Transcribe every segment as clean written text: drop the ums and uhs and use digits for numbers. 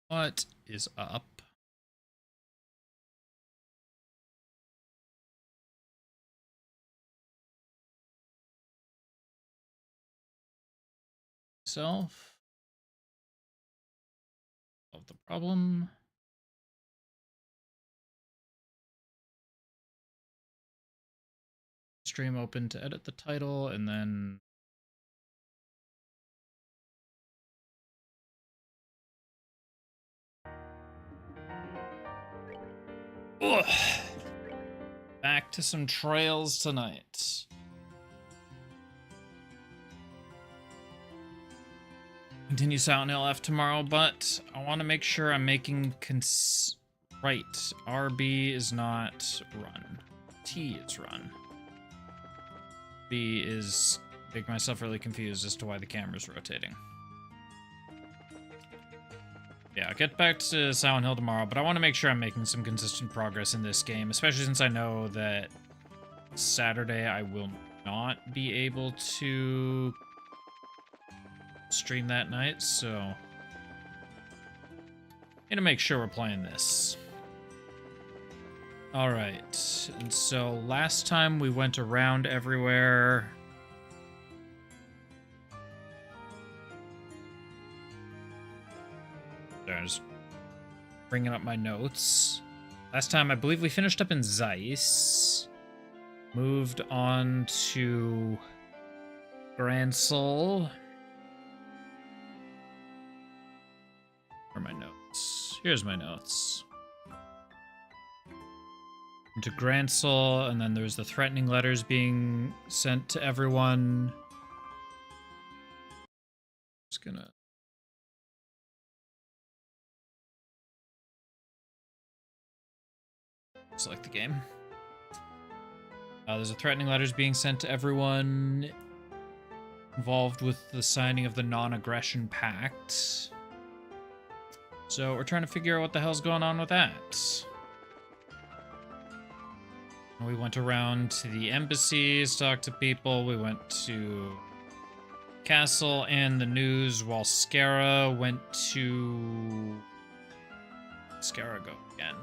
What is up? Self of the problem. Stream open to edit the title and then ugh. Back to some trails tonight. Continue Silent Hill F tomorrow, but I want to make sure I'm making right. RB is not run. T is run. B is make myself really confused as to why the camera's rotating. Yeah, I'll get back to Silent Hill tomorrow, but I want to make sure I'm making some consistent progress in this game, especially since I know that Saturday I will not be able to stream that night, so I'm gonna make sure we're playing this. Alright, and so last time we went around everywhere. Sorry, I'm just bringing up my notes. Last time, I believe we finished up in Zeiss. Moved on to Gransel. Where are my notes? Here's my notes. Into Gransel, and then there's the threatening letters being sent to everyone. Just gonna... select the game. There's a threatening letters being sent to everyone involved with the signing of the non-aggression pact. So we're trying to figure out what the hell's going on with that. We went around to the embassies, talked to people. We went to Castle and the news while Scara went to... Scara go again.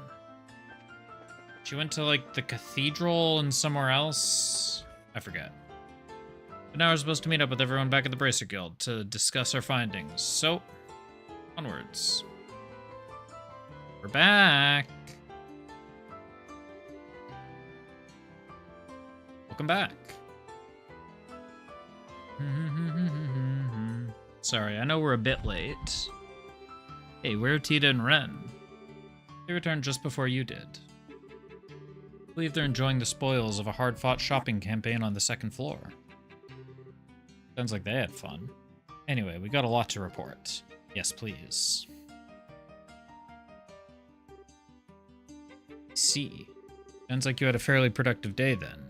She went to, like, the cathedral and somewhere else. I forget. But now we're supposed to meet up with everyone back at the Bracer Guild to discuss our findings. So, onwards. We're back. Welcome back. Sorry, I know we're a bit late. Hey, where are Tita and Ren? They returned just before you did. I believe they're enjoying the spoils of a hard-fought shopping campaign on the second floor. Sounds like they had fun. Anyway, we got a lot to report. Yes, please. I see. Sounds like you had a fairly productive day then.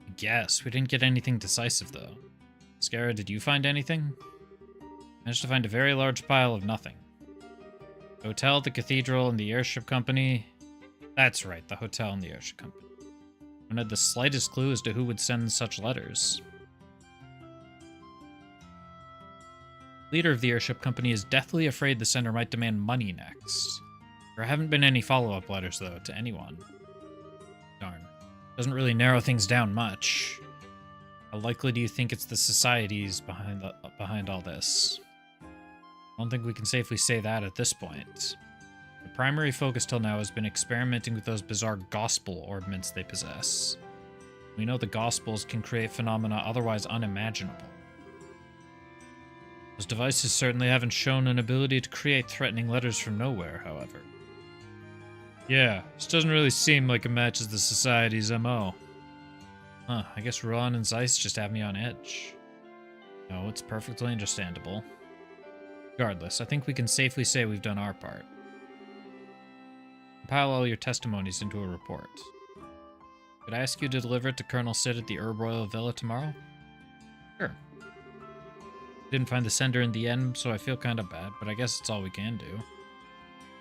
I guess. We didn't get anything decisive, though. Scara, did you find anything? Managed to find a very large pile of nothing. The hotel, the cathedral, and the airship company. That's right, the hotel and the airship company. I don't have the slightest clue as to who would send such letters. The leader of the airship company is deathly afraid the sender might demand money next. There haven't been any follow-up letters, though, to anyone. Darn. Doesn't really narrow things down much. How likely do you think it's the societies behind all this? I don't think we can safely say that at this point. The primary focus till now has been experimenting with those bizarre gospel orbments they possess. We know the gospels can create phenomena otherwise unimaginable. Those devices certainly haven't shown an ability to create threatening letters from nowhere, however. Yeah, this doesn't really seem like it matches the society's MO. Huh, I guess Ruan and Zeiss just have me on edge. No, it's perfectly understandable. Regardless, I think we can safely say we've done our part. Compile all your testimonies into a report. Could I ask you to deliver it to Colonel Sid at the Herb Royal Villa tomorrow? Sure. Didn't find the sender in the end, so I feel kind of bad, but I guess it's all we can do.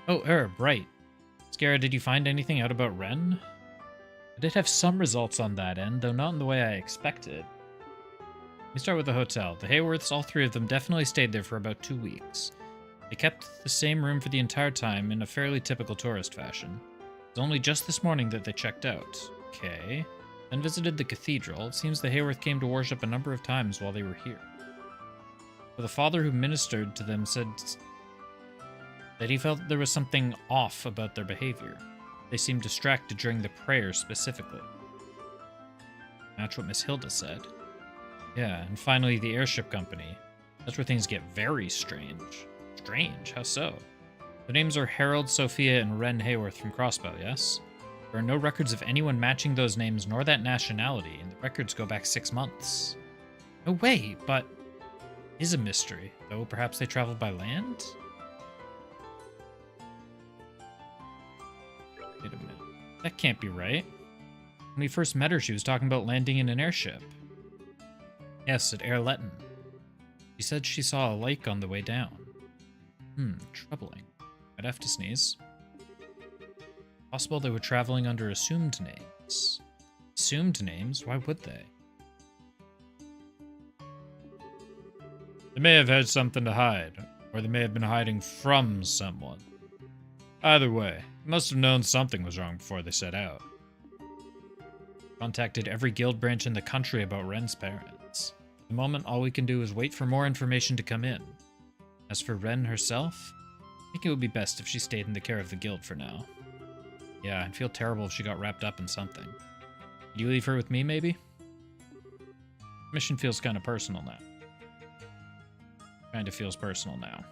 Oh, Herb, right. Scara, did you find anything out about Ren? I did have some results on that end, though not in the way I expected. We start with the hotel. The Hayworths, all three of them, definitely stayed there for about 2 weeks. They kept the same room for the entire time in a fairly typical tourist fashion. It was only just this morning that they checked out. Okay. Then visited the cathedral. It seems the Hayworth came to worship a number of times while they were here. But the father who ministered to them said that he felt there was something off about their behavior. They seemed distracted during the prayers specifically. That's what Miss Hilda said. Yeah, and finally the airship company. That's where things get very strange. Strange? How so? The names are Harold, Sophia, and Wren Hayworth from Crossbow, yes? There are no records of anyone matching those names nor that nationality, and the records go back 6 months. No way, but is a mystery, though perhaps they traveled by land? Wait a minute. That can't be right. When we first met her, she was talking about landing in an airship. Yes, at Airletton. She said she saw a lake on the way down. Troubling. I'd have to sneeze. Possible they were traveling under assumed names. Assumed names? Why would they? They may have had something to hide, or they may have been hiding from someone. Either way, they must have known something was wrong before they set out. Contacted every guild branch in the country about Wren's parents. At the moment, all we can do is wait for more information to come in. As for Wren herself, I think it would be best if she stayed in the care of the guild for now. Yeah, I'd feel terrible if she got wrapped up in something. Could you leave her with me, maybe? Mission feels kind of personal now. Kind of feels personal now.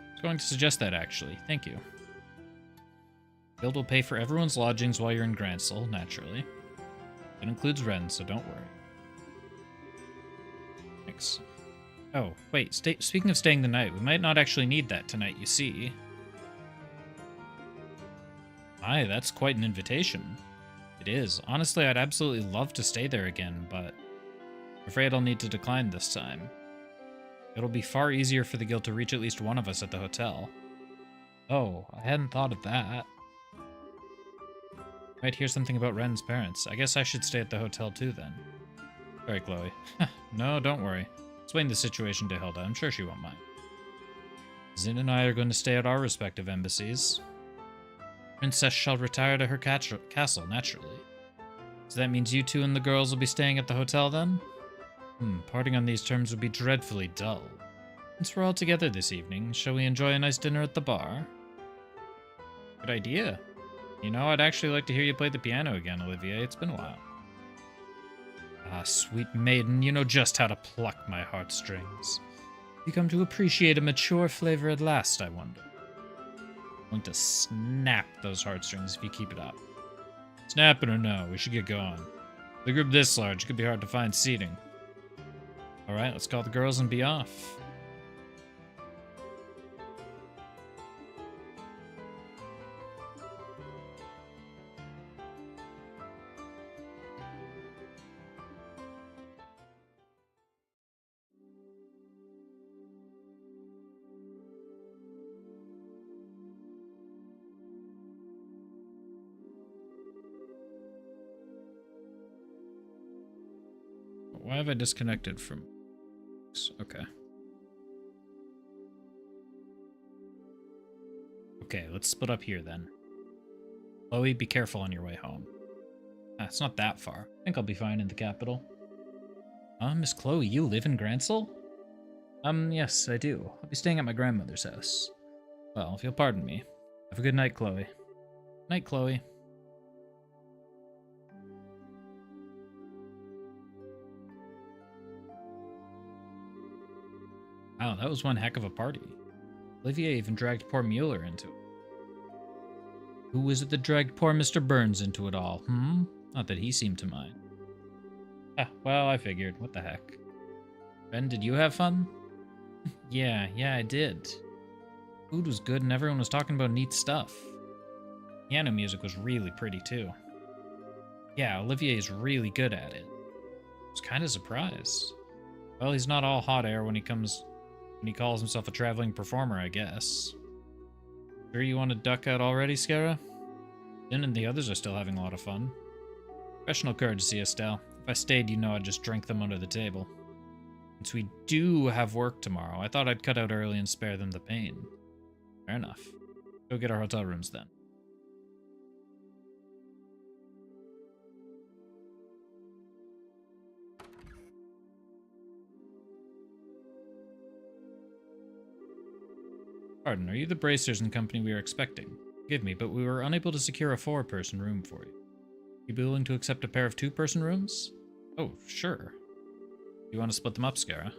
I was going to suggest that, actually. Thank you. Guild will pay for everyone's lodgings while you're in Grancel, naturally. It includes Wren, so don't worry. Thanks. Oh, wait, speaking of staying the night, we might not actually need that tonight, you see. Aye, that's quite an invitation. It is. Honestly, I'd absolutely love to stay there again, but I'm afraid I'll need to decline this time. It'll be far easier for the guild to reach at least one of us at the hotel. Oh, I hadn't thought of that. Might hear something about Wren's parents. I guess I should stay at the hotel too then. Sorry, Chloe. No, don't worry. Explain the situation to Hilda. I'm sure she won't mind. Zin and I are going to stay at our respective embassies. Princess shall retire to her castle, naturally. So that means you two and the girls will be staying at the hotel then? Parting on these terms would be dreadfully dull. Since we're all together this evening, shall we enjoy a nice dinner at the bar? Good idea. You know, I'd actually like to hear you play the piano again, Olivier. It's been a while. Ah, sweet maiden, you know just how to pluck my heartstrings. You come to appreciate a mature flavor at last, I wonder. I'm going to snap those heartstrings if you keep it up. Snap it or no, we should get going. With a group this large, it could be hard to find seating. Alright, let's call the girls and be off. Why have I disconnected from... Okay. Okay, let's split up here then. Chloe, be careful on your way home. It's not that far. I think I'll be fine in the capital. Miss Chloe, you live in Grancel? Yes, I do. I'll be staying at my grandmother's house. Well, if you'll pardon me. Have a good night, Chloe. Night, Chloe. Wow, that was one heck of a party. Olivier even dragged poor Mueller into it. Who was it that dragged poor Mr. Burns into it all, Not that he seemed to mind. Well, I figured. What the heck. Ben, did you have fun? Yeah, I did. Food was good and everyone was talking about neat stuff. Piano music was really pretty too. Yeah, Olivier is really good at it. I was kind of surprised. Well, he's not all hot air when he calls himself a traveling performer, I guess. Sure you want to duck out already, Scara? Din and the others are still having a lot of fun. Professional courtesy, Estelle. If I stayed, you know I'd just drink them under the table. Since we do have work tomorrow, I thought I'd cut out early and spare them the pain. Fair enough. Go get our hotel rooms then. Pardon, are you the Bracers and company we were expecting? Forgive me, but we were unable to secure a 4-person room for you. You be willing to accept a pair of 2-person rooms? Oh, sure. You want to split them up, Scara?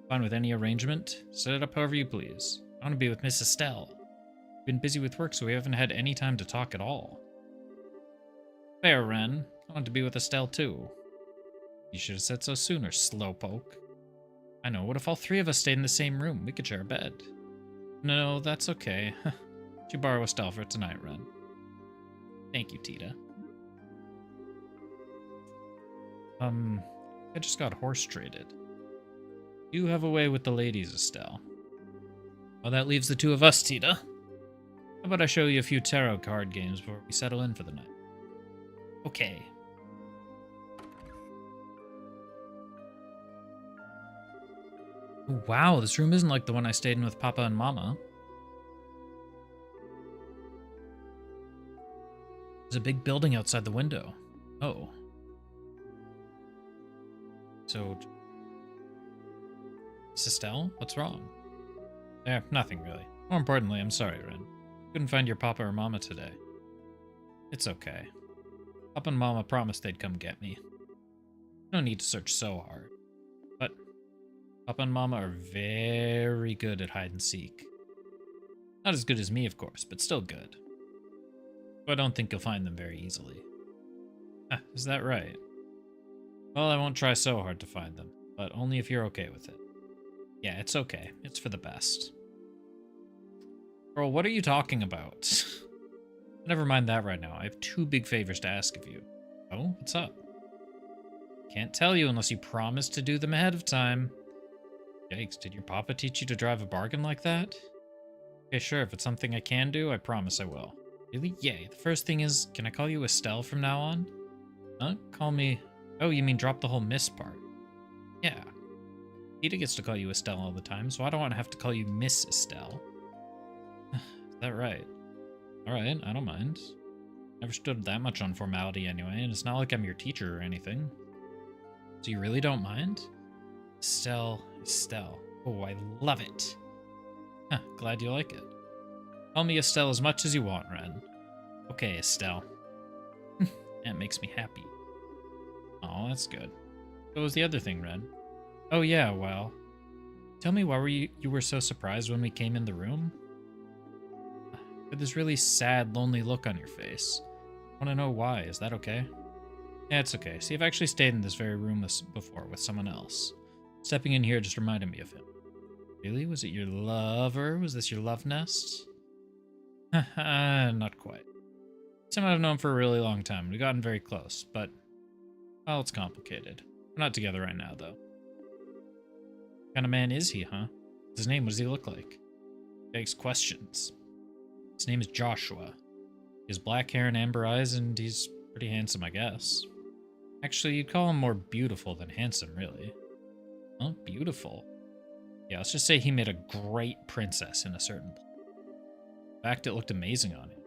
Fine with any arrangement? Set it up however you please. I want to be with Miss Estelle. We've been busy with work, so we haven't had any time to talk at all. Fair, Ren. I want to be with Estelle, too. You should have said so sooner, slowpoke. I know, what if all 3 of us stayed in the same room? We could share a bed. No, that's okay. You borrow Estelle for tonight, Ren. Thank you, Tita. I just got horse traded. You have a way with the ladies, Estelle. Well, that leaves the 2 of us, Tita. How about I show you a few tarot card games before we settle in for the night? Okay. Wow, this room isn't like the one I stayed in with Papa and Mama. There's a big building outside the window. Oh. So... Miss Estelle? What's wrong? Nothing really. More importantly, I'm sorry, Ren. Couldn't find your Papa or Mama today. It's okay. Papa and Mama promised they'd come get me. No need to search so hard. But Papa and Mama are very good at hide and seek. Not as good as me, of course, but still good. But I don't think you'll find them very easily. Ah, is that right? Well, I won't try so hard to find them, but only if you're okay with it. Yeah, it's okay. It's for the best. Girl, what are you talking about? Never mind that right now. I have 2 big favors to ask of you. Oh, what's up? Can't tell you unless you promise to do them ahead of time. Yikes, did your papa teach you to drive a bargain like that? Okay, sure, if it's something I can do, I promise I will. Really? Yay. The first thing is, can I call you Estelle from now on? Huh? Call me... Oh, you mean drop the whole Miss part? Yeah. Tita gets to call you Estelle all the time, so I don't want to have to call you Miss Estelle. Is that right? Alright, I don't mind. Never stood that much on formality anyway, and it's not like I'm your teacher or anything. So you really don't mind? Estelle. Oh, I love it. Huh, glad you like it. Call me Estelle as much as you want, Ren. Okay, Estelle. That makes me happy. Oh, that's good. What was the other thing, Ren? Oh yeah, well... Tell me why you were so surprised when we came in the room? With this really sad, lonely look on your face. I want to know why. Is that okay? Yeah, it's okay. See, I've actually stayed in this very room before with someone else. Stepping in here just reminded me of him. Really? Was it your lover? Was this your love nest? Not quite. Someone I've known for a really long time. We've gotten very close, but... Well, it's complicated. We're not together right now, though. What kind of man is he, huh? What's his name? What does he look like? Begs questions. His name is Joshua. He has black hair and amber eyes, and he's pretty handsome, I guess. Actually, you'd call him more beautiful than handsome, really. Well, beautiful. Yeah, let's just say he made a great princess in a certain place. In fact, it looked amazing on him.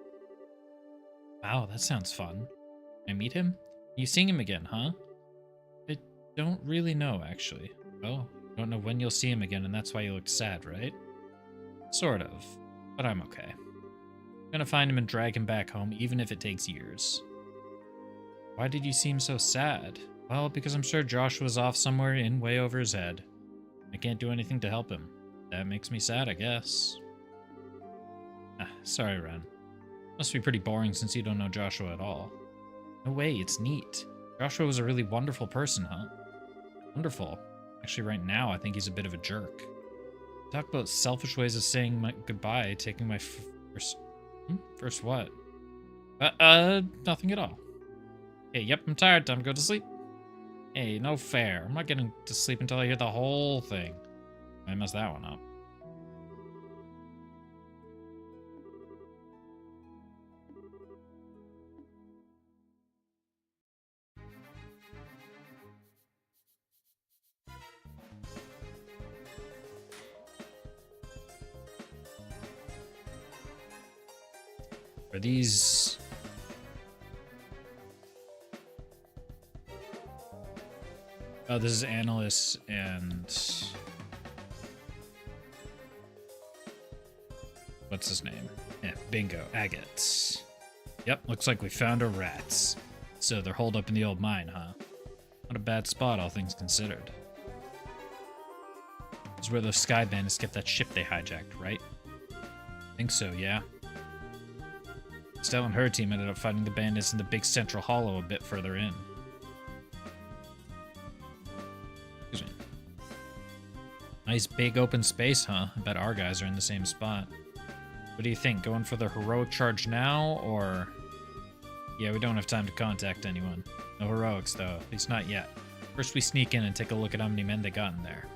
Wow, that sounds fun. Can I meet him? You seeing him again, huh? I don't really know, actually. Oh, you don't know when you'll see him again, and that's why you looked sad, right? Sort of, but I'm okay. I'm gonna find him and drag him back home, even if it takes years. Why did you seem so sad? Well, because I'm sure Joshua's off somewhere in way over his head. I can't do anything to help him. That makes me sad, I guess. Sorry, Ren. Must be pretty boring since you don't know Joshua at all. No way, it's neat. Joshua was a really wonderful person, huh? Wonderful. Actually, right now, I think he's a bit of a jerk. Talk about selfish ways of saying goodbye, taking my first... First what? Nothing at all. Hey, yep, I'm tired. Time to go to sleep. Hey, no fair. I'm not getting to sleep until I hear the whole thing. I messed that one up. Are these... Oh, this is Annalise and... What's his name? Yeah, bingo. Agates. Yep, looks like we found our rats. So they're holed up in the old mine, huh? Not a bad spot, all things considered. This is where those Sky Bandits kept that ship they hijacked, right? Think so, yeah. Stella and her team ended up fighting the bandits in the big central hollow a bit further in. Excuse me. Nice big open space, huh? I bet our guys are in the same spot. What do you think? Going for the heroic charge now, or... Yeah, we don't have time to contact anyone. No heroics, though. At least not yet. First we sneak in and take a look at how many men they got in there.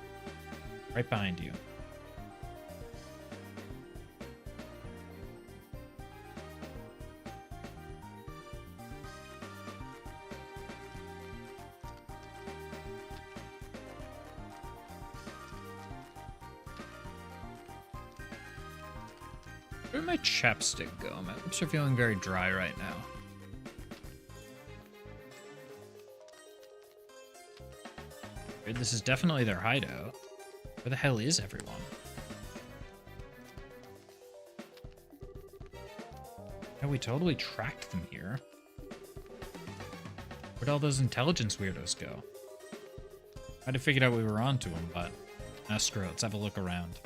Right behind you. Where did my chapstick go? My lips are feeling very dry right now. Weird, this is definitely their hideout. Where the hell is everyone? Yeah, we totally tracked them here. Where'd all those intelligence weirdos go? I'd have figured out we were onto them, but... Ah, screw it. Let's have a look around.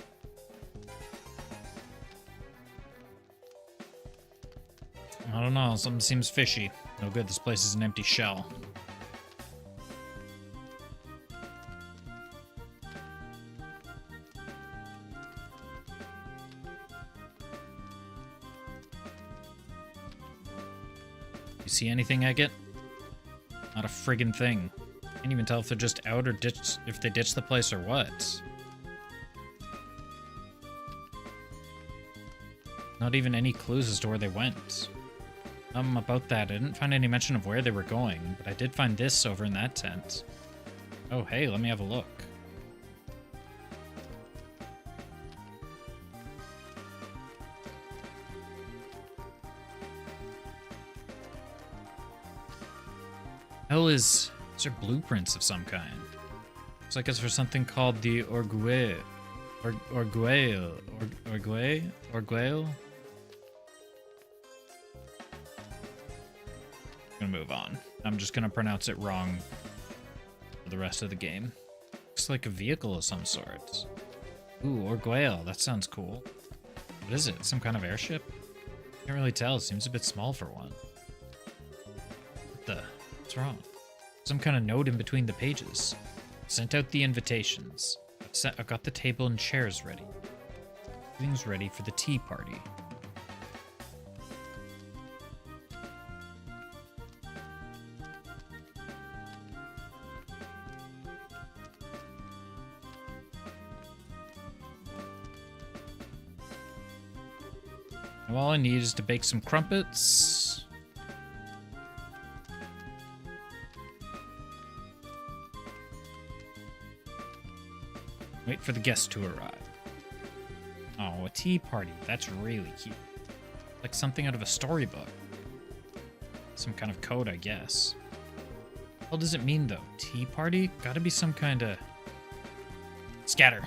I don't know, something seems fishy. No good, this place is an empty shell. You see anything, Agate? Not a friggin' thing. Can't even tell if they're just out or if they ditched the place or what. Not even any clues as to where they went. About that, I didn't find any mention of where they were going, but I did find this over in that tent. Oh, hey, let me have a look. Hell is... These are blueprints of some kind. Looks like it's for something called the Orgueil. Orgueil? I'm gonna move on. I'm just gonna pronounce it wrong for the rest of the game. Looks like a vehicle of some sort. Ooh, Orgueil. That sounds cool. What is it? Some kind of airship? Can't really tell. It seems a bit small for one. What the? What's wrong? Some kind of note in between the pages. Sent out the invitations. I've got the table and chairs ready. Everything's ready for the tea party. Now all I need is to bake some crumpets. Wait for the guests to arrive. Oh, a tea party. That's really cute. Like something out of a storybook. Some kind of code, I guess. What does it mean, though? Tea party? Gotta be some kind of... Scatter.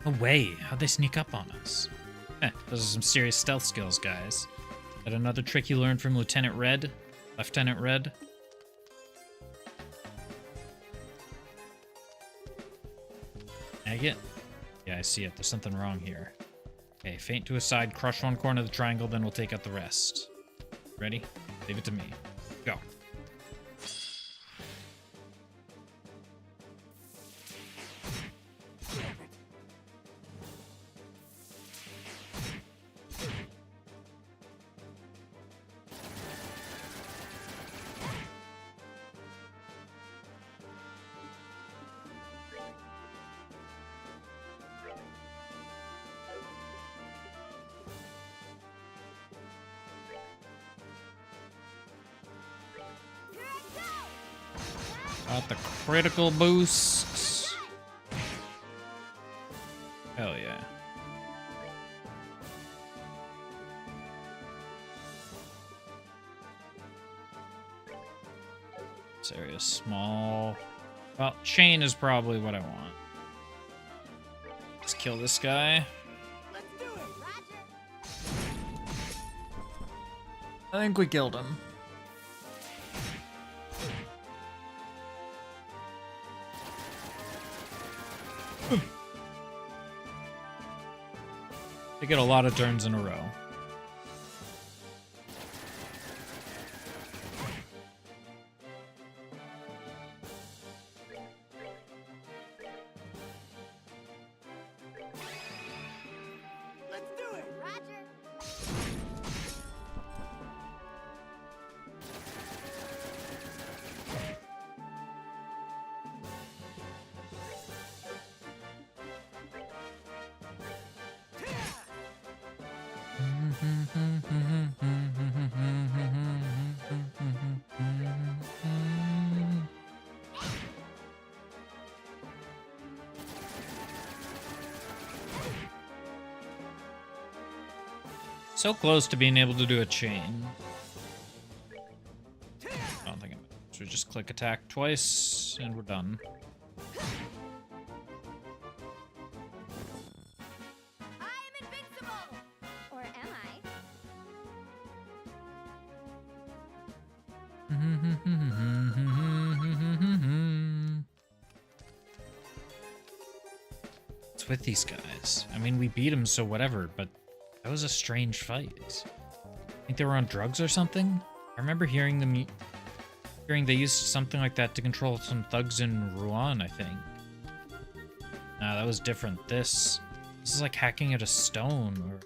No way. How'd they sneak up on us? Those are some serious stealth skills, guys. Is that another trick you learned from Lieutenant Red? Lieutenant Red? Agate? Yeah, I see it. There's something wrong here. Okay, feint to a side, crush one corner of the triangle, then we'll take out the rest. Ready? Leave it to me. Go. Got the critical boosts. This area is small. Well, chain is probably what I want. Let's kill this guy. Let's do it, Roger. I think we killed him. They get a lot of turns in a row. Let's do it, Roger. So close to being able to do a chain. I don't think so. We just click attack twice and we're done. I am invincible. Or am I? What's with these guys? I mean, we beat them, so whatever, but that was a strange fight. I think they were on drugs or something? I remember hearing they used something like that to control some thugs in Rouen, I think. Nah, that was different. This is like hacking at a stone or...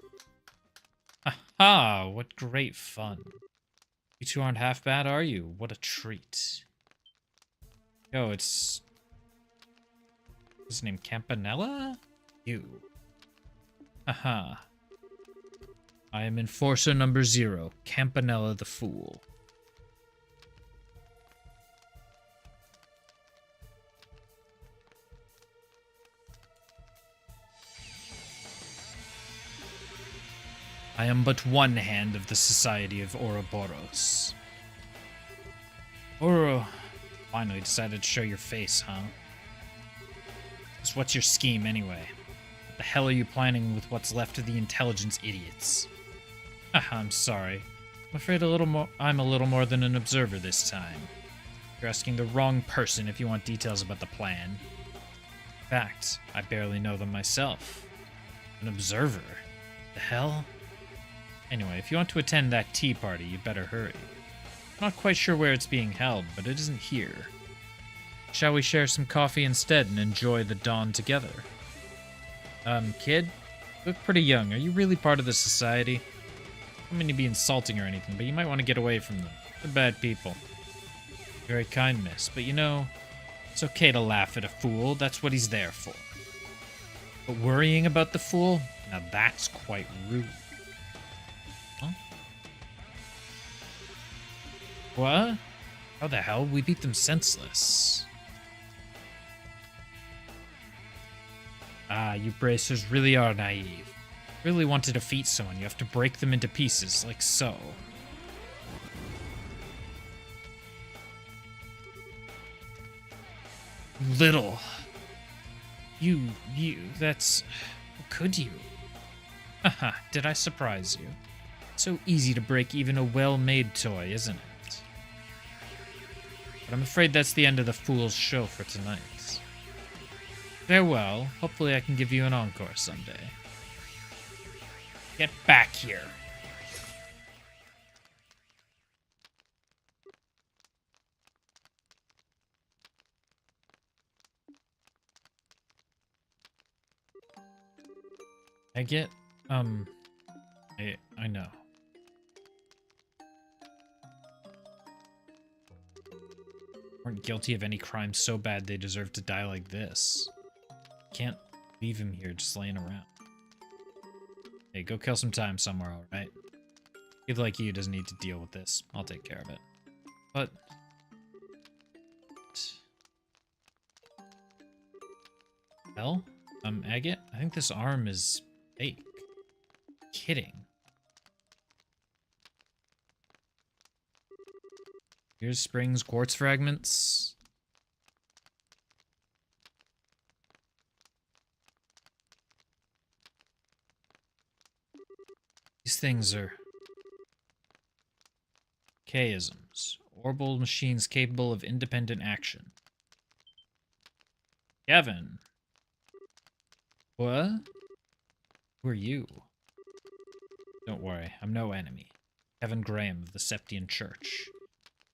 Aha! What great fun. You two aren't half bad, are you? What a treat. Yo, it's... What's his name? Campanella? You. Aha. I am Enforcer number 0, Campanella the Fool. I am but one hand of the Society of Ouroboros. Oro, finally decided to show your face, huh? So what's your scheme, anyway? What the hell are you planning with what's left of the intelligence idiots? I'm sorry. I'm afraid I'm a little more than an observer this time. You're asking the wrong person if you want details about the plan. In fact, I barely know them myself. An observer? The hell? Anyway, if you want to attend that tea party, you better hurry. I'm not quite sure where it's being held, but it isn't here. Shall we share some coffee instead and enjoy the dawn together? Kid? You look pretty young. Are you really part of the society? I don't mean to be insulting or anything, but you might want to get away from them. They're bad people. Very kind, miss, but you know, it's okay to laugh at a fool. That's what he's there for. But worrying about the fool? Now that's quite rude. Huh? What? How the hell? We beat them senseless. Ah, you bracers really are naive. Really want to defeat someone, you have to break them into pieces, like so. Little. That's... How could you? Haha, did I surprise you? So easy to break even a well-made toy, isn't it? But I'm afraid that's the end of the fool's show for tonight. Farewell. Hopefully I can give you an encore someday. Get back here. I know. Weren't guilty of any crime so bad they deserve to die like this. Can't leave him here just laying around. Hey, go kill some time somewhere, alright? Kid like you doesn't need to deal with this. I'll take care of it. But... Hell? Agate? I think this arm is fake. Kidding. Here's Springs quartz fragments. These things are chaisms, orbital machines capable of independent action. Kevin. What? Who are you? Don't worry, I'm no enemy. Kevin Graham of the Septian Church.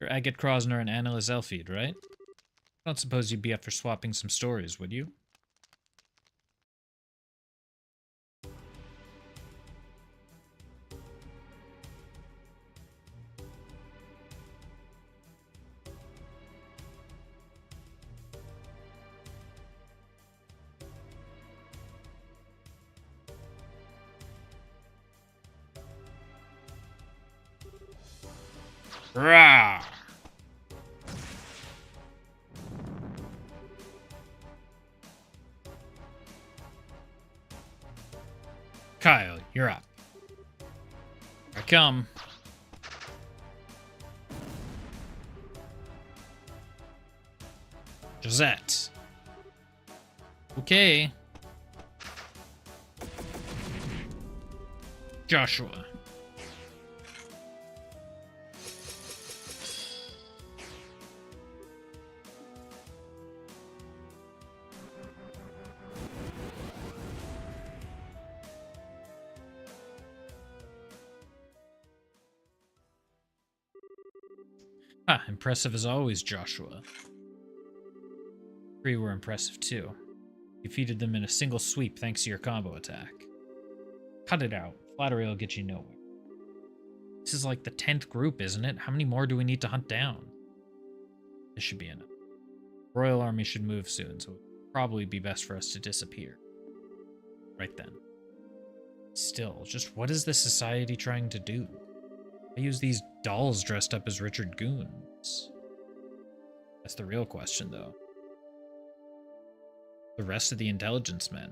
You're Agate Krosner and Annalise Elfied, right? I don't suppose you'd be up for swapping some stories, would you? Rah! Kyle, you're up. Here I come. Josette. Okay. Joshua. Ah, impressive as always, Joshua. 3 were impressive too. You defeated them in a single sweep thanks to your combo attack. Cut it out. Flattery will get you nowhere. This is like the 10th group, isn't it? How many more do we need to hunt down? This should be enough. The Royal Army should move soon, so it would probably be best for us to disappear. Right then. Still, just what is this society trying to do? I use these dolls dressed up as Richard Goons. That's the real question, though. The rest of the intelligence men.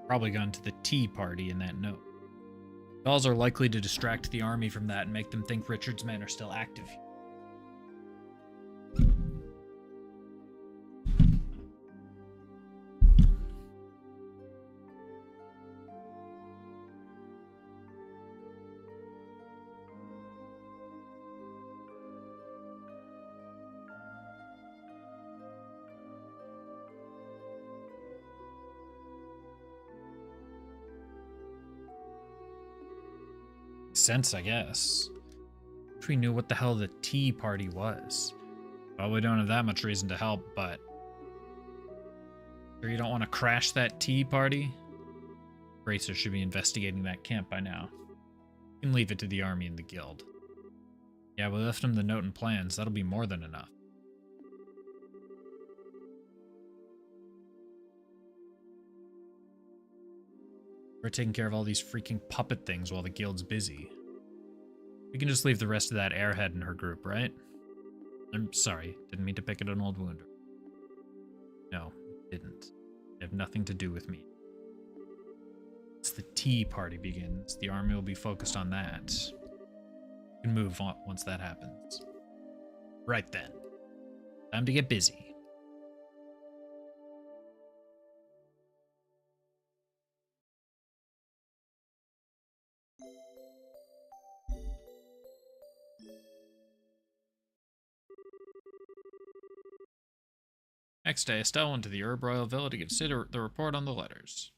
Probably gone to the tea party in that note. Dolls are likely to distract the army from that and make them think Richard's men are still active. Sense, I guess. If we knew what the hell the tea party was. Well, we don't have that much reason to help, but... Sure you don't want to crash that tea party? Racer should be investigating that camp by now. You can leave it to the army and the guild. Yeah, we left them the note and plans. That'll be more than enough. We're taking care of all these freaking puppet things while the guild's busy. We can just leave the rest of that airhead in her group, right? I'm sorry, didn't mean to pick at an old wound. No, didn't. It have nothing to do with me. Once the tea party begins, the army will be focused on that. We can move on once that happens. Right then. Time to get busy. Next day, Estelle went to the Herb Royal Villa to consider the report on the letters.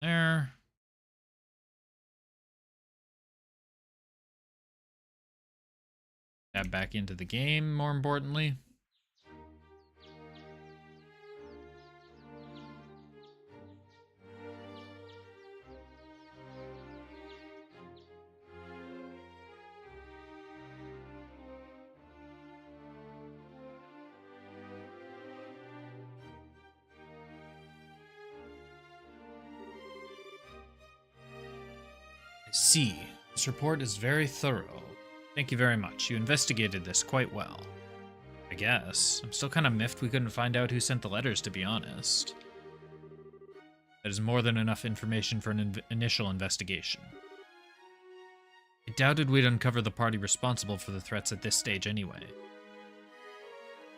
There. Tab back into the game, more importantly. I see. This report is very thorough. Thank you very much. You investigated this quite well. I guess. I'm still kind of miffed we couldn't find out who sent the letters, to be honest. That is more than enough information for an initial investigation. I doubted we'd uncover the party responsible for the threats at this stage anyway.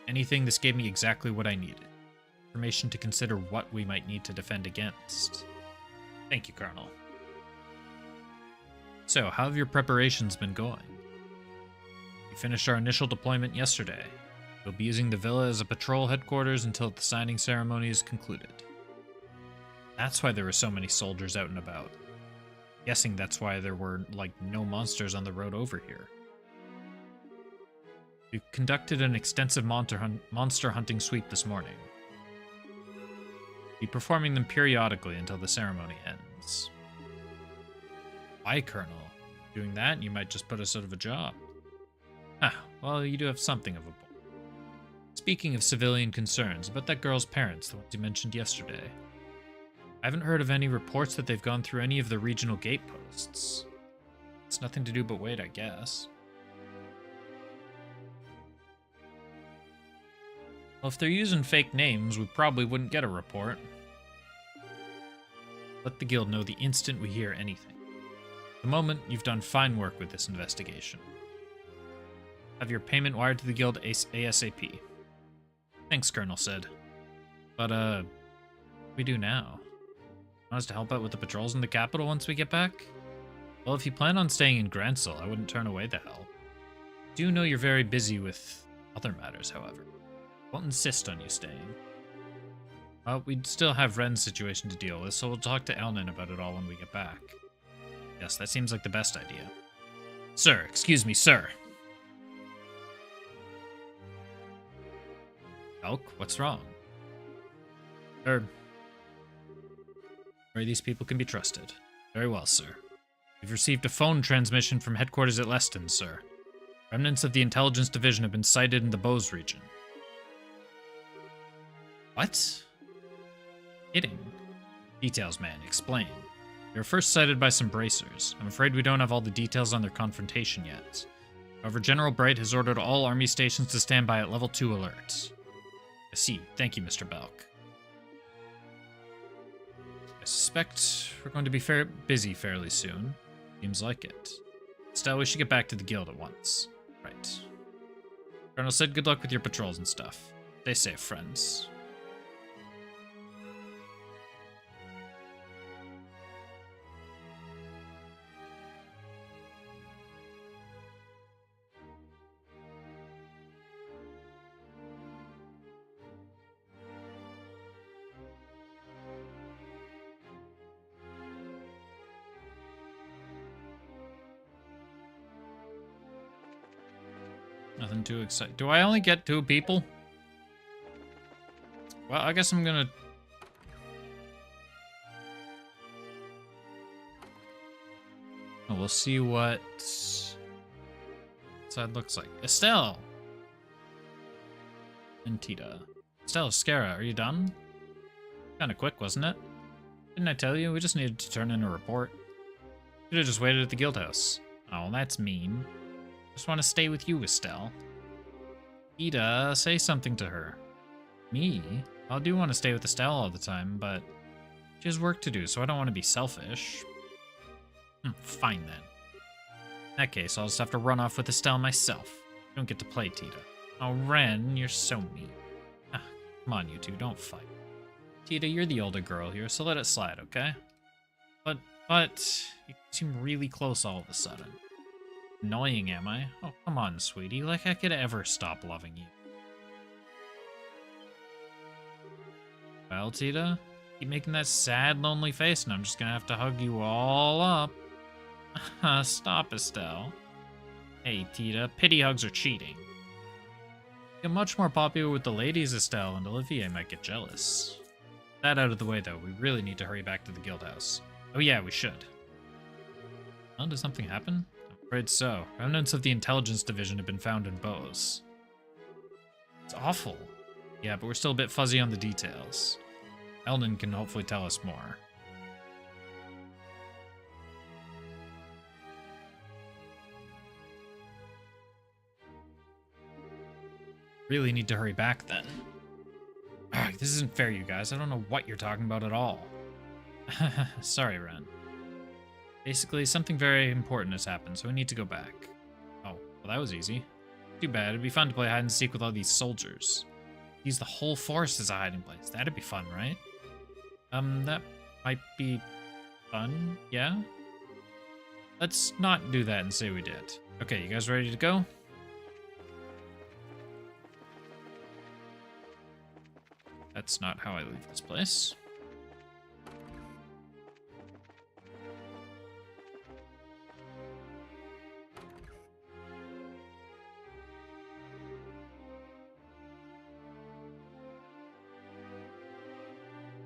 Anything, this gave me exactly what I needed. Information to consider what we might need to defend against. Thank you, Colonel. So, how have your preparations been going? We finished our initial deployment yesterday. We'll be using the villa as a patrol headquarters until the signing ceremony is concluded. That's why there were so many soldiers out and about. Guessing that's why there were, like, no monsters on the road over here. We've conducted an extensive monster hunting sweep this morning. We'll be performing them periodically until the ceremony ends. Why, Colonel? Doing that, you might just put us out of a job. Ah, well, you do have something of a point. Speaking of civilian concerns, about that girl's parents, the ones you mentioned yesterday. I haven't heard of any reports that they've gone through any of the regional gate posts. It's nothing to do but wait, I guess. Well, if they're using fake names, we probably wouldn't get a report. Let the guild know the instant we hear anything. At the moment, you've done fine work with this investigation. Have your payment wired to the guild ASAP. Thanks, Colonel said. But, what do we do now? Want us to help out with the patrols in the capital once we get back? Well, if you plan on staying in Gransel, I wouldn't turn away the help. I do know you're very busy with other matters, however. I won't insist on you staying. Well, we'd still have Ren's situation to deal with, so we'll talk to Elnan about it all when we get back. Yes, that seems like the best idea. Sir, excuse me, sir. Elk, what's wrong? Herb. These people can be trusted. Very well, sir. We've received a phone transmission from headquarters at Leston, sir. Remnants of the intelligence division have been sighted in the Bose region. What? Kidding. Details, man. Explain. They were first sighted by some bracers. I'm afraid we don't have all the details on their confrontation yet. However, General Bright has ordered all army stations to stand by at level 2 alert. I see. Thank you, Mr. Belk. I suspect we're going to be busy fairly soon. Seems like it. Still, we should get back to the guild at once. Right. Colonel said good luck with your patrols and stuff. Stay safe, friends. Nothing too exciting. Do I only get 2 people? Well, I guess I'm gonna... Oh, we'll see what side looks like. Estelle! And Tita. Estelle, Scara, are you done? Kinda quick, wasn't it? Didn't I tell you? We just needed to turn in a report. Should have just waited at the guild house. Oh, that's mean. Just want to stay with you, Estelle. Ida, say something to her. Me? I do want to stay with Estelle all the time, but she has work to do, so I don't want to be selfish. Fine then. In that case, I'll just have to run off with Estelle myself. I don't get to play, Tita. Oh, Ren, you're so mean. Come on, you two, don't fight. Tita, you're the older girl here, so let it slide, okay? But, you seem really close all of a sudden. Annoying, am I? Oh, come on, sweetie. Like I could ever stop loving you. Well, Tita, keep making that sad, lonely face, and I'm just gonna have to hug you all up. Stop, Estelle. Hey, Tita, pity hugs are cheating. Get much more popular with the ladies, Estelle, and Olivier might get jealous. That out of the way, though, we really need to hurry back to the guild house. Oh yeah, we should. Oh, did something happen? Afraid so. Remnants of the intelligence division have been found in Bose. It's awful. Yeah, but we're still a bit fuzzy on the details. Elnan can hopefully tell us more. Really need to hurry back then. This isn't fair, you guys. I don't know what you're talking about at all. Sorry, Ren. Basically, something very important has happened, so we need to go back. Oh, well, that was easy. Too bad. It'd be fun to play hide and seek with all these soldiers. Use the whole forest as a hiding place. That'd be fun, right? That might be fun, yeah? Let's not do that and say we did. Okay, you guys ready to go? That's not how I leave this place.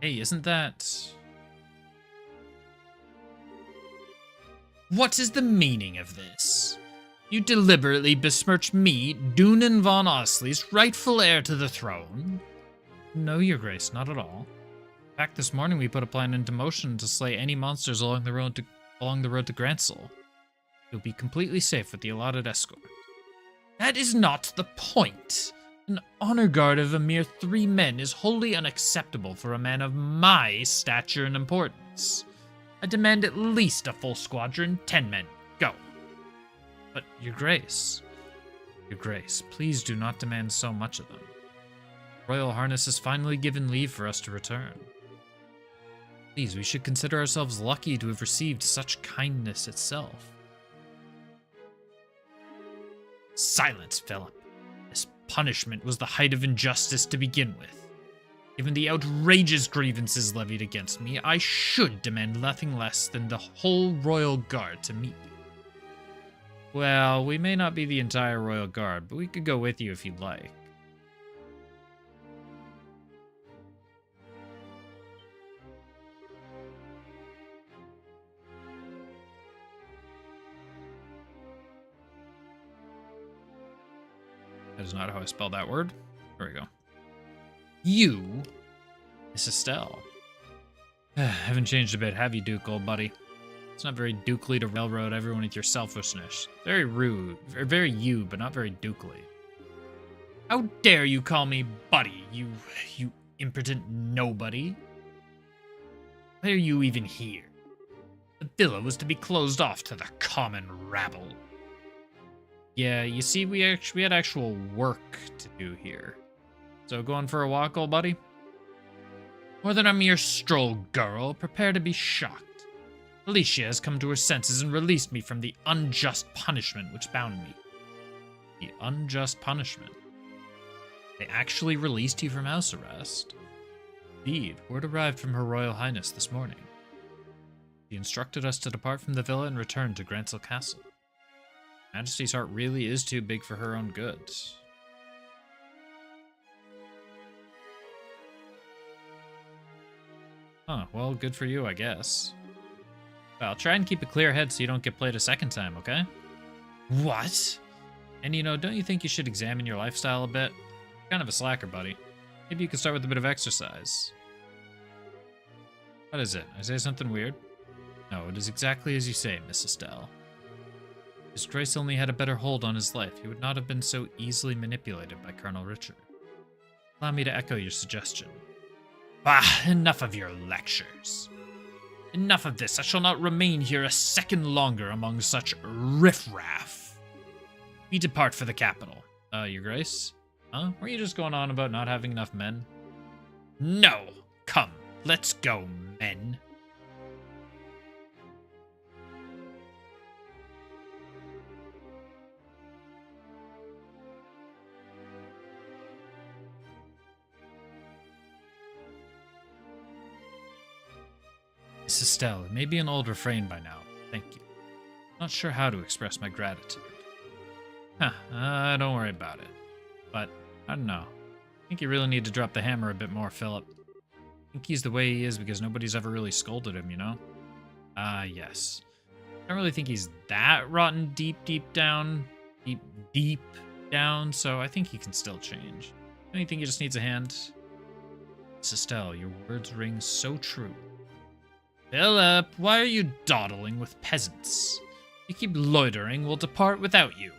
Hey, isn't that... What is the meaning of this? You deliberately besmirch me, Dunan von Ostley's rightful heir to the throne? No, Your Grace, not at all. In fact, this morning we put a plan into motion to slay any monsters along the road to Gransel. You'll be completely safe with the allotted escort. That is not the point. An honor guard of a mere 3 men is wholly unacceptable for a man of my stature and importance. I demand at least a full squadron, 10 men. Go. But, Your Grace, please do not demand so much of them. Royal Harness has finally given leave for us to return. Please, we should consider ourselves lucky to have received such kindness itself. Silence, Philip. This punishment was the height of injustice to begin with. Given the outrageous grievances levied against me, I should demand nothing less than the whole Royal Guard to meet you. Well, we may not be the entire Royal Guard, but we could go with you if you'd like. That is not how I spelled that word. There we go. You, Miss Estelle. Haven't changed a bit, have you, Duke, old buddy? It's not very dukely to railroad everyone with your selfishness. Very rude. Very you, but not very dukely. How dare you call me buddy, you impotent nobody? Why are you even here? The villa was to be closed off to the common rabble. Yeah, you see, we had actual work to do here. So going for a walk, old buddy? More than a mere stroll, girl. Prepare to be shocked. Alicia has come to her senses and released me from the unjust punishment which bound me. The unjust punishment? They actually released you from house arrest? Indeed, word arrived from Her Royal Highness this morning. She instructed us to depart from the villa and return to Gransel Castle. Majesty's heart really is too big for her own good. Huh, well, good for you, I guess. Well, try and keep a clear head so you don't get played a second time, okay? What? And don't you think you should examine your lifestyle a bit? You're kind of a slacker, buddy. Maybe you could start with a bit of exercise. What is it? I say something weird? No, it is exactly as you say, Miss Estelle. If His Grace only had a better hold on his life, he would not have been so easily manipulated by Colonel Richard. Allow me to echo your suggestion. Bah, enough of your lectures. Enough of this. I shall not remain here a second longer among such riffraff. We depart for the capital. Your Grace? Huh? Were you just going on about not having enough men? No! Come, let's go, men. Miss Estelle, it may be an old refrain by now. Thank you. Not sure how to express my gratitude. Don't worry about it. But, I don't know. I think you really need to drop the hammer a bit more, Philip. I think he's the way he is because nobody's ever really scolded him, you know? Yes. I don't really think he's that rotten deep down. Deep down, so I think he can still change. Don't you think he just needs a hand? Miss Estelle, your words ring so true. Philip, why are you dawdling with peasants? If you keep loitering, we'll depart without you.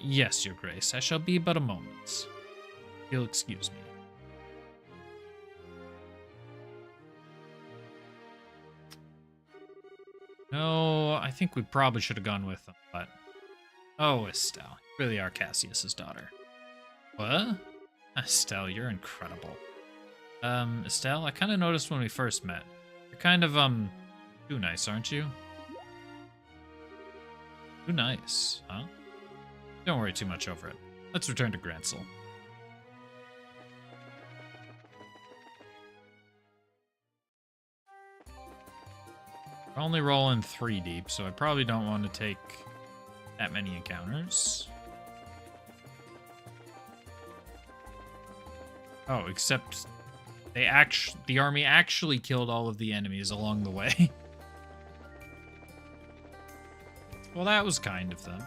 Yes, Your Grace, I shall be but a moment. You'll excuse me. No, I think we probably should have gone with them, but... Oh, Estelle. You really are Cassius's daughter. What? Estelle, you're incredible. Estelle, I kind of noticed when we first met. You're kind of, too nice, aren't you? Too nice, huh? Don't worry too much over it. Let's return to Grancel. We're only rolling 3 deep, so I probably don't want to take that many encounters. Oh, except the army actually killed all of the enemies along the way. Well, that was kind of them.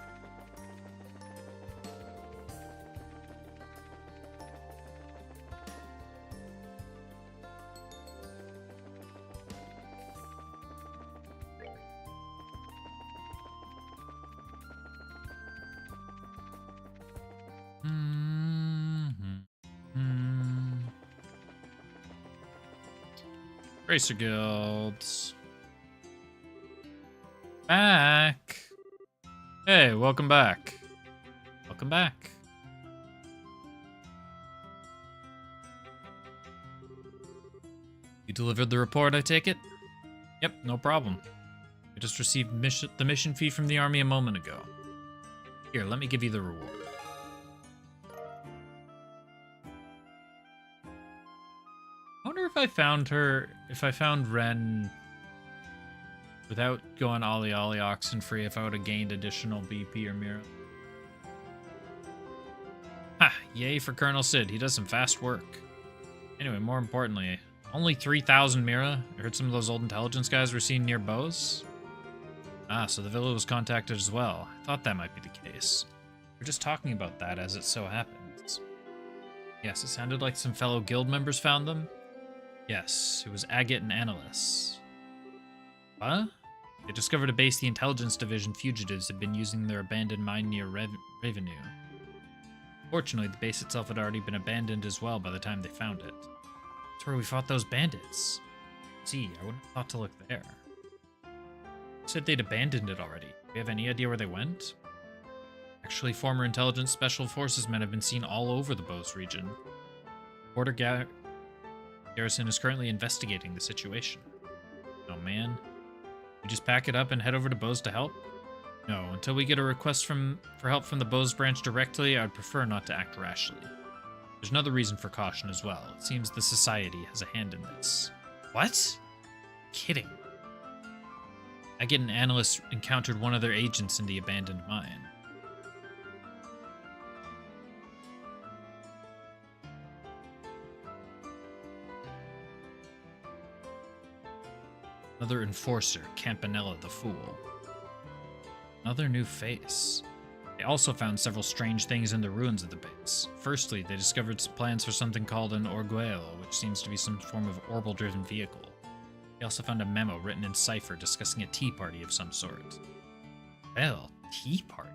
Racer Guilds. Back. Hey, welcome back. Welcome back. You delivered the report, I take it? Yep, no problem. I just received the mission fee from the army a moment ago. Here, let me give you the reward. I wonder if I found Ren without going Ollie Oxenfree, if I would have gained additional BP or Mira. Ha! Yay for Colonel Sid, he does some fast work. Anyway, more importantly, only 3,000 Mira? I heard some of those old intelligence guys were seen near Bose. Ah, so the villa was contacted as well. I thought that might be the case. We're just talking about that as it so happens. Yes, it sounded like some fellow guild members found them. Yes, it was Agate and Annalise. What? They discovered a base the intelligence division fugitives had been using their abandoned mine near Revenue. Fortunately, the base itself had already been abandoned as well by the time they found it. That's where we fought those bandits. Gee, I wouldn't have thought to look there. They said they'd abandoned it already. Do we have any idea where they went? Actually, former intelligence special forces men have been seen all over the Bose region. Border Garrison is currently investigating the situation. Oh man. We just pack it up and head over to Bose to help? No, until we get a request for help from the Bose branch directly, I'd prefer not to act rashly. There's another reason for caution as well. It seems the Society has a hand in this. What? Kidding. Agate and Annalise encountered one of their agents in the abandoned mine. Another enforcer, Campanella the Fool. Another new face. They also found several strange things in the ruins of the base. Firstly, they discovered some plans for something called an Orguello, which seems to be some form of orbital-driven vehicle. They also found a memo written in cipher discussing a tea party of some sort. Well, tea party?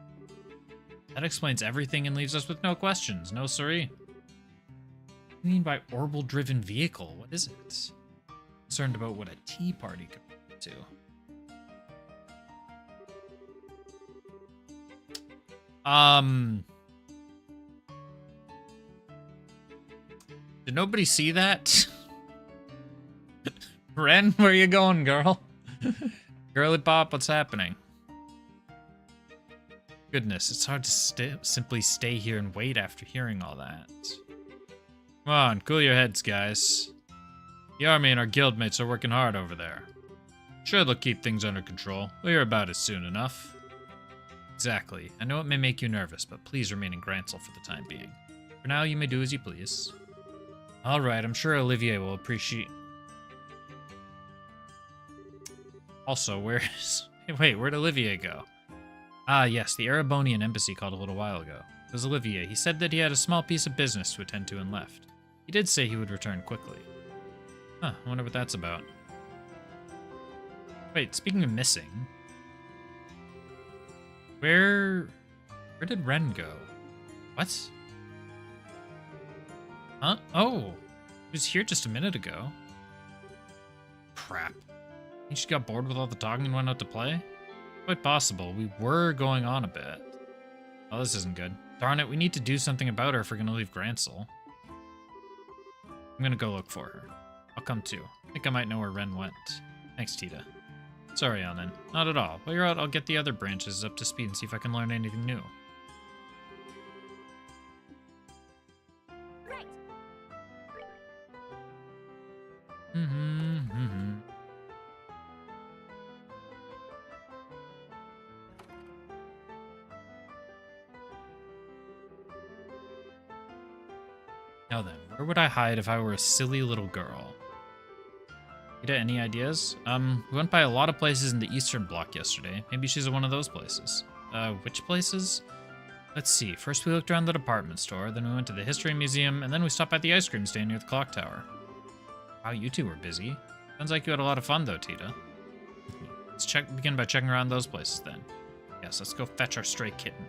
That explains everything and leaves us with no questions, no siree. What do you mean by orbital-driven vehicle? What is it? Concerned about what a tea party could be to. Did nobody see that? Ren, where you going, girl? Girly pop, what's happening? Goodness, it's hard to simply stay here and wait after hearing all that. Come on, cool your heads, guys. The army and our guildmates are working hard over there. Sure, they'll keep things under control. We'll hear about it soon enough. Exactly. I know it may make you nervous, but please remain in Grancel for the time being. For now, you may do as you please. Alright, I'm sure Olivier will appreciate... Also, where's... Wait, where'd Olivier go? Ah, yes, the Erebonian embassy called a little while ago. It was Olivier. He said that he had a small piece of business to attend to and left. He did say he would return quickly. Huh, I wonder what that's about. Wait, speaking of missing... Where did Ren go? What? Huh? Oh, he was here just a minute ago. Crap. Think she got bored with all the talking and went out to play? Quite possible. We were going on a bit. Oh, this isn't good. Darn it, we need to do something about her if we're gonna leave Grancel. I'm gonna go look for her. I'll come too. I think I might know where Ren went. Thanks, Tita. Sorry, Anan. Not at all. While you're out, I'll get the other branches up to speed and see if I can learn anything new. Right. Now then, where would I hide if I were a silly little girl? Ida, any ideas? We went by a lot of places in the Eastern Bloc yesterday. Maybe she's at one of those places. Which places? Let's see. First we looked around the department store, then we went to the History Museum, and then we stopped by the ice cream stand near the clock tower. Wow, you two were busy. Sounds like you had a lot of fun though, Tita. Let's begin by checking around those places then. Yes, let's go fetch our stray kitten.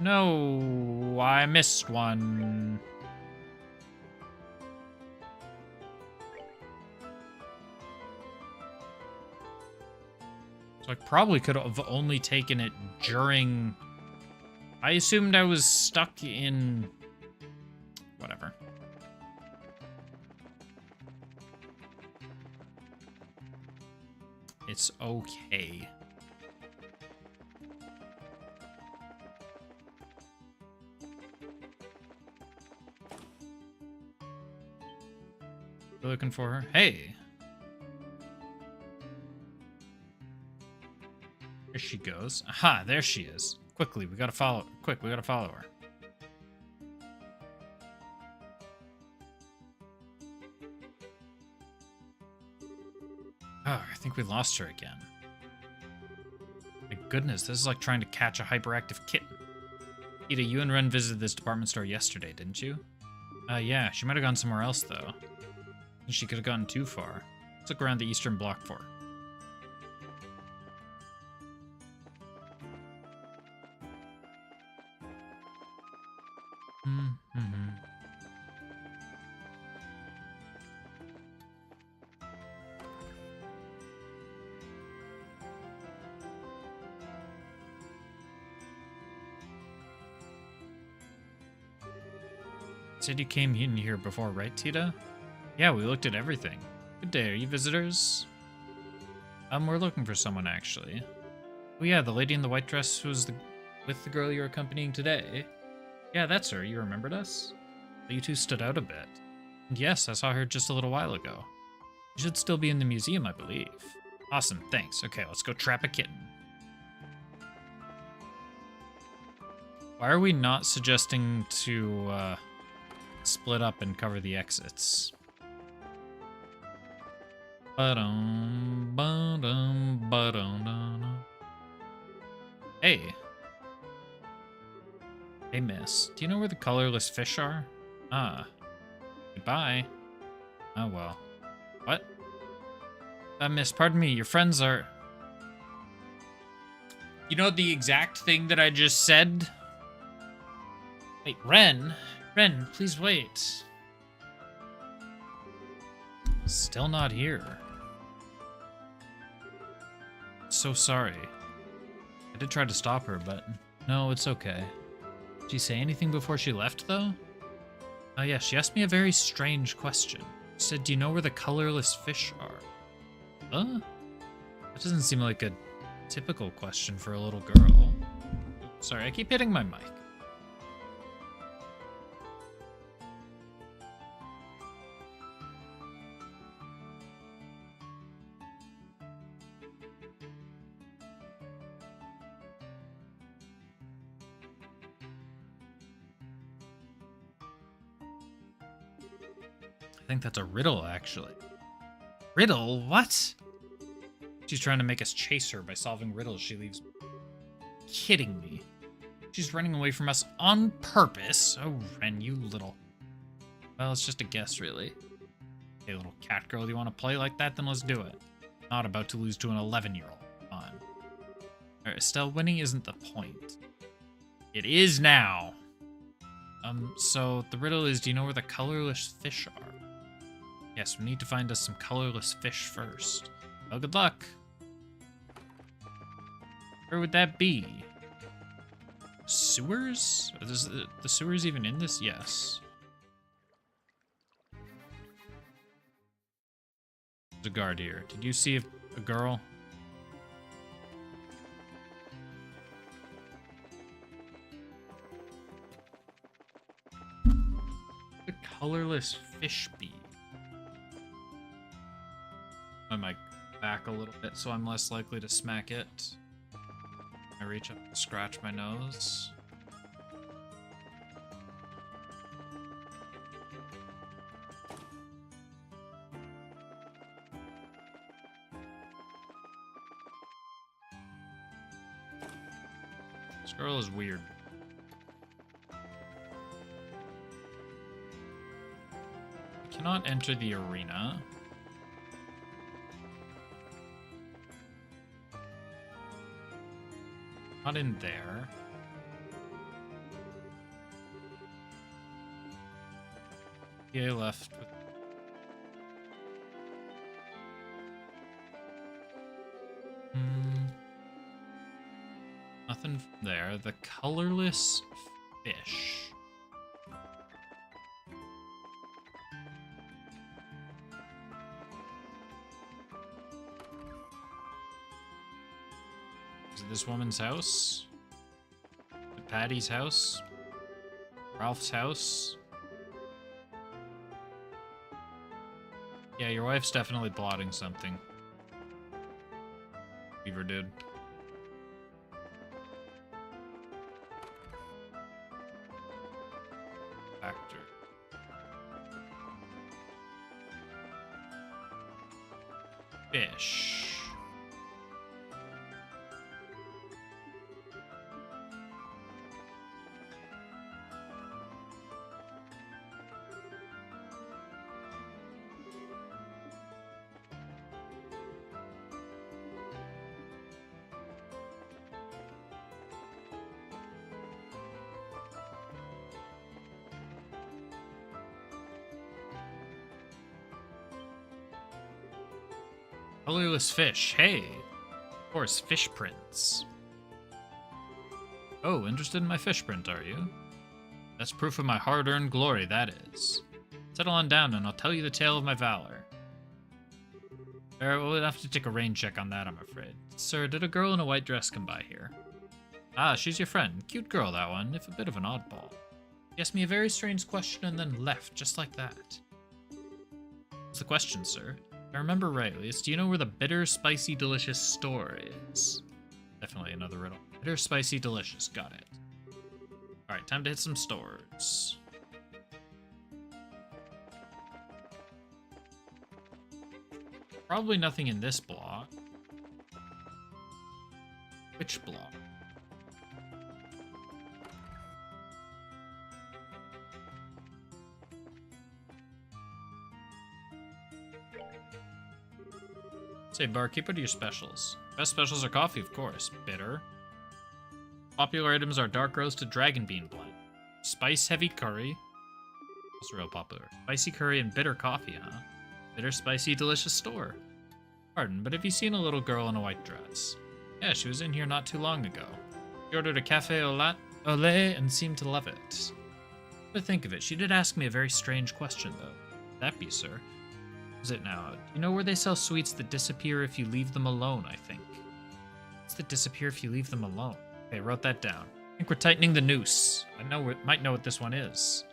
No, I missed one. So I probably could have only taken it during... I assumed I was stuck in... whatever. It's okay. You looking for her? Hey! There she goes. Aha, there she is. Quickly, we gotta follow. Quick, we gotta follow her. Oh, I think we lost her again. My goodness, this is like trying to catch a hyperactive kitten. Ida, you and Ren visited this department store yesterday, didn't you? Yeah, she might have gone somewhere else, though. She could have gotten too far. Let's look around the Eastern Bloc for her. Said you came in here before, right, Tita? Yeah, we looked at everything. Good day, are you visitors? We're looking for someone, actually. Oh yeah, the lady in the white dress who was with the girl you're accompanying today. Yeah, that's her. You remembered us? You two stood out a bit. And yes, I saw her just a little while ago. She should still be in the museum, I believe. Awesome, thanks. Okay, let's go trap a kitten. Why are we not suggesting to, split up and cover the exits? Hey. Hey, miss. Do you know where the colorless fish are? Ah. Goodbye. Oh, well. What? Miss, pardon me. Your friends are... You know the exact thing that I just said? Wait, Ren? Ren, please wait. Still not here. So sorry. I did try to stop her, but no, it's okay. Did she say anything before she left, though? Oh yeah, she asked me a very strange question. She said, do you know where the colorless fish are? Huh? That doesn't seem like a typical question for a little girl. Sorry, I keep hitting my mic. I think that's a riddle, actually. Riddle? What? She's trying to make us chase her by solving riddles she leaves. Kidding me. She's running away from us on purpose. Oh, Ren, you little... Well, it's just a guess, really. Hey, little cat girl, do you want to play like that? Then let's do it. Not about to lose to an 11-year-old. Come on. Alright, Estelle, winning isn't the point. It is now. So the riddle is, do you know where the colorless fish are? Yes, we need to find us some colorless fish first. Well, good luck. Where would that be? Sewers? Is the sewers even in this? Yes. There's a guard here. Did you see a girl? The colorless fish bee. I might back a little bit so I'm less likely to smack it. I reach up and scratch my nose. This girl is weird. I cannot enter the arena. Not in there. PA left with... Nothing there. The colorless fish. Is it this woman's house? Is it Patty's house? Ralph's house? Yeah, your wife's definitely plotting something. Beaver dude. Actor. Fish. Colorless fish. Hey. Of course, fish prints. Oh, interested in my fish print, are you? That's proof of my hard-earned glory, that is. Settle on down and I'll tell you the tale of my valor. We'll have to take a rain check on that, I'm afraid. Sir, did a girl in a white dress come by here? Ah, she's your friend. Cute girl, that one, if a bit of an oddball. She asked me a very strange question and then left, just like that. What's the question, sir? If I remember rightly, do you know where the bitter, spicy, delicious store is? Definitely another riddle. Bitter, spicy, delicious. Got it. Alright, time to hit some stores. Probably nothing in this block. Which block? Say, barkeep, what are your specials? Best specials are coffee, of course. Bitter. Popular items are dark roasted dragon bean blend. Spice heavy curry. That's real popular. Spicy curry and bitter coffee, huh? Bitter, spicy, delicious store. Pardon, but have you seen a little girl in a white dress? Yeah, she was in here not too long ago. She ordered a cafe au lait and seemed to love it. To think of it, she did ask me a very strange question, though. That be, sir. Is it now? You know where they sell sweets that disappear if you leave them alone, I think. What's that disappear if you leave them alone? Okay, wrote that down. I think we're tightening the noose. Might know what this one is.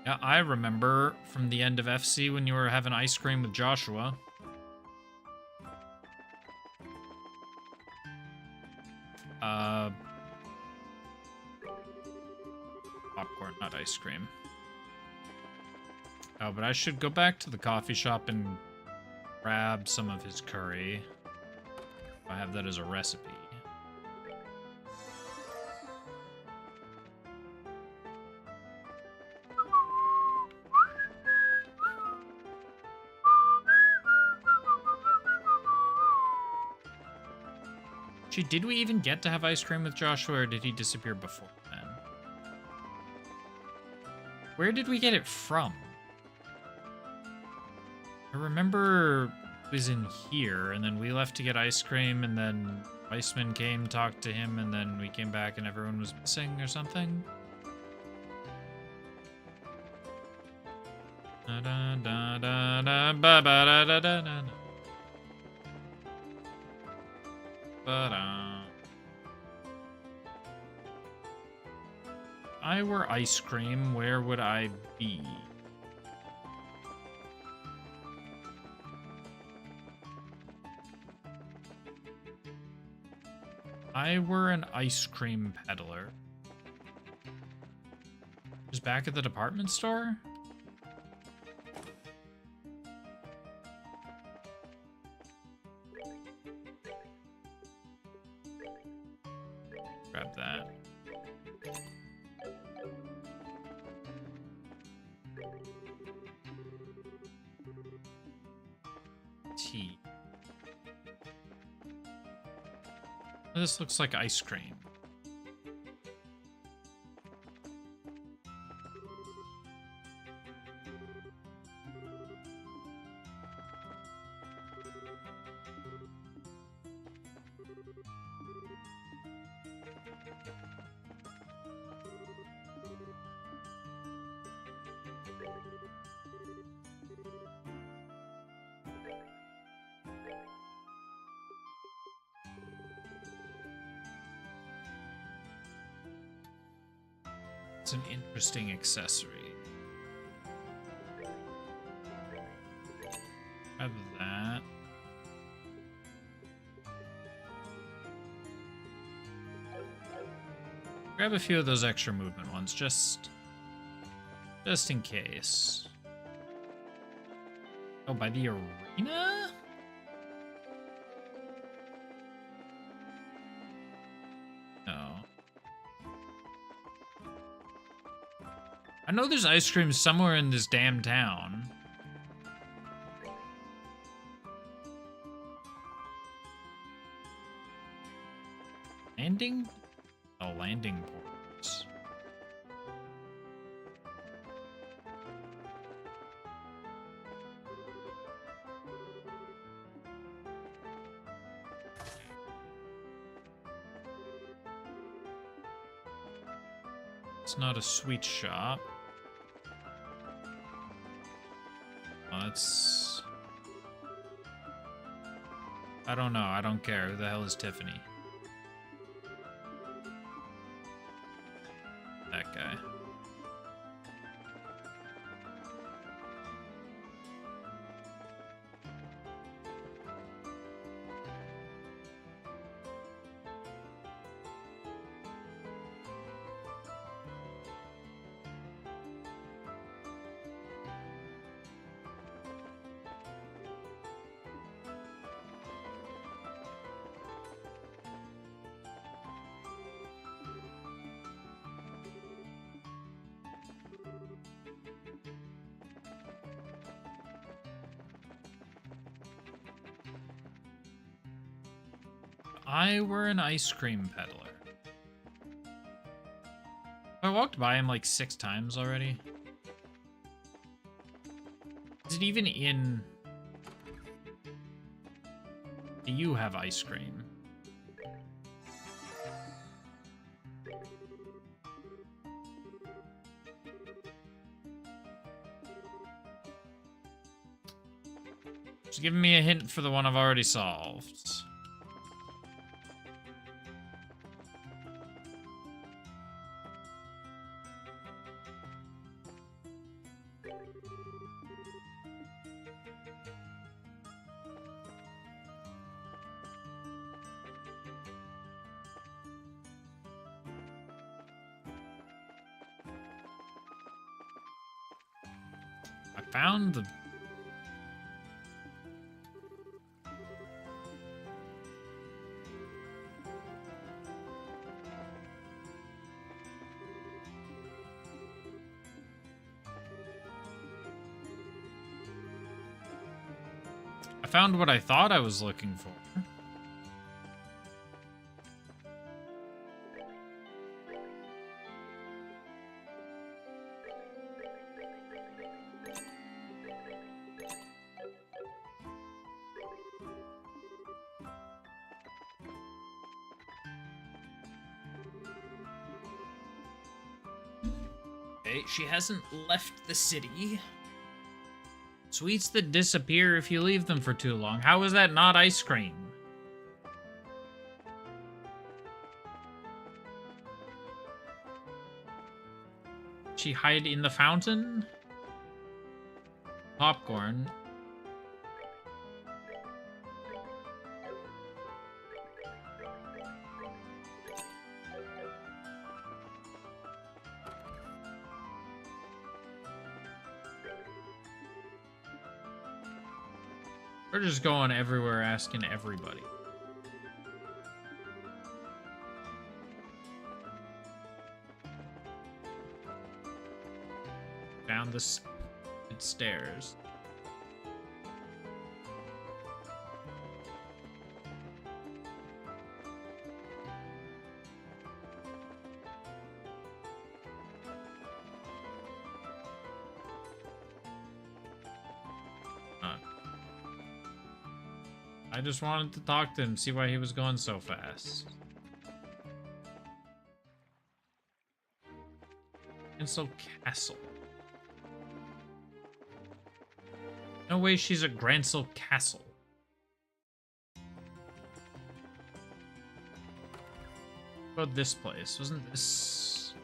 Yeah, I remember from the end of FC when you were having ice cream with Joshua. Popcorn, not ice cream. Oh, but I should go back to the coffee shop and grab some of his curry. I have that as a recipe. Did we even get to have ice cream with Joshua, or did he disappear before then? Where did we get it from? I remember it was in here, and then we left to get ice cream, and then Weissman came, talked to him, and then we came back and everyone was missing or something. Da da da da da ba ba da da da da. Ba da. If I were ice cream, where would I be? I were an ice cream peddler. Just back at the department store? Grab that. Tea. This looks like ice cream. It's an interesting accessory. Have that. Grab a few of those extra movement ones, just in case. Oh, by the arena? No. I know there's ice cream somewhere in this damn town. Landing? Oh, landing ports. It's not a sweet shop. Oh, that's... I don't know. I don't care. Who the hell is Tiffany? That guy. I were an ice cream peddler. I walked by him like 6 times already. Is it even in... Do you have ice cream? Just giving me a hint for the one I've already solved. I found the... I found what I thought I was looking for. Okay, she hasn't left the city. Sweets that disappear if you leave them for too long. How is that not ice cream? She hide in the fountain? Popcorn. We're just going everywhere asking everybody. Down the stairs. I just wanted to talk to him, see why he was going so fast. Grancel Castle. No way she's at Grancel Castle. What about this place? Wasn't this...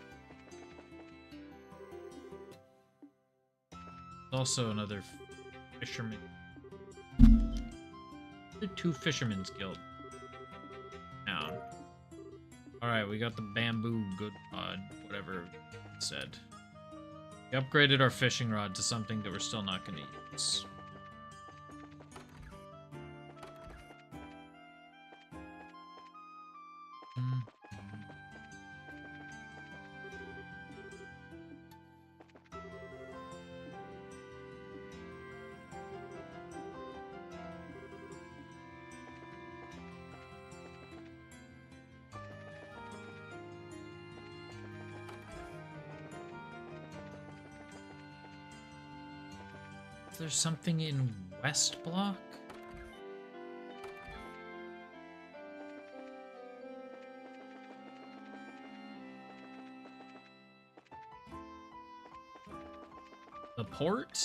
also another fisherman. The two fishermen's guild. Down. Alright, we got the bamboo good rod, whatever it said. We upgraded our fishing rod to something that we're still not going to use. There's something in West Block? The port?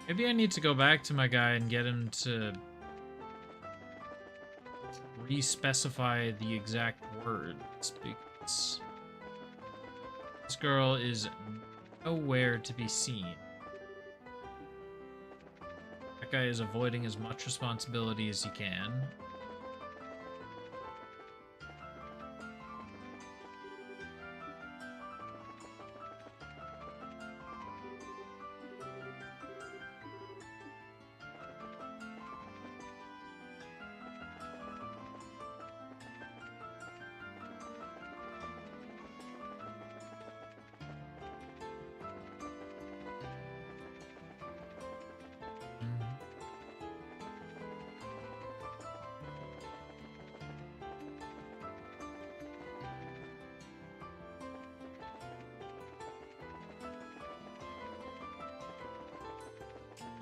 Maybe I need to go back to my guy and get him to re-specify the exact words, because this girl is nowhere to be seen. That guy is avoiding as much responsibility as he can.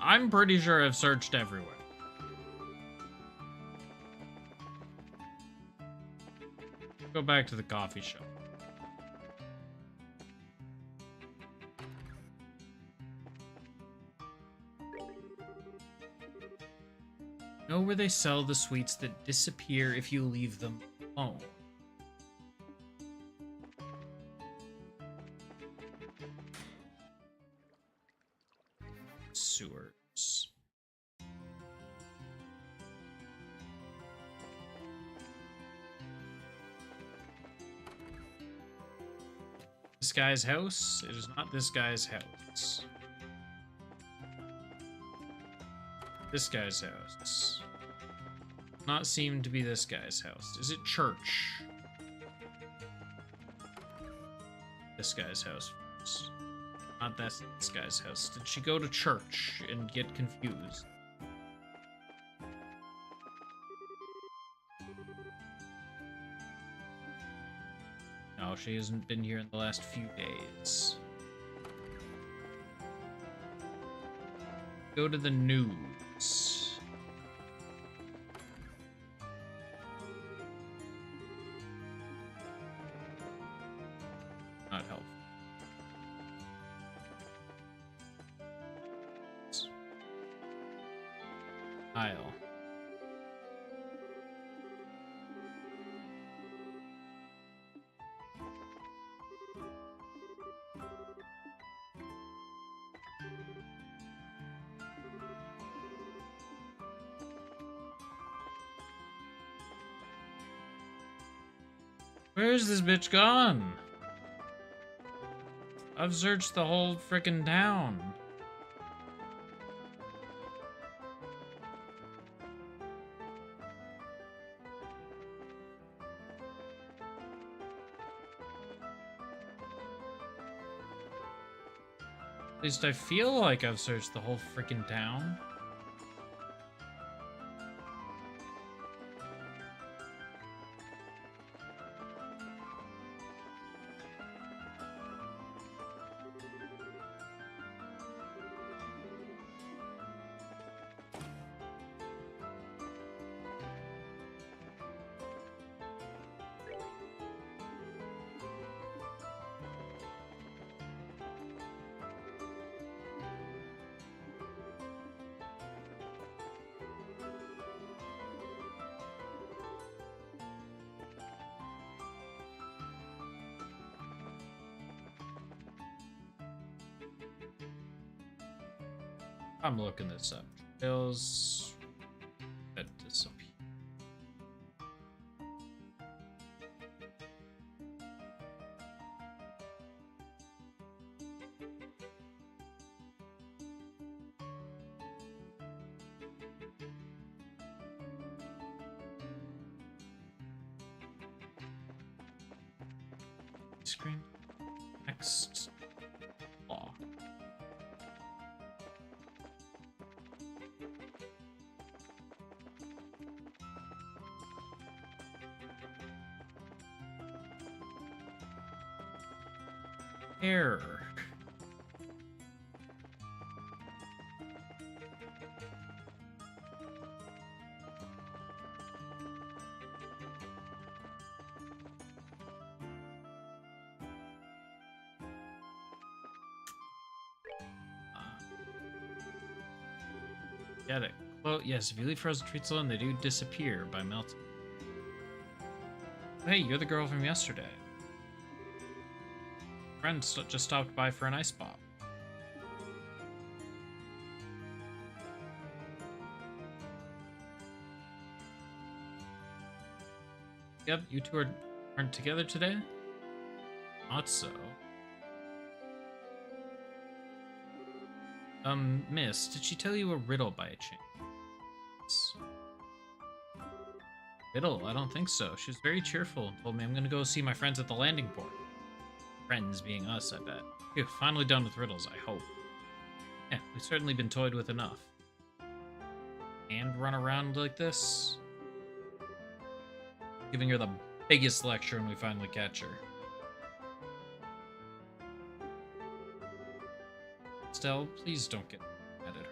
I'm pretty sure I've searched everywhere. Go back to the coffee shop. Know where they sell the sweets that disappear if you leave them alone. Sewers. This guy's house? It is not this guy's house. This guy's house. Not seem to be this guy's house. Is it church? This guy's house. Not this guy's house. Did she go to church and get confused? No, she hasn't been here in the last few days. Go to the news. aisle. Where's this bitch gone? I've searched the whole frickin' town. At least I feel like I've searched the whole frickin' town. I'm looking this up. Trails that disappear. Screen. Next law. Error. Get it. Well, yes, if you leave frozen treats alone, they do disappear by melting. Hey, you're the girl from yesterday. Friend just stopped by for an ice pop. Yep, you two aren't together today? Not so. Miss, did she tell you a riddle by a chance? Riddle? I don't think so. She was very cheerful and told me I'm gonna go see my friends at the landing port. Friends being us, I bet. Phew, finally done with riddles, I hope. Yeah, we've certainly been toyed with enough. And run around like this? Giving her the biggest lecture when we finally catch her. Estelle, please don't get mad at her.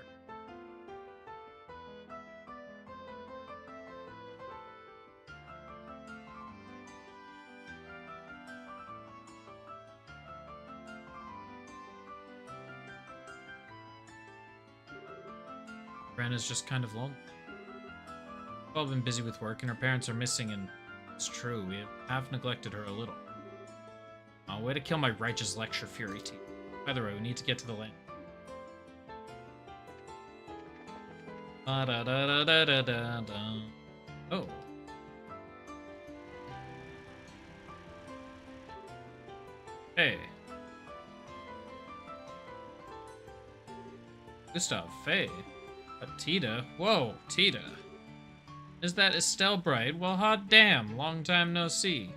Brenna's just kind of lonely. We've all been busy with work and her parents are missing, and it's true, we have neglected her a little. Oh, way to kill my righteous lecture fury team. By the way, we need to get to the land. Oh. Hey. Gustav, Faye. Tita? Whoa, Tita. Is that Estelle Bright? Well, hot damn, long time no see.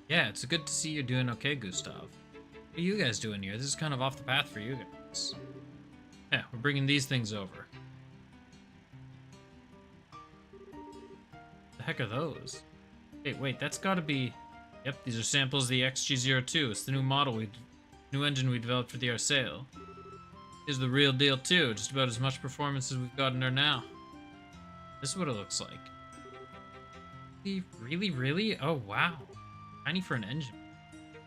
Yeah, it's good to see you're doing okay, Gustav. What are you guys doing here? This is kind of off the path for you guys. Yeah, we're bringing these things over. The heck are those? Hey, wait, that's gotta be... Yep, these are samples of the XG02. It's the new new engine we developed for the Arsail. Here's the real deal too, just about as much performance as we've got in her now. This is what it looks like. Really, really? Oh, wow. Tiny for an engine.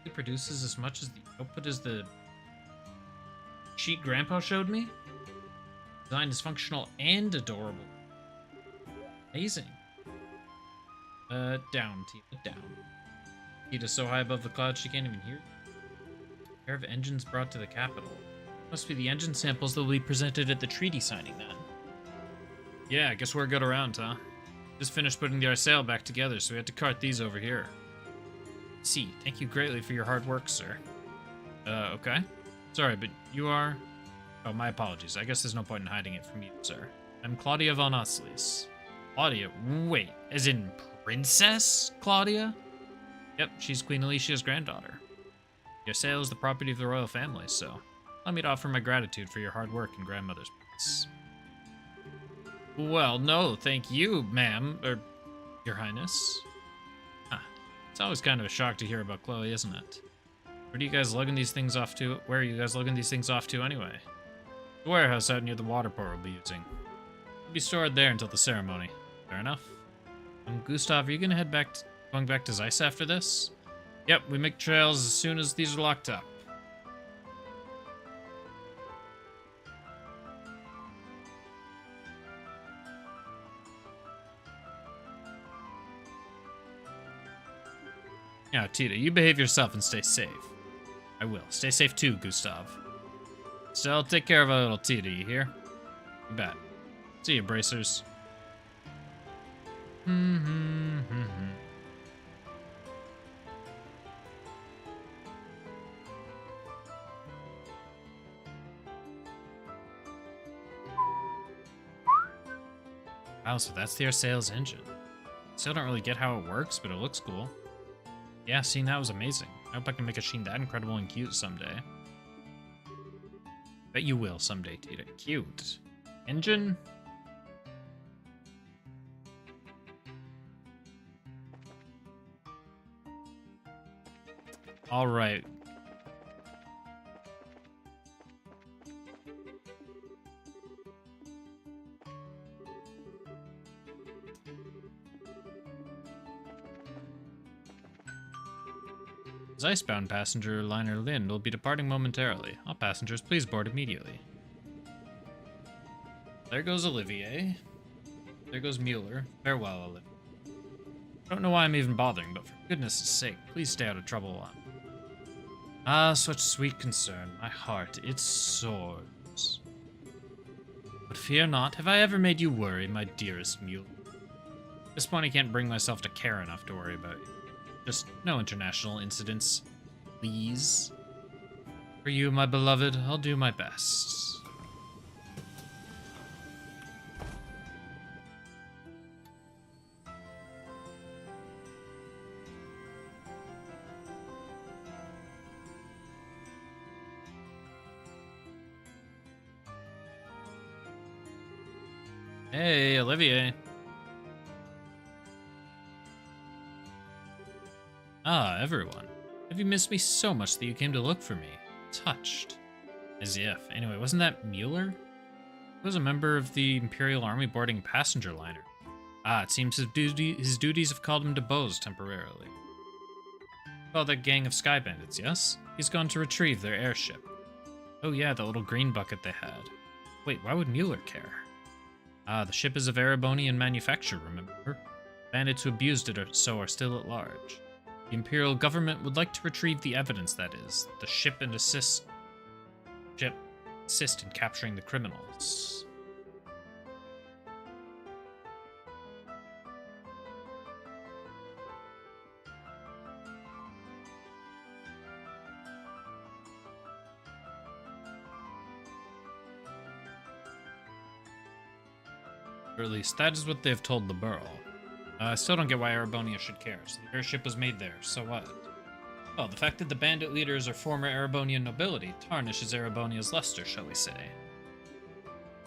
It produces as much as the output as the sheet Grandpa showed me. Design is functional and adorable. Amazing. Down, Tita, down. Tita's so high above the clouds she can't even hear. A pair of engines brought to the capital. Must be the engine samples that will be presented at the treaty signing then. Yeah, I guess we're good around, huh? Just finished putting the Arsail back together, so we had to cart these over here. See, thank you greatly for your hard work, sir. Okay. Sorry, but you are... Oh, my apologies. I guess there's no point in hiding it from you, sir. I'm Claudia von Oslis. Claudia? Wait, as in Princess Claudia? Yep, she's Queen Alicia's granddaughter. Your sale is the property of the royal family, so allow me to offer my gratitude for your hard work in grandmother's place. Well, no, thank you, ma'am, or your highness. Huh. It's always kind of a shock to hear about Chloe, isn't it? Where are you guys lugging these things off to? Where are you guys lugging these things off to anyway? The warehouse out near the water port we'll be using. It'll be stored there until the ceremony. Fair enough. Gustav, are you gonna going back to Zeiss after this? Yep, we make trails as soon as these are locked up. Now, Tita, you behave yourself and stay safe. I will. Stay safe too, Gustav. Still, take care of our little Tita, you hear? You bet. See you, bracers. Wow, so that's the Arsail's engine. Still don't really get how it works, but it looks cool. Yeah, seeing that was amazing. I hope I can make a Sheen that incredible and cute someday. Bet you will someday, Tita. Cute. Engine? Alright. Icebound passenger liner Lind will be departing momentarily. All passengers, please board immediately. There goes Olivier. There goes Mueller. Farewell, Olivier. I don't know why I'm even bothering, but for goodness' sake, please stay out of trouble. Ah, such sweet concern. My heart, it soars. But fear not. Have I ever made you worry, my dearest Mueller? At this point, I can't bring myself to care enough to worry about you. Just no international incidents, please. For you, my beloved, I'll do my best. Hey, Olivier. Ah, everyone. Have you missed me so much that you came to look for me? Touched. As if. Anyway, wasn't that Mueller? He was a member of the Imperial Army boarding a passenger liner. Ah, it seems his duties have called him to Bose temporarily. Oh, that gang of sky bandits, yes? He's gone to retrieve their airship. Oh yeah, the little green bucket they had. Wait, why would Mueller care? Ah, the ship is of Erebonian manufacture, remember? Bandits who abused it are still at large. The Imperial government would like to retrieve the evidence, that is, the ship assist in capturing the criminals. Or at least that is what they have told the Burl. I still don't get why Erebonia should care. So the airship was made there, so what? Well, the fact that the bandit leaders are former Erebonian nobility tarnishes Erebonia's luster, shall we say.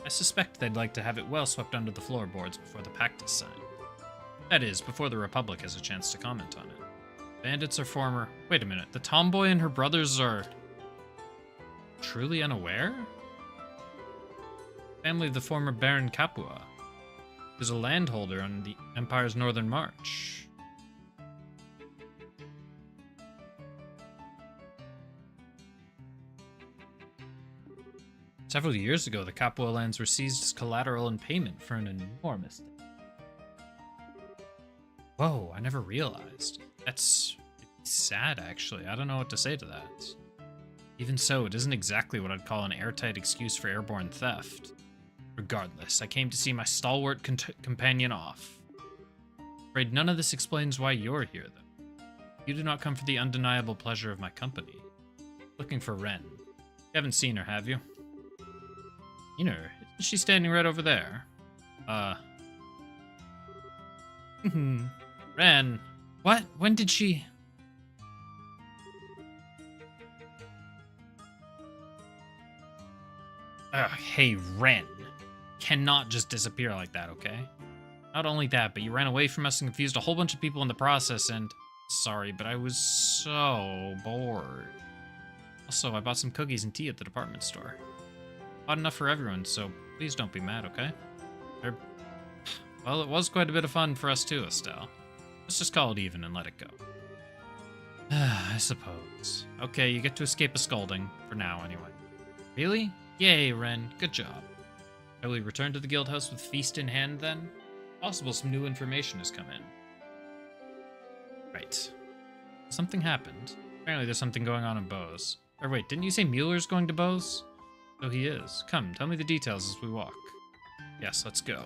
I suspect they'd like to have it well swept under the floorboards before the pact is signed. That is, before the Republic has a chance to comment on it. Bandits are former... Wait a minute, the tomboy and her brothers are... truly unaware? Family of the former Baron Capua. was a landholder on the Empire's northern march. Several years ago, the Capua lands were seized as collateral in payment for an enormous. Whoa, I never realized. That's sad, actually. I don't know what to say to that. Even so, it isn't exactly what I'd call an airtight excuse for airborne theft. Regardless, I came to see my stalwart companion off. Afraid none of this explains why you're here, though. You do not come for the undeniable pleasure of my company. Looking for Ren. You haven't seen her, have you? Seen her? Isn't she standing right over there? Ren. What? When did she... Hey, Ren. Cannot just disappear like that, okay? Not only that, but you ran away from us and confused a whole bunch of people in the process, and... Sorry, but I was so bored. Also, I bought some cookies and tea at the department store. Bought enough for everyone, so please don't be mad, okay? Well, it was quite a bit of fun for us too, Estelle. Let's just call it even and let it go. I suppose. Okay, you get to escape a scolding. For now, anyway. Really? Yay, Ren. Good job. Shall we return to the guild house with feast in hand, then? Possible some new information has come in. Right. Something happened. Apparently there's something going on in Bose. Or wait, didn't you say Mueller's going to Bose? So he is. Come, tell me the details as we walk. Yes, let's go.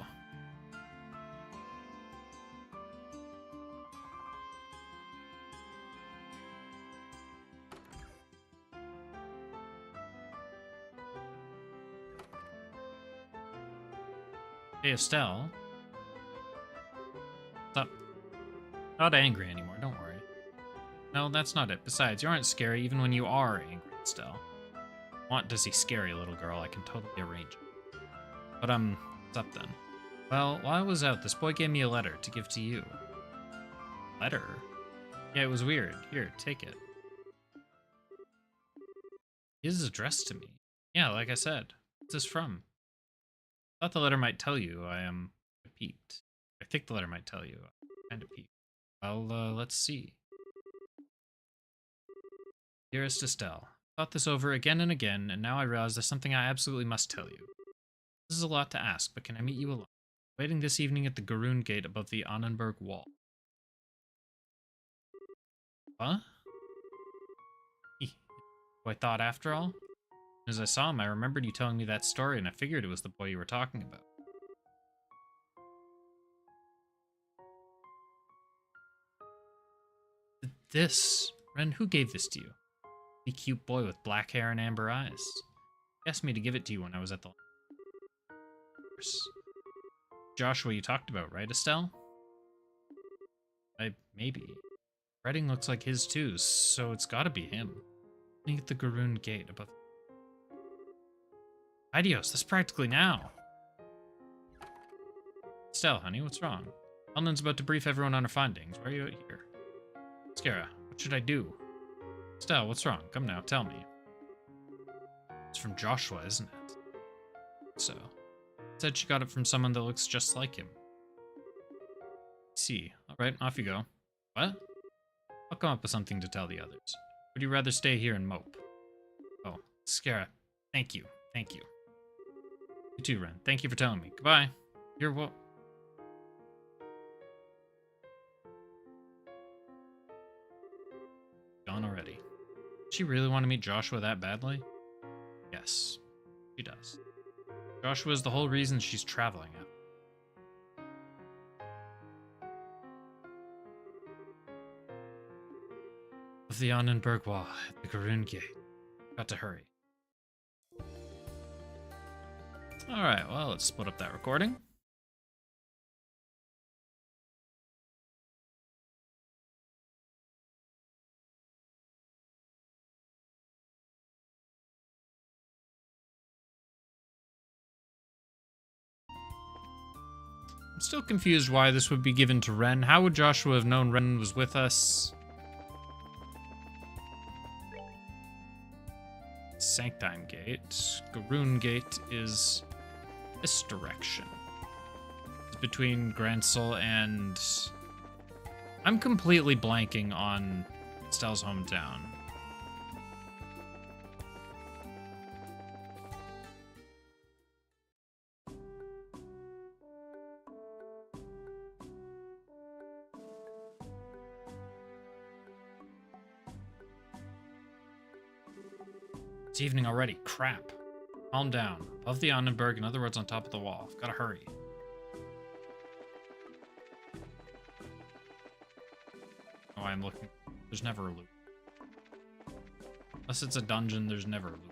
Hey, Estelle. What's up? Not angry anymore, don't worry. No, that's not it. Besides, you aren't scary even when you are angry, Estelle. Want to see scary, little girl, I can totally arrange it. But, what's up then? Well, while I was out, this boy gave me a letter to give to you. Letter? Yeah, it was weird. Here, take it. It is addressed to me. Yeah, like I said. What's this from? I thought the letter might tell you. I am peaked. I think the letter might tell you. I'm kind of peaked. Well, let's see. Dearest Estelle, thought this over again and again, and now I realize there's something I absolutely must tell you. This is a lot to ask, but can I meet you alone? Waiting this evening at the Garoon Gate above the Annenberg Wall. Huh? Who I thought after all? As I saw him, I remembered you telling me that story, and I figured it was the boy you were talking about. This? Ren, who gave this to you? The cute boy with black hair and amber eyes. He asked me to give it to you when I was at the... Joshua you talked about, right, Estelle? Maybe. Writing looks like his too, so it's gotta be him. Looking at the Garoon Gate above... Idios, that's practically now. Estelle, honey, what's wrong? Elnan's about to brief everyone on her findings. Why are you here? Skara, what should I do? Estelle, what's wrong? Come now, tell me. It's from Joshua, isn't it? So. Said she got it from someone that looks just like him. See. Alright, off you go. What? I'll come up with something to tell the others. Would you rather stay here and mope? Oh, Skara, thank you. Thank you. You too, Ren. Thank you for telling me. Goodbye. You're what? Gone already. Does she really want to meet Joshua that badly? Yes, she does. Joshua is the whole reason she's traveling at. Of the Annenberg Wall at the Garoon Gate. Got to hurry. Alright, well, let's split up that recording. I'm still confused why this would be given to Ren. How would Joshua have known Ren was with us? Sanctime Gate. Garoon Gate is this direction. It's between Gransel and... I'm completely blanking on Stell's hometown. It's evening already. Crap. Calm down. Above the Annenberg, in other words, on top of the wall. Gotta hurry. Oh, I'm looking. There's never a loop. Unless it's a dungeon, there's never a loop.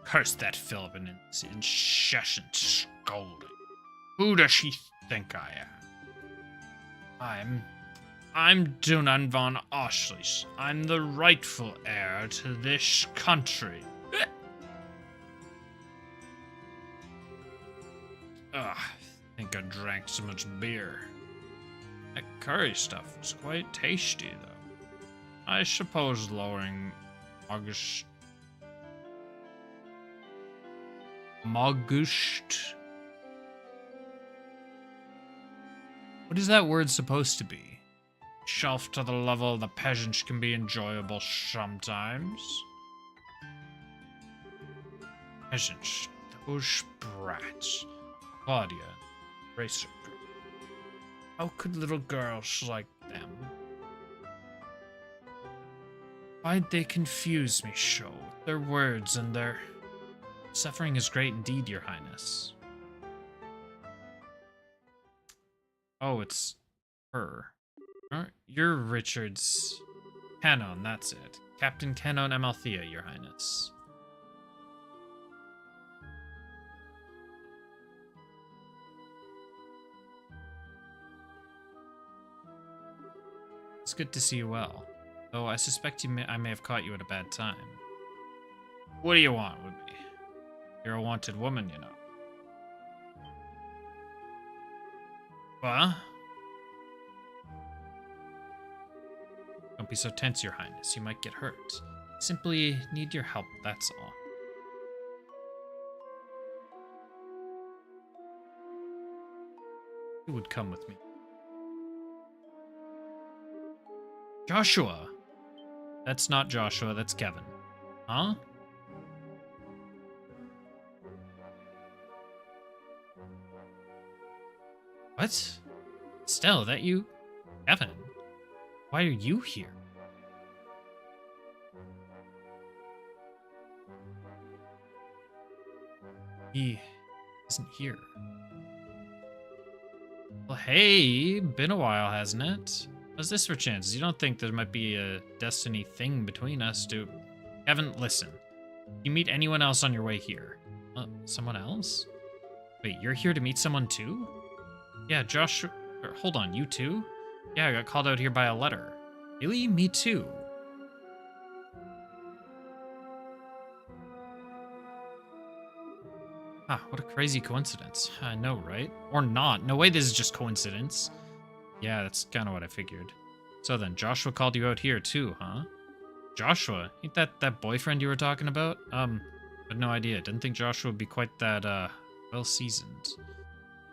Curse that Philip and his incessant scolding. Who does she think I am? I'm Dunan von Oshlish. I'm the rightful heir to this country. Ugh, I think I drank so much beer. That curry stuff was quite tasty, though. I suppose lowering August... Mogust. What is that word supposed to be? Shelf to the level of the peasants can be enjoyable sometimes. Peasants, those brats. Claudia, Racer. How could little girls like them? Why'd they confuse me so with their words and their... Suffering is great indeed, Your Highness. Oh, it's her. You're Richard's Canon, that's it. Captain Canon Amalthea, Your Highness. It's good to see you well, though I suspect I may have caught you at a bad time. What do you want with me? You're a wanted woman, you know. What? Don't be so tense, Your Highness. You might get hurt. Simply need your help, that's all. Who would come with me? Joshua! That's not Joshua, that's Kevin. Huh? What? Stell, that you? Kevin? Why are you here? He isn't here. Well, hey, been a while, hasn't it? What's this for chances? You don't think there might be a destiny thing between us, do? Kevin, listen. You meet anyone else on your way here? Someone else? Wait, you're here to meet someone too? Yeah, Josh... Hold on, you too? Yeah, I got called out here by a letter. Really? Me too. Ah, what a crazy coincidence. I know, right? Or not. No way this is just coincidence. Yeah, that's kind of what I figured. So then, Joshua called you out here too, huh? Joshua? Ain't that boyfriend you were talking about? But no idea. Didn't think Joshua would be quite that, well-seasoned.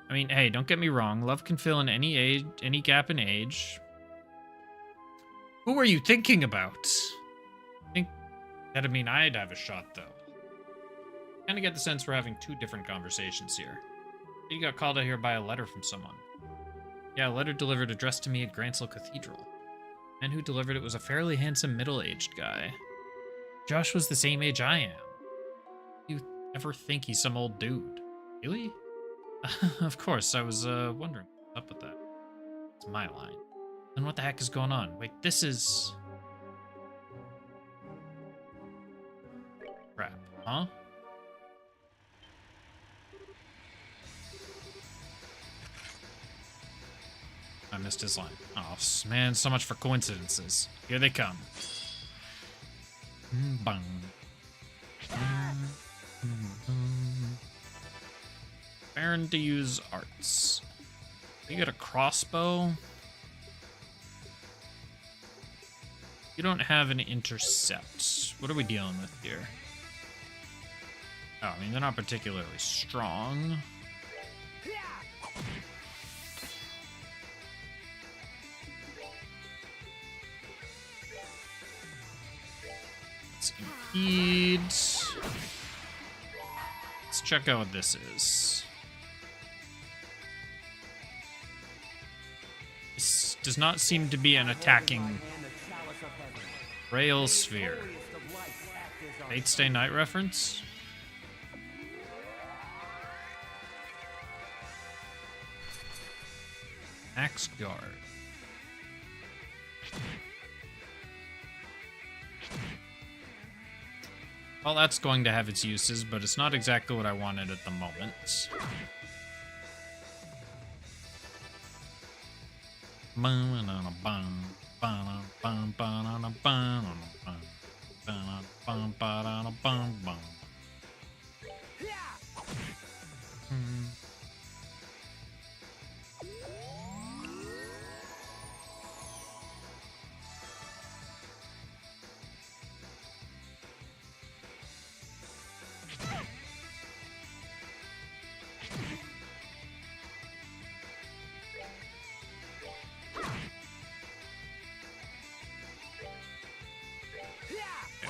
I mean, hey, don't get me wrong. Love can fill in any age, any gap in age. Who are you thinking about? I think that'd mean I'd have a shot, though. Kind of get the sense we're having two different conversations here. You got called out here by a letter from someone. Yeah, a letter delivered addressed to me at Grantslow Cathedral. And who delivered it was a fairly handsome middle-aged guy. Josh was the same age I am. You ever think he's some old dude? Really? Of course, I was wondering what's up with that. It's my line. Then what the heck is going on? Wait, this is... crap, huh? I missed his line. Oh, man, so much for coincidences. Here they come. Bang. Baron to use arts. You got a crossbow? You don't have an intercept. What are we dealing with here? Oh, I mean, they're not particularly strong. Let's impede. Let's check out what this is. This does not seem to be an attacking rail sphere. Fate Stay Night reference? Axe Guard. Well, that's going to have its uses, but it's not exactly what I wanted at the moment.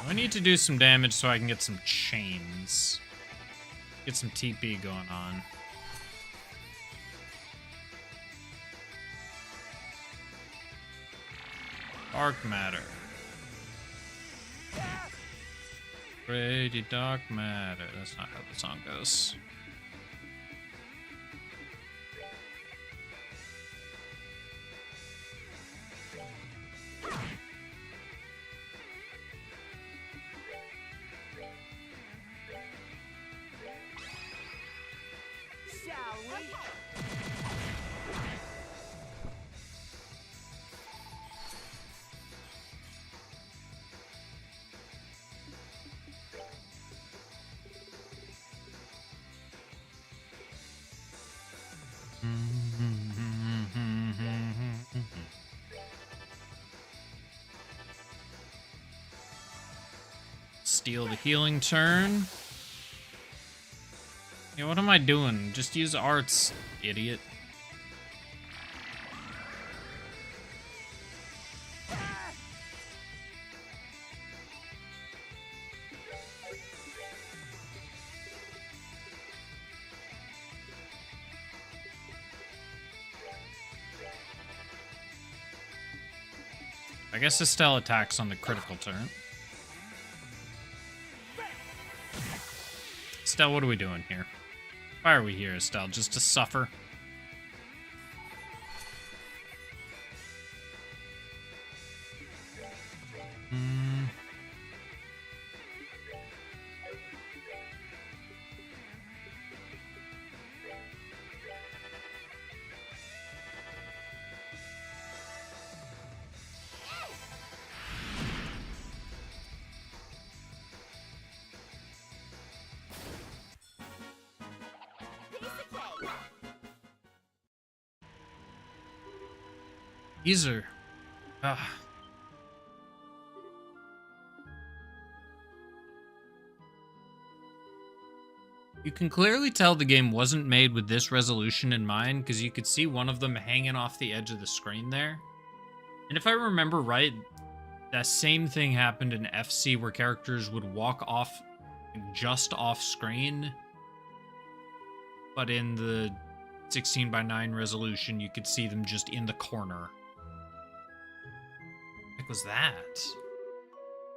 I need to do some damage so I can get some chains. Get some TP going on. Dark matter. Pretty dark matter. That's not how the song goes. Steal the healing turn. Yeah, what am I doing? Just use arts, idiot. I guess Estelle attacks on the critical turn. Estelle, what are we doing here? Why are we here, Estelle? Just to suffer? These are... You can clearly tell the game wasn't made with this resolution in mind, because you could see one of them hanging off the edge of the screen there. And if I remember right, that same thing happened in FC where characters would walk off just off screen. But in the 16:9 resolution, you could see them just in the corner. What was that?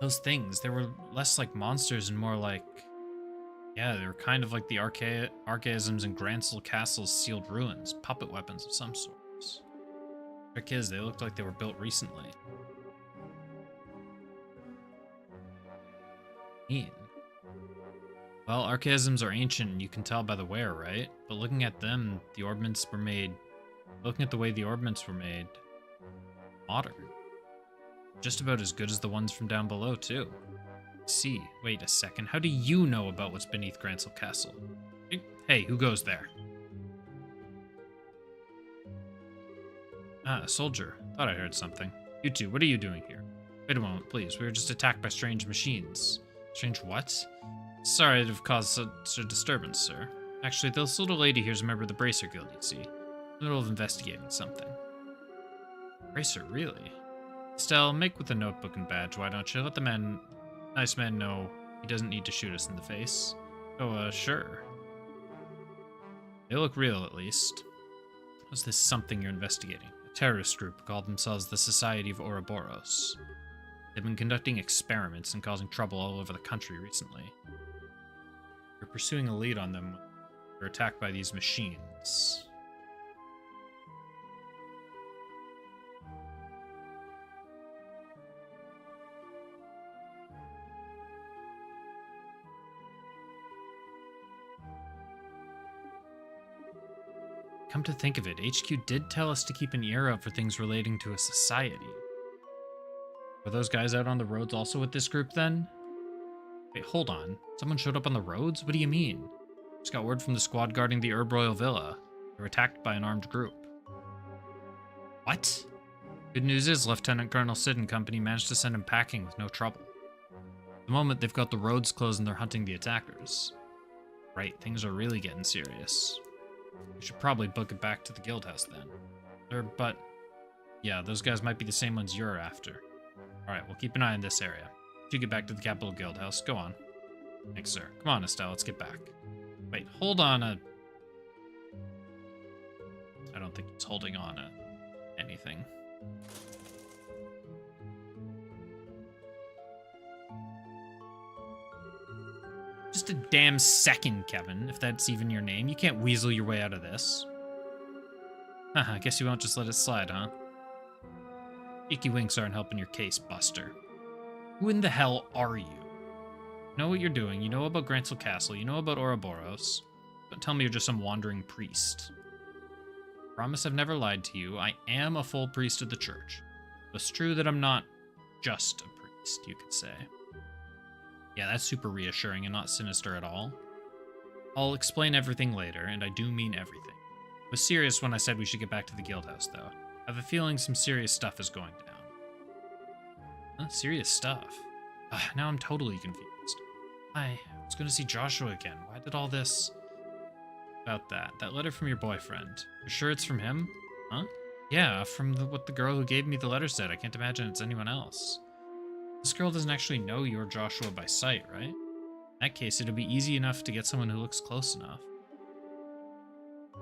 Those things, they were less like monsters and more like... Yeah, they were kind of like the archaisms in Grancel Castle's sealed ruins, puppet weapons of some sorts. Trick is, they looked like they were built recently. Mean. Well, archaisms are ancient, you can tell by the wear, right? But looking at them, the orbments were made... Looking at the way the orbments were made... modern. Just about as good as the ones from down below, too. See, wait a second. How do you know about what's beneath Grancel Castle? Hey, who goes there? Ah, a soldier. Thought I heard something. You two, what are you doing here? Wait a moment, please. We were just attacked by strange machines. Strange what? Sorry to have caused such a disturbance, sir. Actually, this little lady here's a member of the Bracer Guild, you see. In the middle of investigating something. Bracer, really? Estelle, make with the notebook and badge, why don't you? Let the nice man know he doesn't need to shoot us in the face. Oh, sure. They look real, at least. Was this something you're investigating? A terrorist group called themselves the Society of Ouroboros. They've been conducting experiments and causing trouble all over the country recently. You're pursuing a lead on them. You're attacked by these machines. Come to think of it, HQ did tell us to keep an ear out for things relating to a society. Were those guys out on the roads also with this group then? Wait, hold on. Someone showed up on the roads? What do you mean? Just got word from the squad guarding the Herb Royal Villa. They were attacked by an armed group. What? Good news is Lieutenant Colonel Sid and company managed to send him packing with no trouble. At the moment, they've got the roads closed and they're hunting the attackers. Right, things are really getting serious. We should probably book it back to the guild house then. But yeah, those guys might be the same ones you're after. Alright, we'll keep an eye on this area. If you get back to the capital guild house, go on. Thanks, sir. Come on, Estelle, let's get back. Wait, hold on I don't think he's holding on to anything. Just a damn second, Kevin, if that's even your name. You can't weasel your way out of this. Haha, guess you won't just let it slide, huh? Icky winks aren't helping your case, Buster. Who in the hell are you? You know what you're doing, you know about Grancel Castle, you know about Ouroboros. Don't tell me you're just some wandering priest. Promise I've never lied to you. I am a full priest of the church. It's true that I'm not just a priest, you could say. Yeah, that's super reassuring and not sinister at all. I'll explain everything later, and I do mean everything. I was serious when I said we should get back to the guild house, though. I have a feeling some serious stuff is going down. Huh? Serious stuff? Now I'm totally confused. I was going to see Joshua again. Why did all this... About that letter from your boyfriend. You're sure it's from him? Huh? Yeah, from what the girl who gave me the letter said. I can't imagine it's anyone else. This girl doesn't actually know you're Joshua by sight, right? In that case, it'll be easy enough to get someone who looks close enough.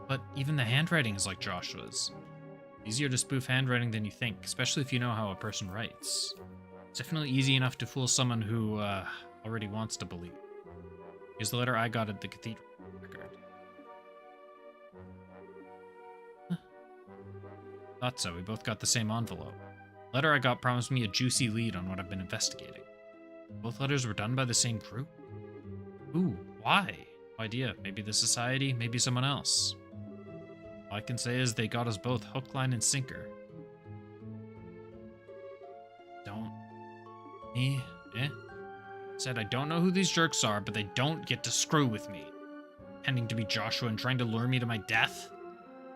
But even the handwriting is like Joshua's. Easier to spoof handwriting than you think, especially if you know how a person writes. It's definitely easy enough to fool someone who already wants to believe. Here's the letter I got at the cathedral record. Huh. Thought so, we both got the same envelope. The letter I got promised me a juicy lead on what I've been investigating. Both letters were done by the same group? Ooh, why? No idea. Maybe the society, maybe someone else. All I can say is they got us both hook, line, and sinker. Don't... Me? Said I don't know who these jerks are, but they don't get to screw with me. Pretending to be Joshua and trying to lure me to my death?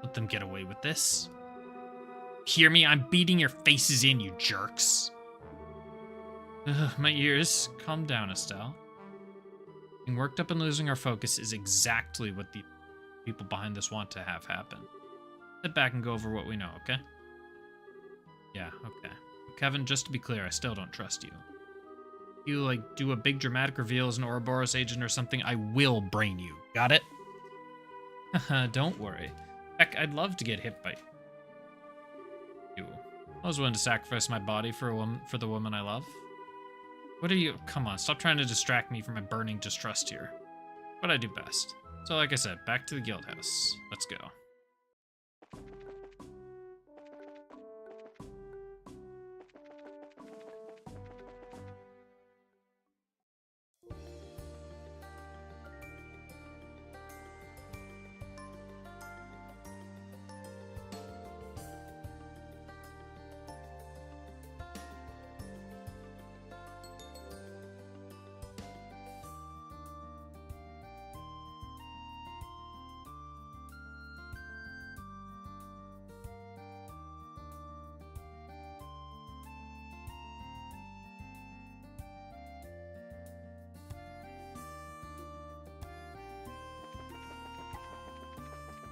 Let them get away with this. Hear me? I'm beating your faces in, you jerks. Ugh, my ears. Calm down, Estelle. Being worked up and losing our focus is exactly what the people behind this want to have happen. Sit back and go over what we know, okay? Yeah, okay. Kevin, just to be clear, I still don't trust you. If you, like, do a big dramatic reveal as an Ouroboros agent or something, I will brain you. Got it? Haha, don't worry. Heck, I'd love to get hit by you. I was willing to sacrifice my body for the woman I love. What are you? Come on, stop trying to distract me from my burning distrust here. What I do best. So, like I said, back to the guild house. Let's go.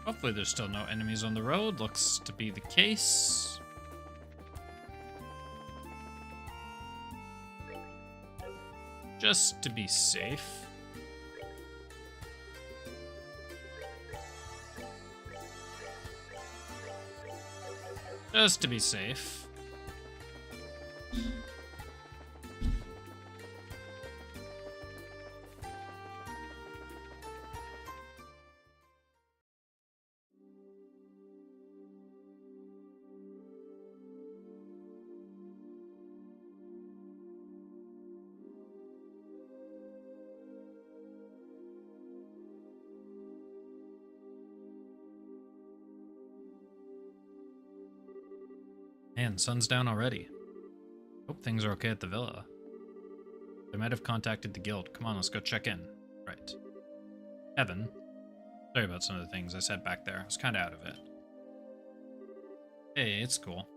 Hopefully there's still no enemies on the road. Looks to be the case. Just to be safe. Just to be safe. Man, sun's down already. Hope things are okay at the villa. They might have contacted the guild. Come on, let's go check in. Right. Evan. Sorry about some of the things I said back there. I was kind of out of it. Hey, it's cool.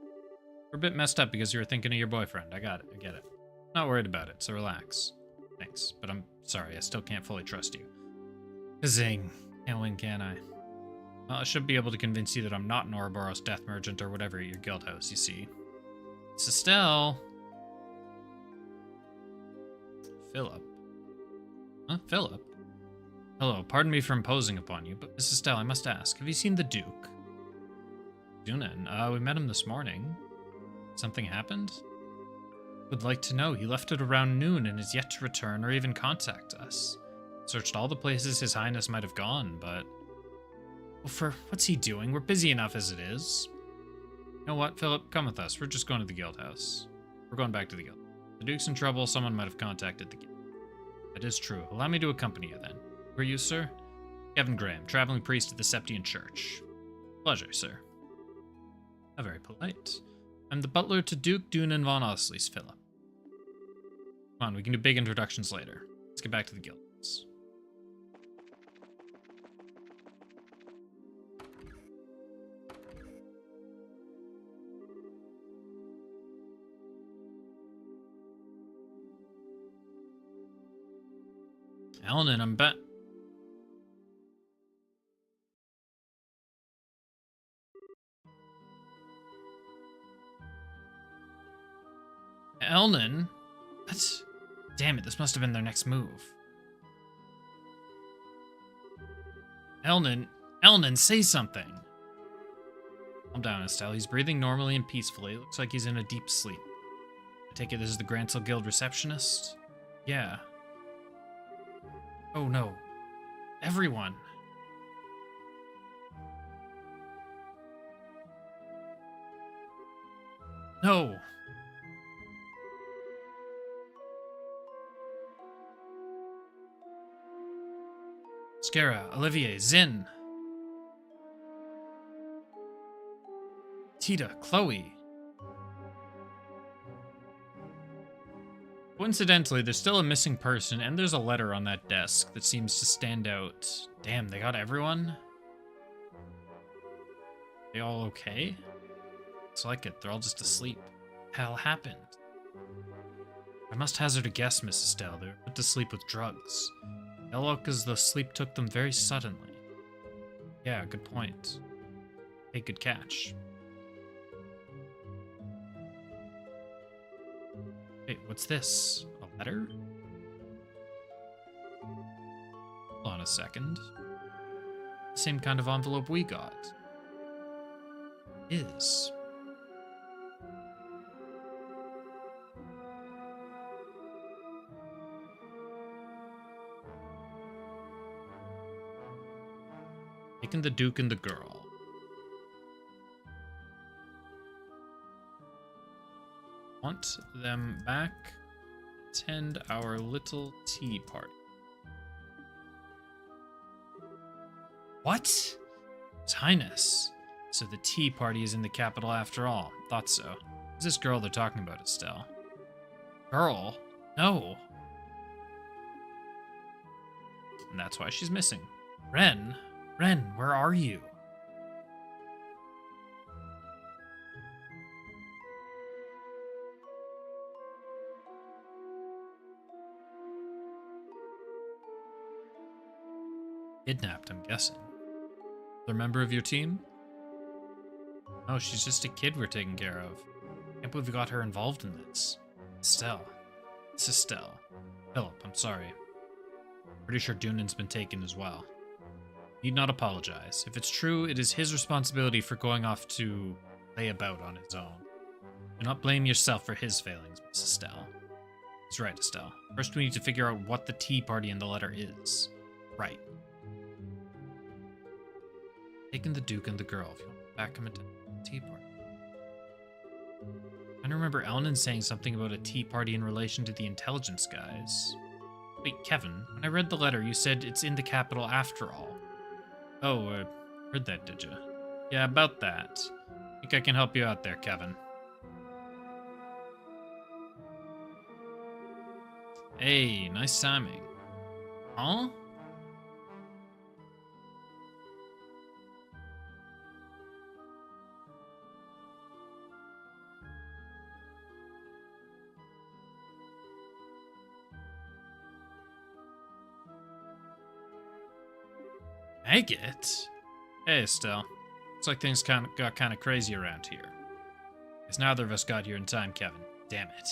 We're a bit messed up because you were thinking of your boyfriend. I got it. I get it. Not worried about it, so relax. Thanks, but I'm sorry. I still can't fully trust you. Zing. Can't win, can I? Well, I should be able to convince you that I'm not an Ouroboros death merchant or whatever at your guild house, you see. It's Estelle. Philip. Huh? Philip? Hello, pardon me for imposing upon you, but Miss Estelle, I must ask, have you seen the Duke? Junan, we met him this morning. Something happened? Would like to know. He left at around noon and is yet to return or even contact us. Searched all the places His Highness might have gone, but... Well, for what's he doing? We're busy enough as it is. You know what, Philip? Come with us. We're just going to the guild house. We're going back to the guild. The Duke's in trouble. Someone might have contacted the guild. That is true. Allow me to accompany you then. Who are you, sir? Kevin Graham, traveling priest at the Septian Church. Pleasure, sir. How very polite. I'm the butler to Duke Dunan von Oslies, Philip. Come on, we can do big introductions later. Let's get back to the guild house. Alan, I'm back. Elnan? What? Damn it, this must have been their next move. Elnan, say something. Calm down, Estelle. He's breathing normally and peacefully. It looks like he's in a deep sleep. I take it this is the Grantsell Guild receptionist? Yeah. Oh no. Everyone. No. Skara, Olivier, Zin. Tita, Chloe. Coincidentally, there's still a missing person, and there's a letter on that desk that seems to stand out. Damn, they got everyone? They all okay? It's like it, they're all just asleep. Hell happened? I must hazard a guess, Miss Estelle. They're put to sleep with drugs. Hello, because the sleep took them very suddenly. Yeah, good point. Hey, good catch. Wait, what's this? A letter? Hold on a second. Same kind of envelope we got. Is. Taking the Duke and the girl. Want them back. Attend our little tea party. What? His Highness. So the tea party is in the capital after all. Thought so. Who's this girl they're talking about, Estelle? Girl? No. And that's why she's missing. Ren? Ren, where are you? Kidnapped, I'm guessing. Another member of your team? Oh, she's just a kid we're taking care of. Can't believe we got her involved in this. Estelle. It's Estelle. Philip, I'm sorry. Pretty sure Dunan's been taken as well. Need not apologize. If it's true, it is his responsibility for going off to lay about on his own. Do not blame yourself for his failings, Miss Estelle. He's right, Estelle. First, we need to figure out what the tea party in the letter is. Right. Taking the Duke and the girl if you want back him into the tea party. I remember Elnan saying something about a tea party in relation to the intelligence guys. Wait, Kevin, when I read the letter, you said it's in the capital after all. Oh, heard that, did you? Yeah, about that. Think I can help you out there, Kevin. Hey, nice timing. Huh? Agate? Hey, Estelle. Looks like things got kind of crazy around here. Guess neither of us got here in time, Kevin. Damn it.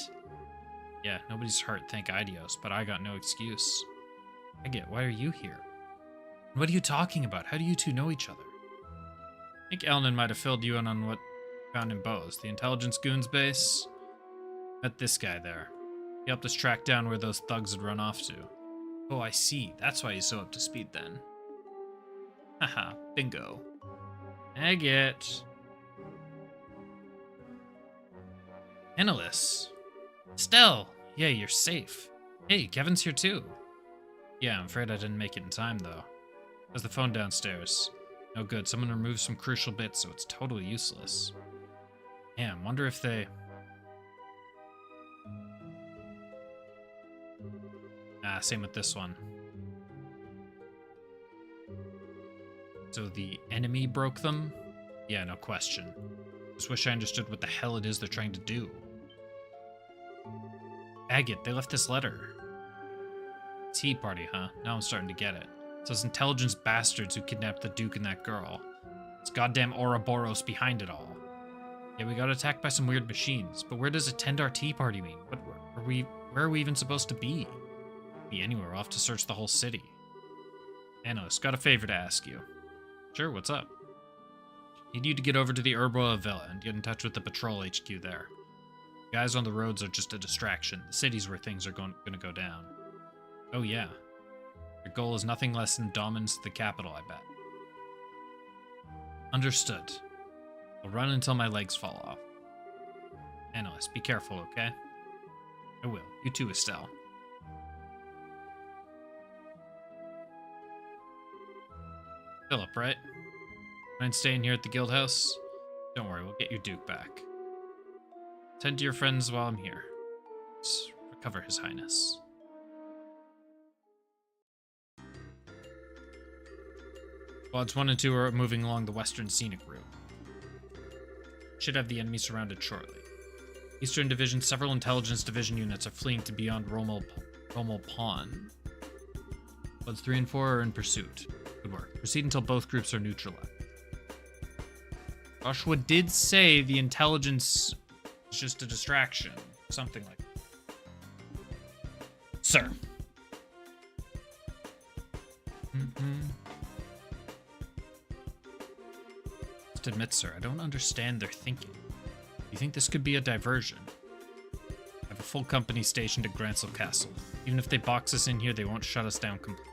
Yeah, nobody's hurt, thank Idios, but I got no excuse. Agate, why are you here? What are you talking about? How do you two know each other? I think Elnan might have filled you in on what found in Bose. The intelligence goons base? Met this guy there. He helped us track down where those thugs had run off to. Oh, I see. That's why he's so up to speed then. Haha, bingo. Agate. Annalise. Estelle. Yeah, you're safe. Hey, Kevin's here too. Yeah, I'm afraid I didn't make it in time though. There's the phone downstairs. No good, someone removed some crucial bits, so it's totally useless. Damn, wonder if they... same with this one. So the enemy broke them? Yeah, no question. Just wish I understood what the hell it is they're trying to do. Agate, they left this letter. Tea party, huh? Now I'm starting to get it. It's those intelligence bastards who kidnapped the Duke and that girl. It's goddamn Ouroboros behind it all. Yeah, we got attacked by some weird machines, but where does attend our tea party mean? Where are we even supposed to be? Be anywhere, we'll have to search the whole city. Annalise, got a favor to ask you. Sure, what's up? Need you to get over to the Urboa Villa and get in touch with the patrol HQ there. The guys on the roads are just a distraction. The city's where things are going to go down. Oh yeah. Your goal is nothing less than dominance of the capital, I bet. Understood. I'll run until my legs fall off. Annalise, be careful, okay? I will. You too, Estelle. Philip, right? Mind staying here at the guild house? Don't worry, we'll get your Duke back. Tend to your friends while I'm here. Let's recover His Highness. Squads 1 and 2 are moving along the western scenic route. Should have the enemy surrounded shortly. Eastern Division, several intelligence division units are fleeing to beyond Rommel Pond. Buds 3 and 4 are in pursuit. Good work. Proceed until both groups are neutralized. Joshua did say the intelligence is just a distraction. Something like that. Sir. Just admit, sir, I don't understand their thinking. You think this could be a diversion? I have a full company stationed at Grancel Castle. Even if they box us in here, they won't shut us down completely.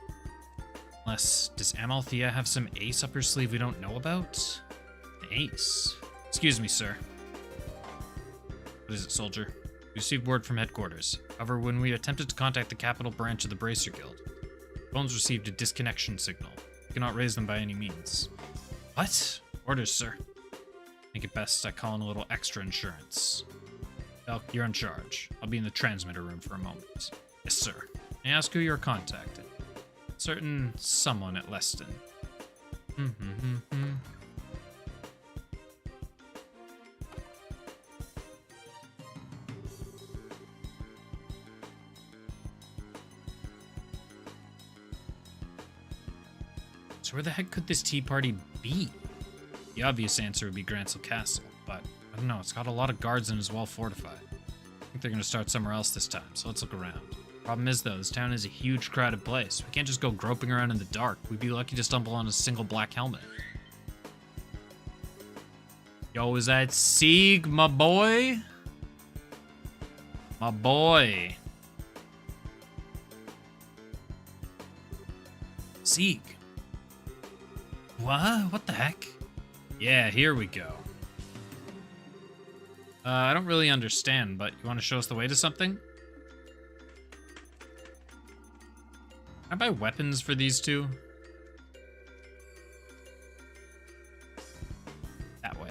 Unless, does Amalthea have some ace up her sleeve we don't know about? An ace? Excuse me, sir. What is it, soldier? We received word from headquarters. However, when we attempted to contact the capital branch of the Bracer Guild, phones received a disconnection signal. We cannot raise them by any means. What? Orders, sir. I think it best I call in a little extra insurance. Elk, you're in charge. I'll be in the transmitter room for a moment. Yes, sir. May I ask who you're contacting? Certain someone at Leston. So where the heck could this tea party be? The obvious answer would be Grancel Castle, but I don't know, it's got a lot of guards and is well fortified. I think they're gonna start somewhere else this time, so let's look around. Problem is though, this town is a huge crowded place. We can't just go groping around in the dark. We'd be lucky to stumble on a single black helmet. Yo, is that Sieg, my boy? My boy. Sieg. What? What the heck? Yeah, here we go. I don't really understand, but you want to show us the way to something? Can I buy weapons for these two? That way.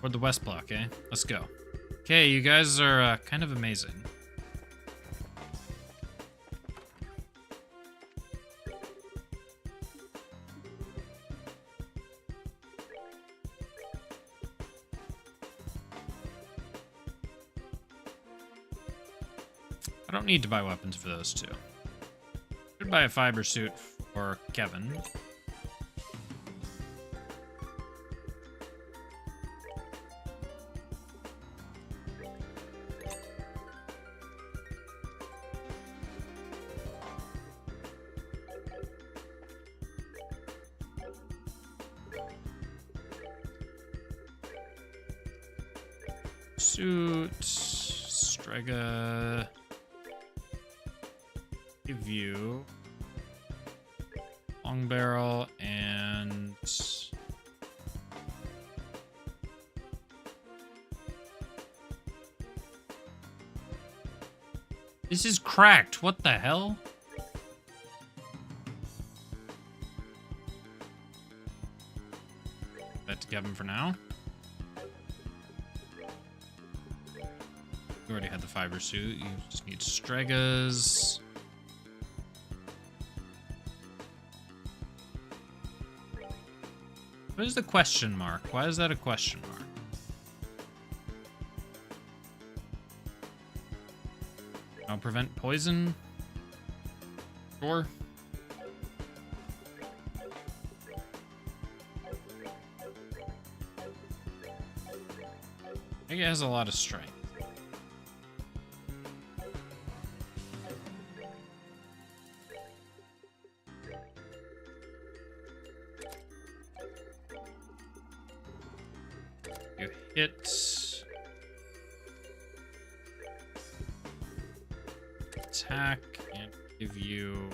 Toward the west block, eh? Let's go. Okay, you guys are kind of amazing. I don't need to buy weapons for those two. Should buy a fiber suit for Kevin. Suit, Strega. Give you long barrel and this is cracked. What the hell? That to Kevin for now. You already had the fiber suit. You just need Stregas. What is the question mark? Why is that a question mark? I'll prevent poison. Sure. I think it has a lot of strength. You hit. Attack and give you.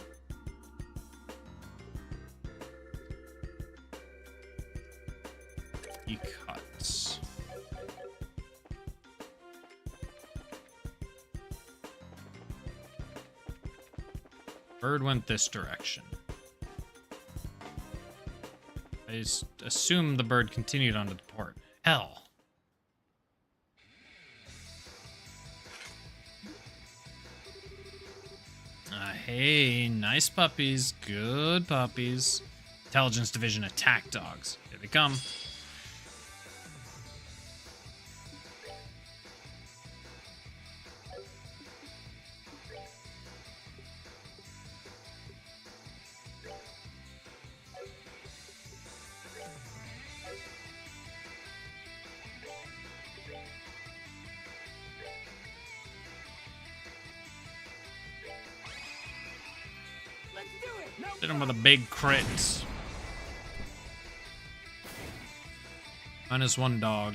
He cuts. Bird went this direction. I assume the bird continued onto the port. Hell. Hey, nice puppies. Good puppies. Intelligence Division attack dogs. Here they come. Hit him with a big crit. -1 dog.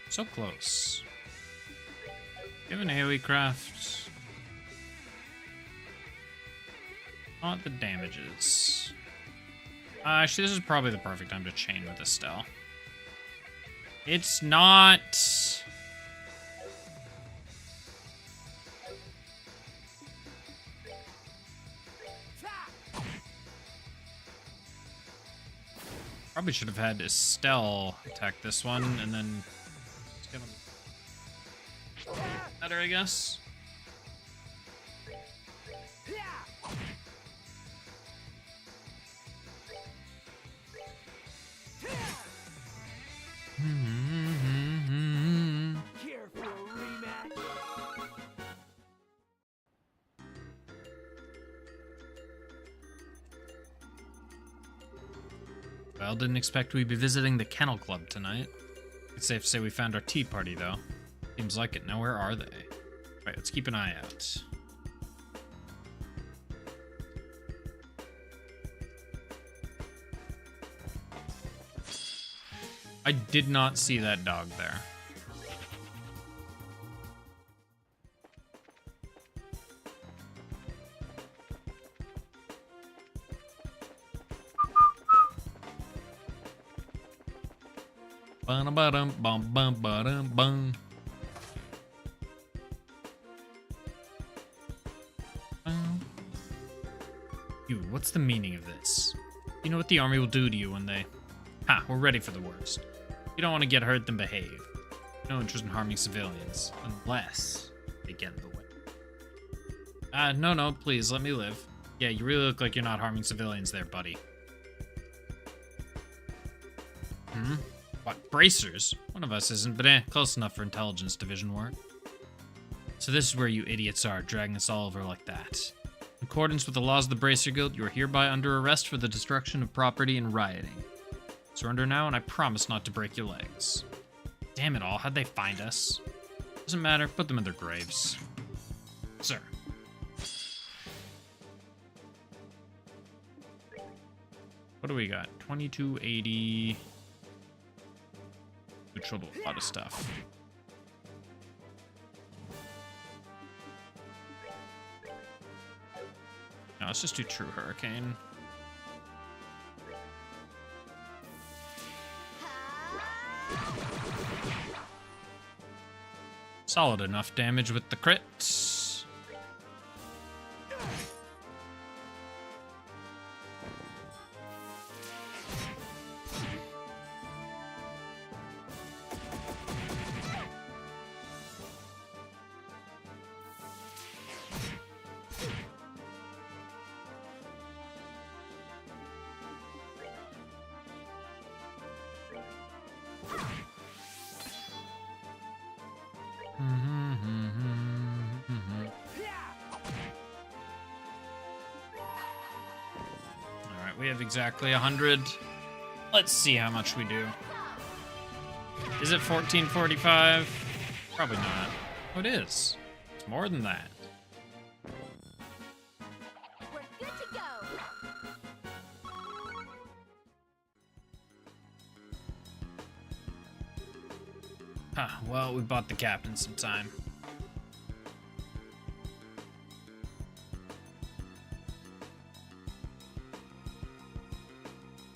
So close. Give an AoE craft. Not the damages. Actually, this is probably the perfect time to chain with Estelle. It's not. Probably should have had Estelle attack this one and then just give him better, I guess. Care for a rematch? Well, didn't expect we'd be visiting the Kennel Club tonight. It's safe to say we found our tea party, though. Seems like it. Now, where are they? Right, let's keep an eye out. I did not see that dog there. Bum. You, what's the meaning of this? You know what the army will do to you when they... Ha, we're ready for the worst. You don't want to get hurt, then behave. No interest in harming civilians, unless they get in the way. No, please, let me live. Yeah, you really look like you're not harming civilians there, buddy. What, bracers? One of us isn't, but close enough for intelligence division work. So this is where you idiots are, dragging us all over like that. In accordance with the laws of the Bracer Guild, you are hereby under arrest for the destruction of property and rioting. Surrender now, and I promise not to break your legs. Damn it all, how'd they find us? Doesn't matter, put them in their graves. Sir. What do we got? 2280. Neutral to a lot of stuff. No, let's just do True Hurricane. Solid enough damage with the crits. Alright, we have exactly 100. Let's see how much we do. Is it 1445? Probably not. Oh, it is. It's more than that. We're good to go. Huh, well, we bought the captain some time.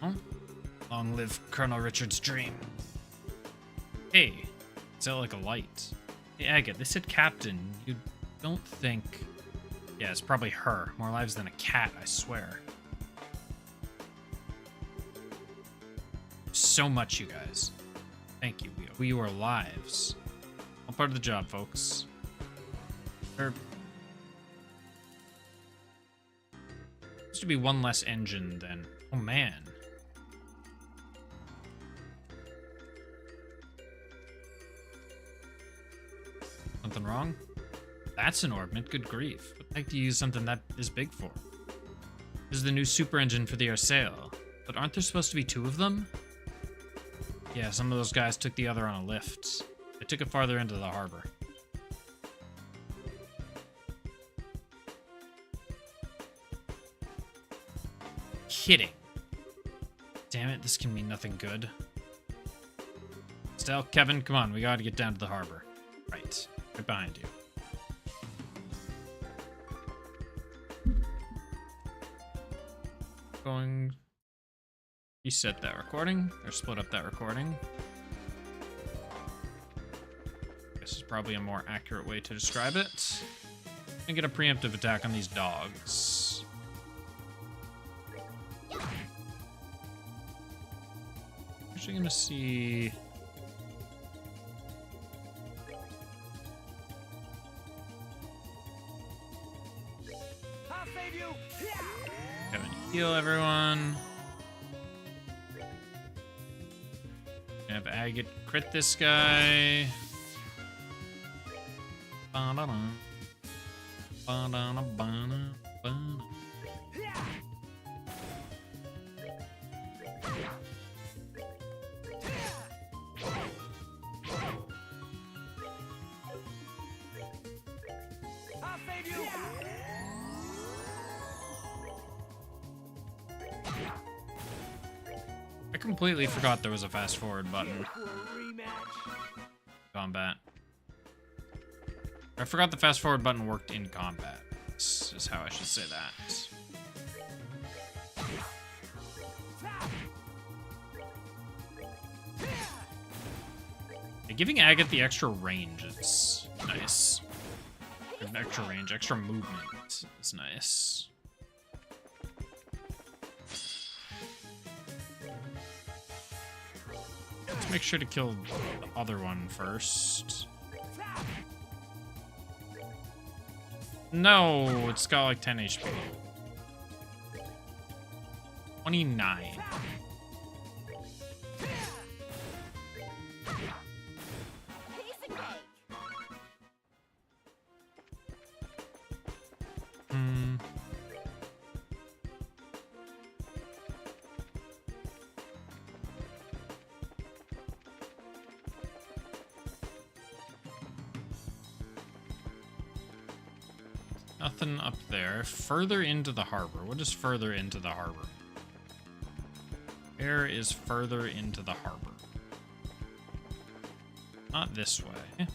Oh, long live Colonel Richard's dream. Hey, it's out like a light. Hey, Agate, they said captain. You don't think... Yeah, it's probably her. More lives than a cat, I swear. So much, you guys. Thank you. We owe you our lives. All part of the job, folks. There used to be one less engine then. Oh, man. Something wrong? That's an orbment. Good grief. What the heck do you use something that is big for? This is the new super engine for the Arsail. But aren't there supposed to be 2 of them? Yeah, some of those guys took the other on a lift. They took it farther into the harbor. Kidding. Damn it, this can mean nothing good. Estelle, Kevin, come on, we gotta get down to the harbor. Right behind you. Going... Reset that recording, or split up that recording. This is probably a more accurate way to describe it. And get a preemptive attack on these dogs. Actually gonna see... I'll save you. Kevin, heal everyone. Have Agate crit this guy. Ba-da-da. Ba-da-da-ba-da-ba-da. I'll save you. I completely forgot there was a fast forward button. Here for a rematch. Combat. I forgot the fast forward button worked in combat. This is how I should say that. Yeah, giving Agate the extra range is nice. An extra range, extra movement is nice. Let's make sure to kill the other one first. No, it's got like 10 HP. 29. Nothing up there. Further into the harbor. What is further into the harbor? Where is further into the harbor? Not this way.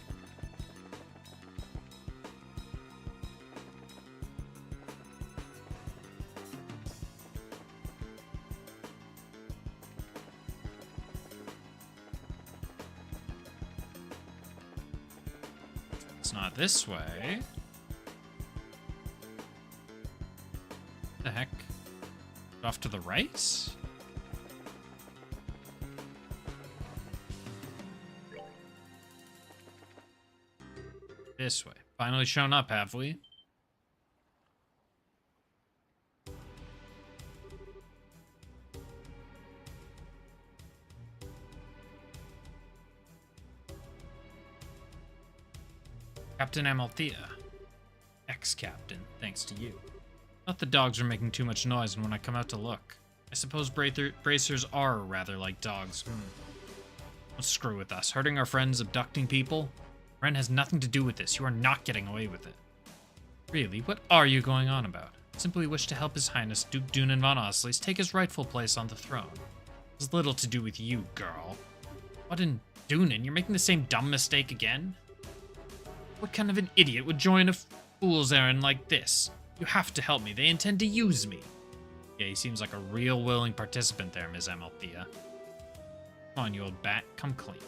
It's not this way. The heck? Off to the right? This way. Finally shown up, have we? Captain Amalthea. Ex-captain, thanks to you. Thought the dogs were making too much noise when I come out to look. I suppose bracers are rather like dogs. Don't screw with us. Hurting our friends, abducting people? Ren has nothing to do with this. You are not getting away with it. Really, what are you going on about? Simply wish to help His Highness Duke Dunan von Osleys take his rightful place on the throne. It has little to do with you, girl. What in Dunan? You're making the same dumb mistake again? What kind of an idiot would join a fool's errand like this? You have to help me. They intend to use me. Yeah, he seems like a real willing participant there, Ms. Amalthea. Come on, you old bat. Come clean.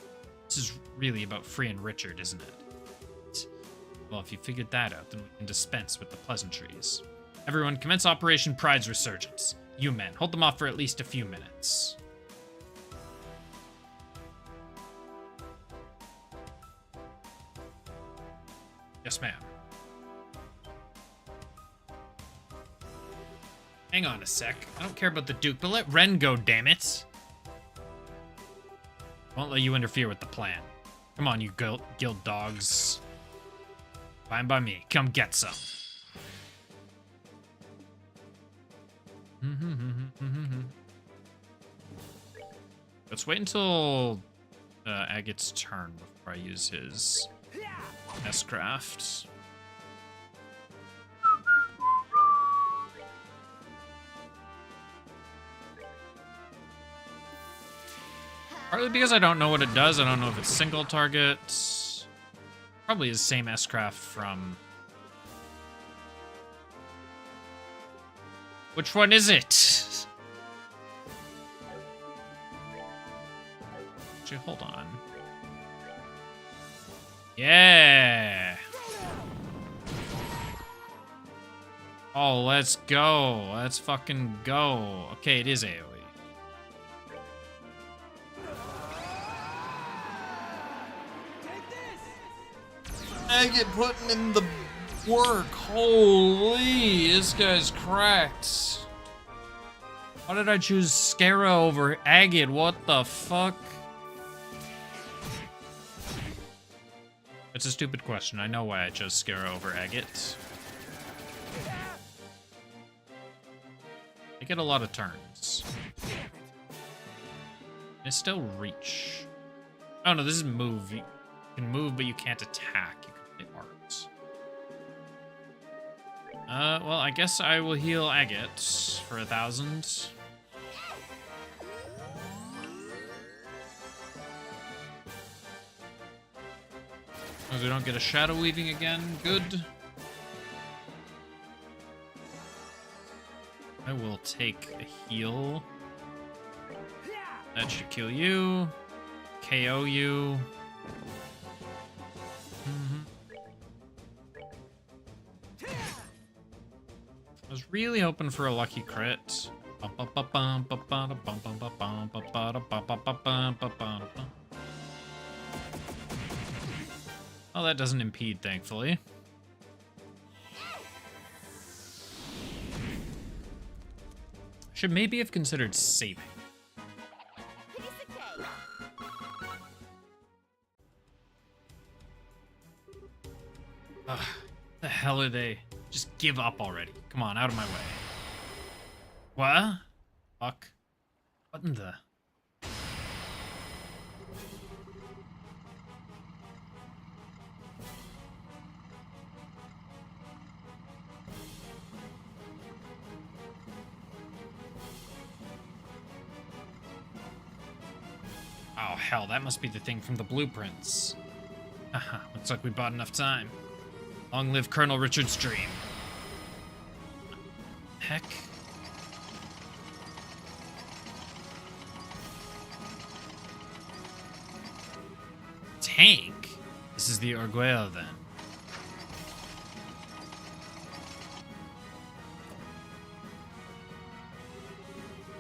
This is really about Free and Richard, isn't it? Well, if you figured that out, then we can dispense with the pleasantries. Everyone, commence Operation Pride's Resurgence. You men, hold them off for at least a few minutes. Yes, ma'am. Hang on a sec. I don't care about the Duke, but let Ren go, damn it. Won't let you interfere with the plan. Come on, you guild dogs. Fine by me. Come get some. Let's wait until Agate's turn before I use his S-Craft. Partly because I don't know what it does. I don't know if it's single target. Probably the same S-Craft from... Which one is it? Actually, hold on. Yeah! Oh, let's go. Let's fucking go. Okay, it is AoE. Agate putting in the work. Holy, this guy's cracked. Why did I choose Scara over Agate? What the fuck? It's a stupid question. I know why I chose Scara over Agate. I get a lot of turns. I still reach. Oh no, this is move. You can move, but you can't attack. You can play art. Well, I guess I will heal Agate for 1,000. As we don't get a shadow weaving again. Good. I will take a heal. That should kill you. KO you. I was really hoping for a lucky crit. Oh, that doesn't impede, thankfully. Should maybe have considered saving. Piece of cake. Ugh, the hell are they? Just give up already. Come on, out of my way. What? Fuck. What in the... Oh, hell, that must be the thing from the blueprints. Haha, looks like we bought enough time. Long live Colonel Richard's dream. Heck. Tank? This is the Orgueil, then.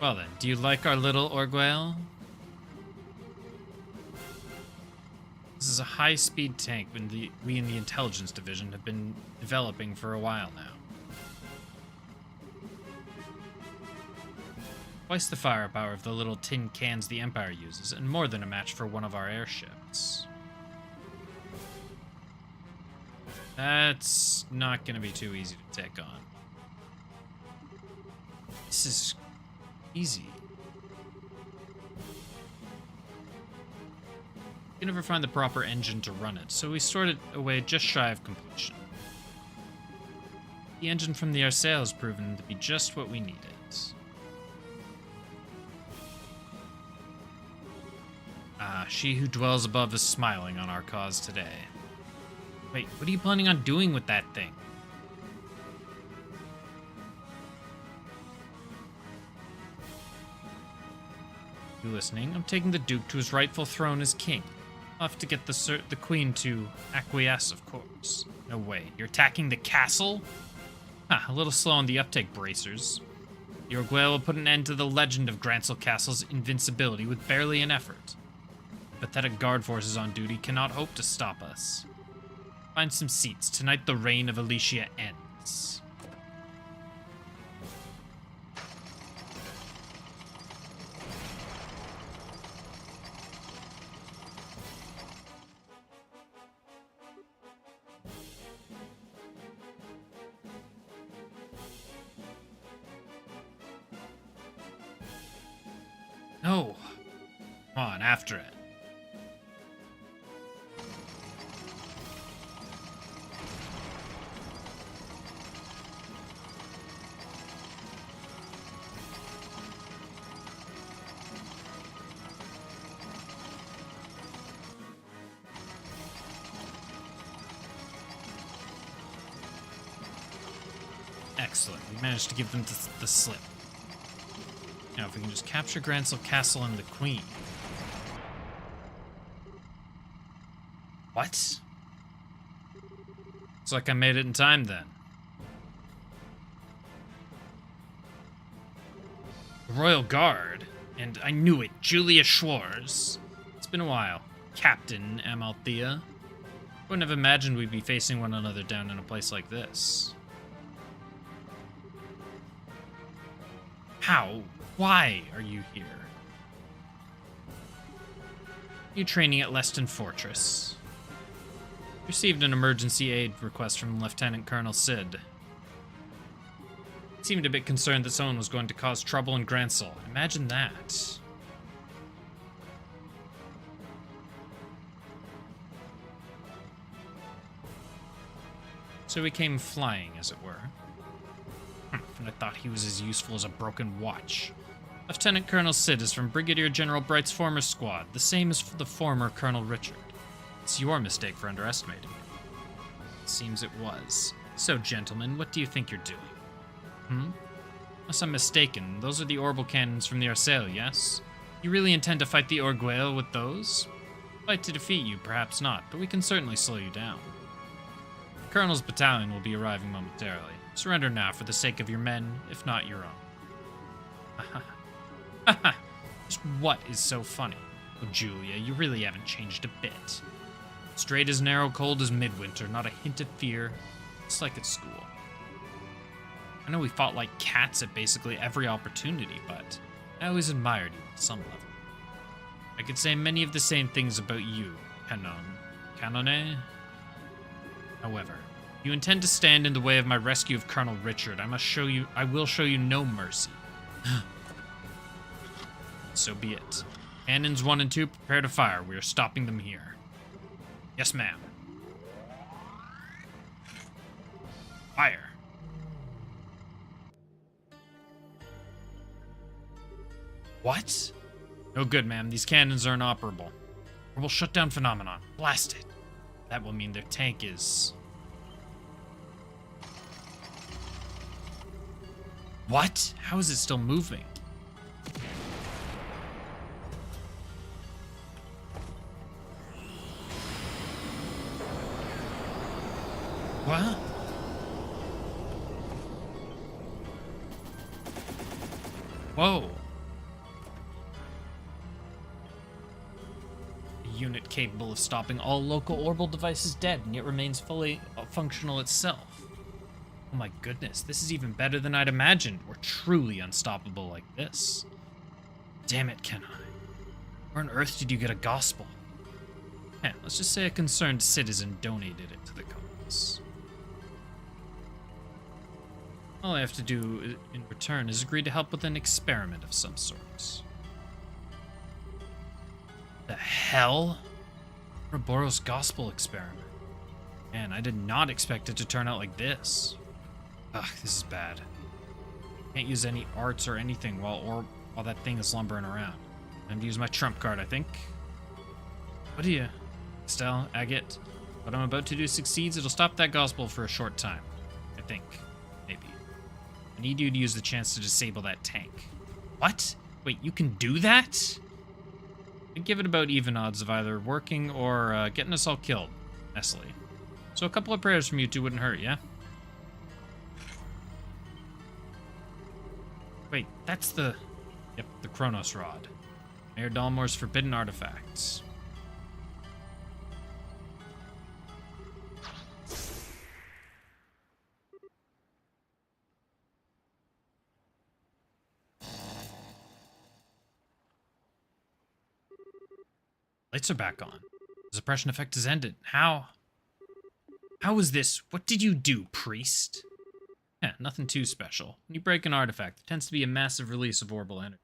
Well then, do you like our little Orgueil? This is a high-speed tank we in the Intelligence Division have been developing for a while now. Twice the firepower of the little tin cans the Empire uses, and more than a match for one of our airships. That's not going to be too easy to take on. This is easy. You never find the proper engine to run it, so we stored it away just shy of completion. The engine from the Arsail has proven to be just what we needed. Ah, she who dwells above is smiling on our cause today. Wait, what are you planning on doing with that thing? You listening? I'm taking the Duke to his rightful throne as king. I'll have to get the Queen to acquiesce, of course. No way. You're attacking the castle? Ah, a little slow on the uptake, bracers. The Orgueil will put an end to the legend of Grancel Castle's invincibility with barely an effort. The pathetic guard forces on duty cannot hope to stop us. Find some seats. Tonight the reign of Alicia ends. No. Come on, after it. Excellent. We managed to give them the slip. Now, if we can just capture Grancel Castle and the Queen. What? Looks like I made it in time then. The Royal Guard? And I knew it, Julia Schwarz. It's been a while. Captain Amalthea. Wouldn't have imagined we'd be facing one another down in a place like this. How? Why are you here? You training at Leston Fortress. Received an emergency aid request from Lieutenant Colonel Sid. Seemed a bit concerned that someone was going to cause trouble in Grancel. Imagine that. So he came flying, as it were. And I thought he was as useful as a broken watch. Lieutenant Colonel Sid is from Brigadier General Bright's former squad, the same as the former Colonel Richard. It's your mistake for underestimating him. It seems it was. So, gentlemen, what do you think you're doing? Unless I'm mistaken, those are the orbital cannons from the Arcel, yes? You really intend to fight the Orgueil with those? Fight to defeat you, perhaps not, but we can certainly slow you down. The Colonel's battalion will be arriving momentarily. Surrender now for the sake of your men, if not your own. Just what is so funny? Oh, Julia, you really haven't changed a bit. Straight as narrow, cold as midwinter, not a hint of fear. It's like at school. I know we fought like cats at basically every opportunity, but I always admired you at some level. I could say many of the same things about you, Canone. However, you intend to stand in the way of my rescue of Colonel Richard. I will show you no mercy. So be it. Cannons 1 and 2, prepare to fire. We are stopping them here. Yes, ma'am. Fire. What? No good, ma'am. These cannons are inoperable. Or we'll shut down phenomenon. Blast it. That will mean their tank is... What? How is it still moving? What? Whoa. A unit capable of stopping all local orbital devices dead, and yet remains fully functional itself. Oh my goodness, this is even better than I'd imagined. We're truly unstoppable like this. Damn it, Kenai. Where on earth did you get a gospel? Yeah, let's just say a concerned citizen donated it to the cause. All I have to do in return is agree to help with an experiment of some sort. The hell? Ouroboros gospel experiment. Man, I did not expect it to turn out like this. Ugh, this is bad. Can't use any arts or anything while that thing is lumbering around. Time to use my trump card, I think. What do you... Estelle, Agate, what I'm about to do succeeds, it'll stop that gospel for a short time. I think. Maybe. I need you to use the chance to disable that tank. What? Wait, you can do that? I'd give it about even odds of either working or getting us all killed. Nestle. So a couple of prayers from you two wouldn't hurt, yeah? Wait, that's the... Yep, the Chronos Rod. Mayor Dalmore's forbidden artifacts. Lights are back on. The suppression effect has ended. How? How is this? What did you do, priest? Nothing too special. When you break an artifact, it tends to be a massive release of orbital energy.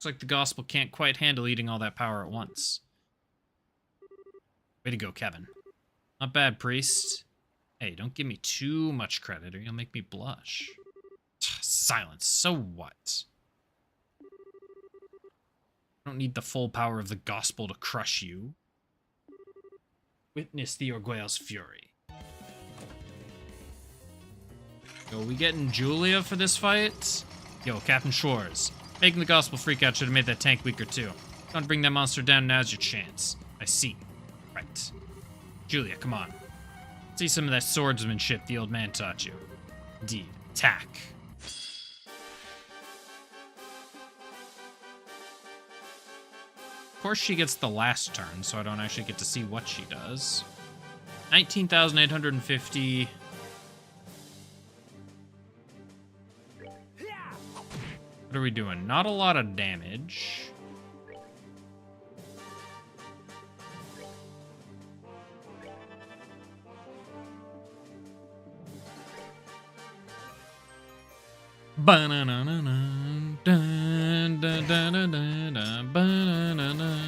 Looks like the gospel can't quite handle eating all that power at once. Way to go, Kevin. Not bad, priest. Hey, don't give me too much credit or you'll make me blush. Silence. So what? I don't need the full power of the gospel to crush you. Witness the Orgueil's fury. Yo, we getting Julia for this fight? Yo, Captain Schwartz. Making the gospel freak out should have made that tank weaker too. Don't bring that monster down, now's your chance. I see. Right. Julia, come on. See some of that swordsmanship the old man taught you. Indeed. Attack. Of course she gets the last turn, so I don't actually get to see what she does. 19,850. What are we doing? Not a lot of damage. Ba-na-na-na-na, dun, dun, dun, dun, dun, dun, ba-na-na-na.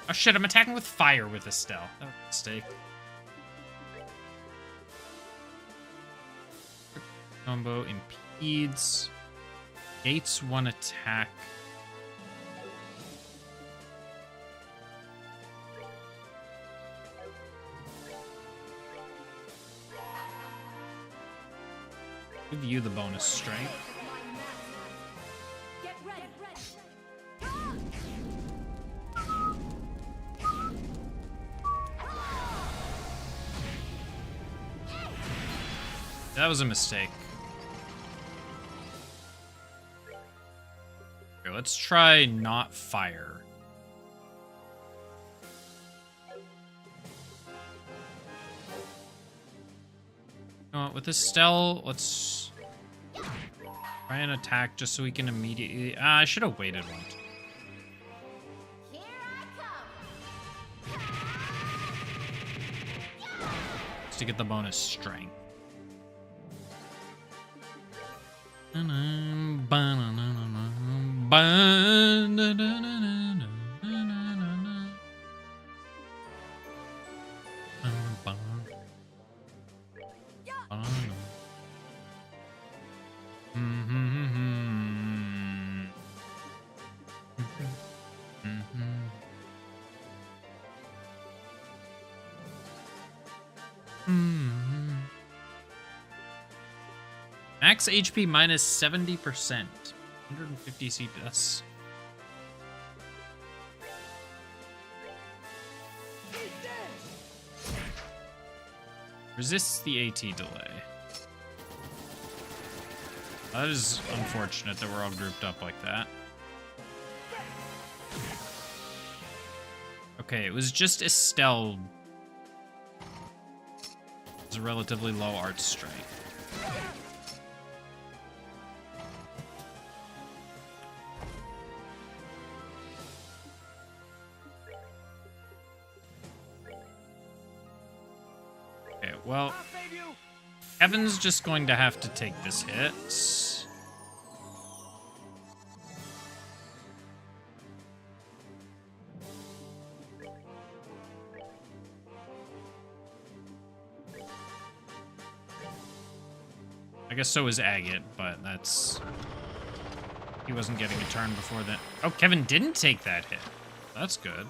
Oh shit, I'm attacking with fire with Estelle. That was a mistake. Combo impedes. Gates one attack. Give you the bonus strength. Get ready. That was a mistake. Okay, let's try not fire. You know what, with Estelle, let's try and attack just so we can immediately... I should have waited one. Here I come. Just to get the bonus strength. Max HP minus 70%. 150 CPS. Resists the AT delay. That is unfortunate that we're all grouped up like that. Okay, it was just Estelle. It's a relatively low art strength. Okay, well, Kevin's just going to have to take this hit. I guess so is Agate, but that's... He wasn't getting a turn before that. Oh, Kevin didn't take that hit. That's good.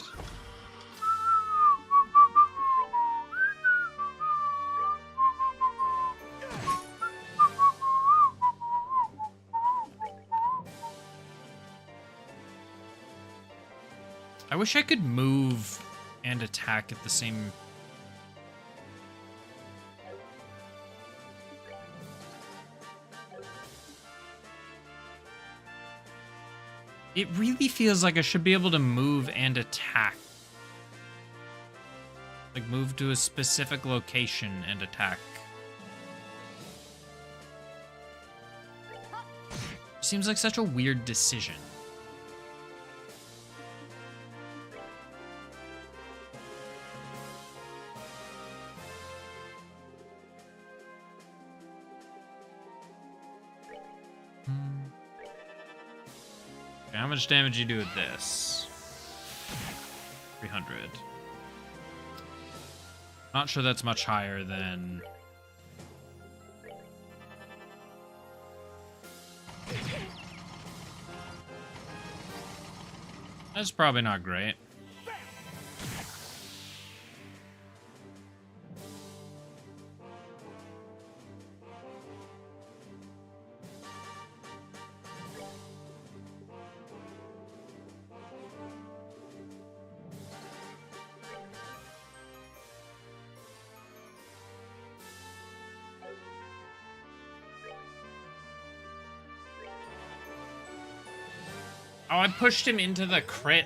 I wish I could move and attack at the same... It really feels like I should be able to move and attack. Like, move to a specific location and attack. seems like such a weird decision. Okay, how much damage you do with this? 300. Not sure that's much higher than... That's probably not great. Oh, I pushed him into the crit.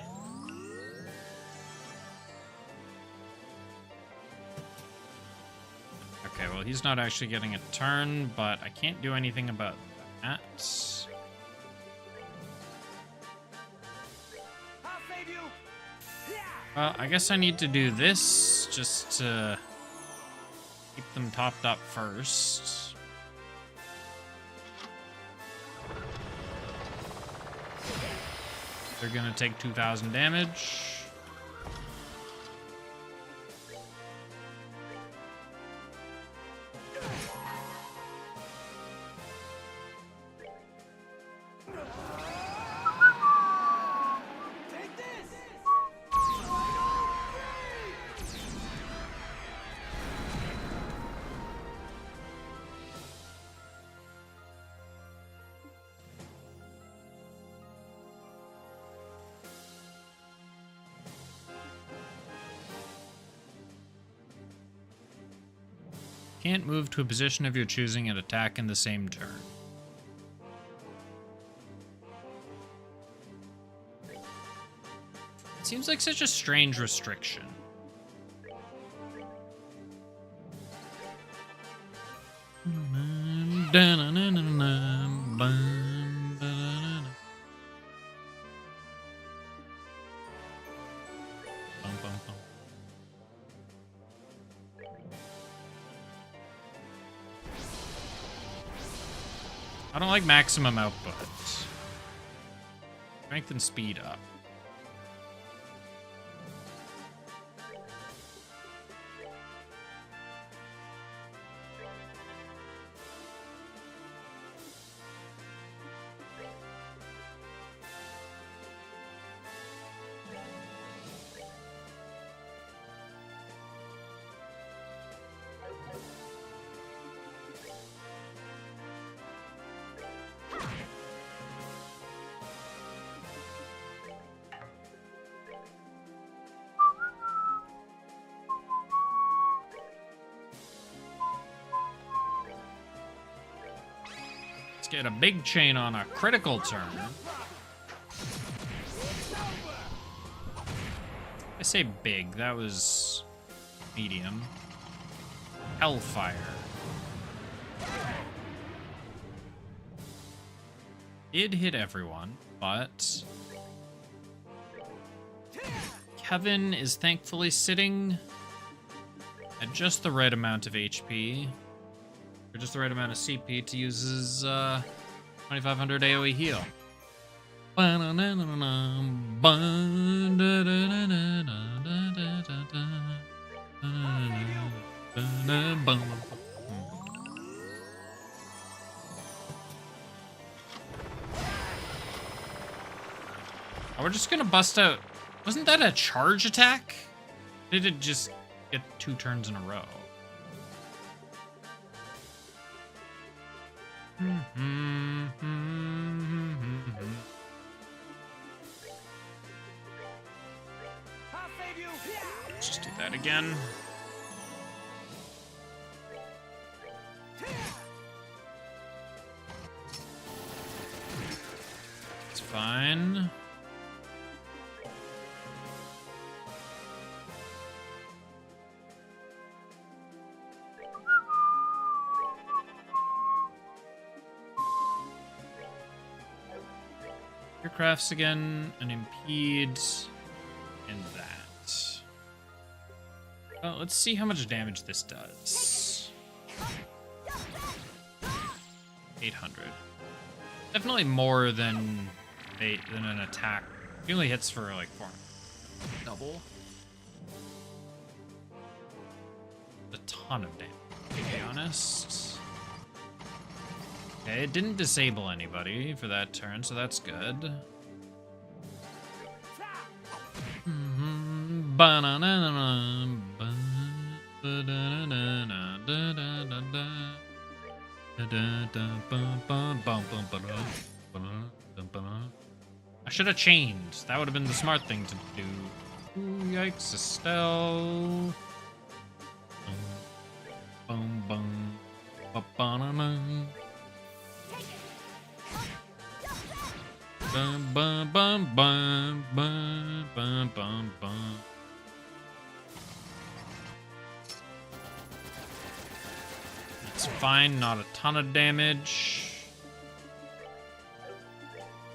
Okay, well, he's not actually getting a turn, but I can't do anything about that. I'll save you. Yeah. Well, I guess I need to do this just to keep them topped up first. They're gonna take 2,000 damage. Take this. Can't move to a position of your choosing and attack in the same turn. It seems like such a strange restriction. I don't like maximum output. Strength and speed up. Let's get a big chain on a critical turn. I say big, that was medium. Hellfire. Did hit everyone, but Kevin is thankfully sitting at just the right amount of HP. Or just the right amount of CP to use his 2500 AoE heal. Oh, we're just gonna bust out. Wasn't that a charge attack? Did it just get 2 turns in a row? I'll save you. Yeah. Let's just do that again. It's fine. Aircrafts again, and impede, and that. Well, let's see how much damage this does. 800. Definitely more than an attack. He only hits for like 4. Double. A ton of damage, to be honest. Okay, it didn't disable anybody for that turn, so that's good. I should have chained. That would have been the smart thing to do. Ooh, yikes, Estelle. Boom, boom, ba-ba-na-na. Bum, bum, bum, bum, bum, bum, bum, bum. It's fine, not a ton of damage.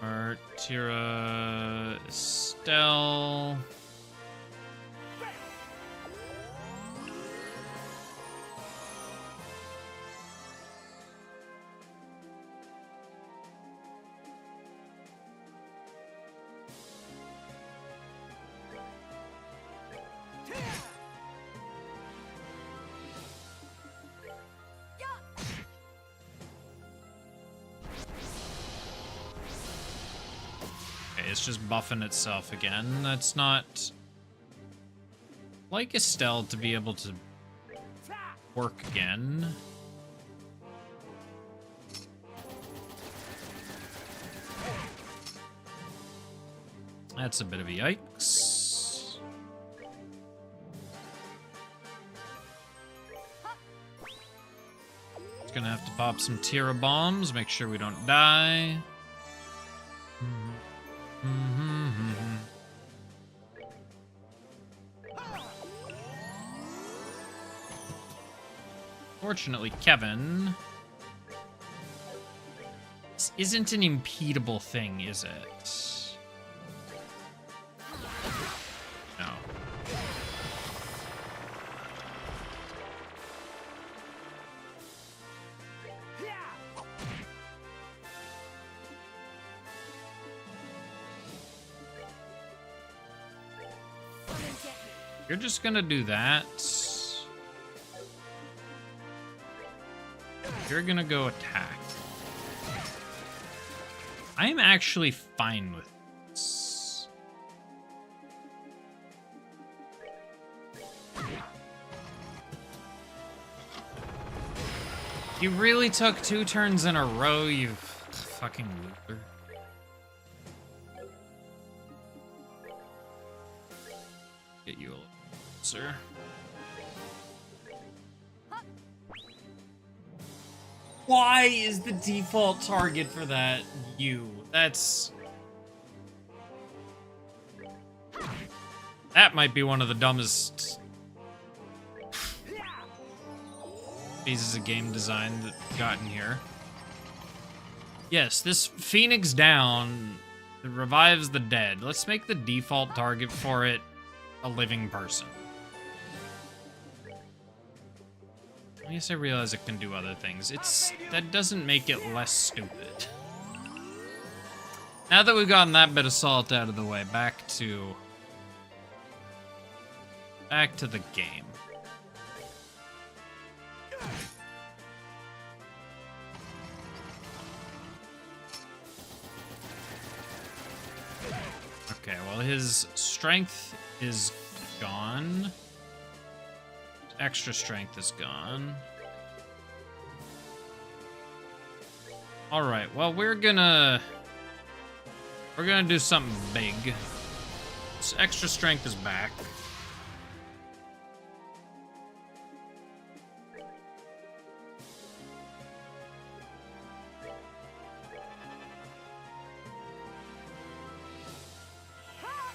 Martira, Estelle. It's just buffing itself again. That's not... like Estelle to be able to work again. That's a bit of a yikes. Just gonna have to pop some Tira bombs, make sure we don't die. Fortunately, Kevin, this isn't an impedable thing, is it? No. You're just gonna do that. You're gonna go attack. I'm actually fine with this. You really took 2 turns in a row, you fucking loser. Get you a little closer. Why is the default target for that you? That might be one of the dumbest pieces of game design that gotten here. Yes, this Phoenix Down revives the dead. Let's make the default target for it a living person. I guess I realize it can do other things. That doesn't make it less stupid. Now that we've gotten that bit of salt out of the way, back to the game. Okay, well, his strength is gone. Extra strength is gone. All right, well, we're gonna do something big. This extra strength is back.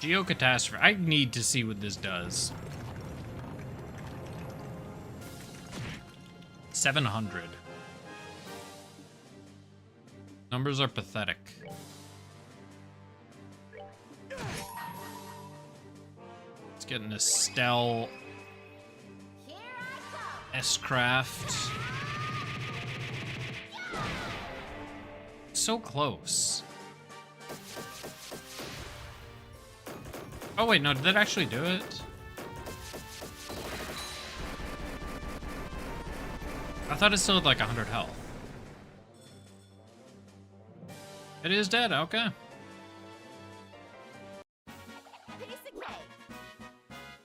Geocatastrophe. I need to see what this does. 700. Numbers are pathetic. get an Estelle Here I come. S-Craft. So close. Oh wait, no, did that actually do it? I thought it still had like 100 health. It is dead, okay. Piece of cake.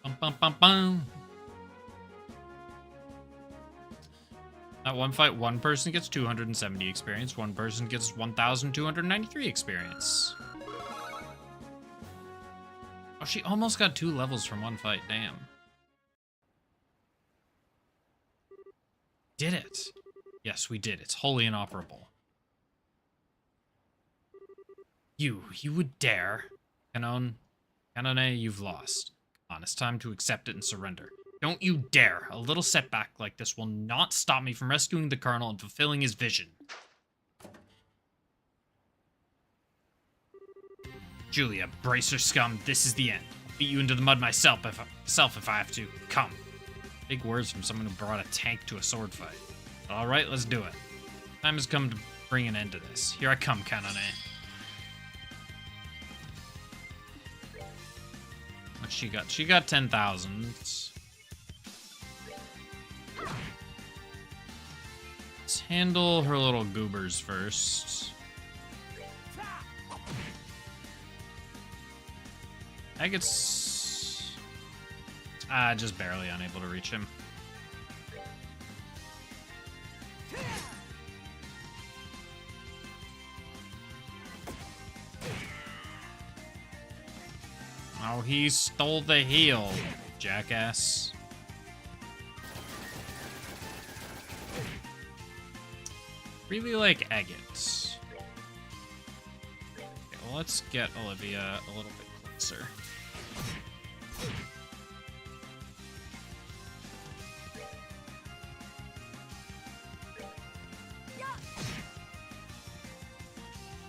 Bum, bum, bum, bum. At one fight, one person gets 270 experience, one person gets 1,293 experience. Oh, she almost got 2 levels from one fight, damn. Did it. Yes, we did. It's wholly inoperable. You would dare. Kanone, you've lost. Come on, it's time to accept it and surrender. Don't you dare. A little setback like this will not stop me from rescuing the Colonel and fulfilling his vision. Julia, brace your scum. This is the end. I'll beat you into the mud myself if I have to. Come. Big words from someone who brought a tank to a sword fight. All right, let's do it. Time has come to bring an end to this. Here I come, Kanone. What she got? She got 10,000. Let's handle her little goobers first. Agate's just barely unable to reach him. Oh, he stole the heal, jackass. Really like Agate. Okay, well, let's get Olivia a little bit closer.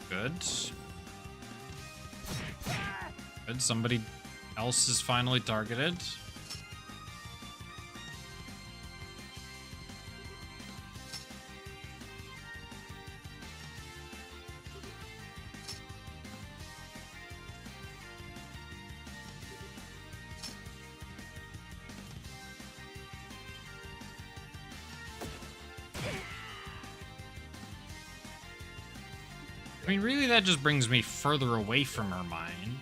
Good. Good, somebody else is finally targeted. I mean, really, that just brings me further away from her mine.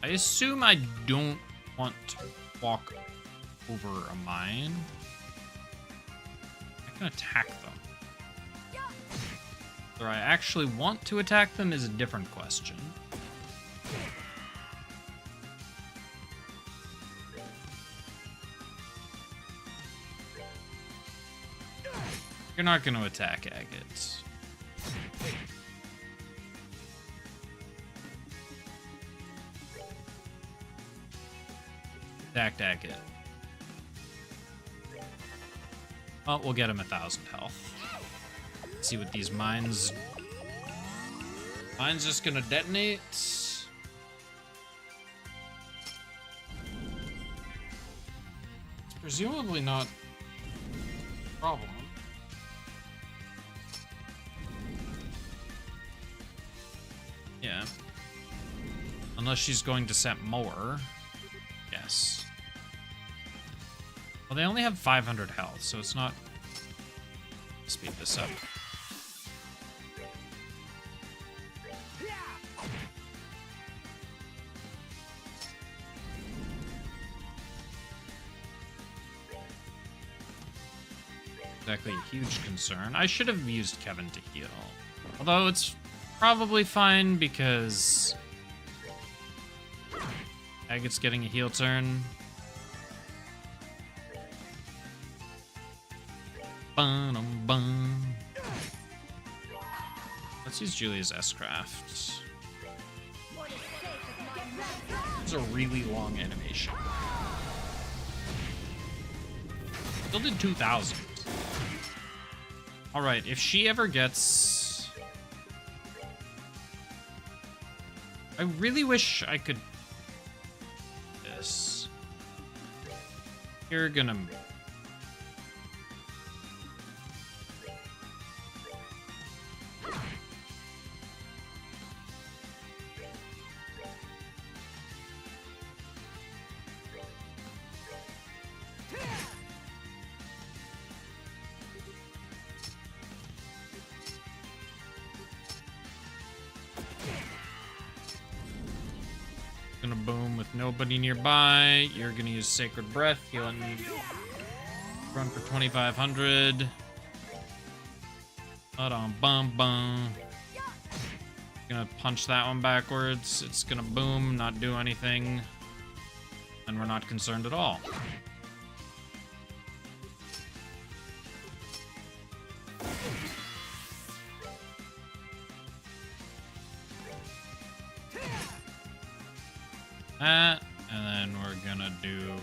I assume I don't want to walk over a mine. I can attack them. Whether I actually want to attack them is a different question. You're not going to attack Agate. Attacked Agate. Well, we'll get him 1,000 health. Let's see what these mines... Mine's just gonna detonate. It's presumably not a problem. Yeah. Unless she's going to set more. Yes. Well, they only have 500 health, so it's not... Speed this up. Exactly a huge concern. I should have used Kevin to heal. Although it's probably fine because Agate's getting a heal turn. Bum. Let's use Julia's S-Craft. was a really long animation. Still did 2,000. Alright, if she ever gets... I really wish I could... This. You're gonna... Gonna boom with nobody nearby. You're gonna use Sacred Breath. Healing. Run for 2,500. Bum bum. Gonna punch that one backwards. It's gonna boom, not do anything. And we're not concerned at all. That, and then we're gonna do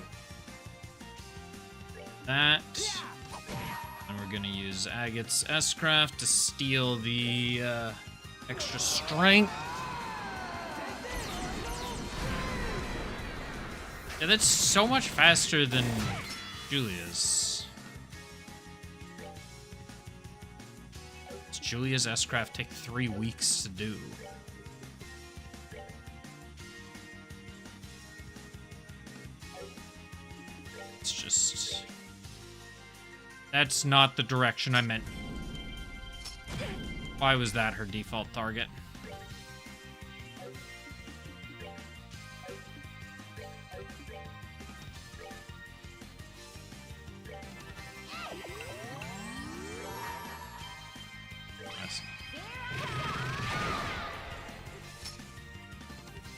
that. And we're gonna use Agate's S-Craft to steal the extra strength. Yeah, that's so much faster than Julia's. Does Julia's S-Craft take 3 weeks to do? That's not the direction I meant. Why was that her default target?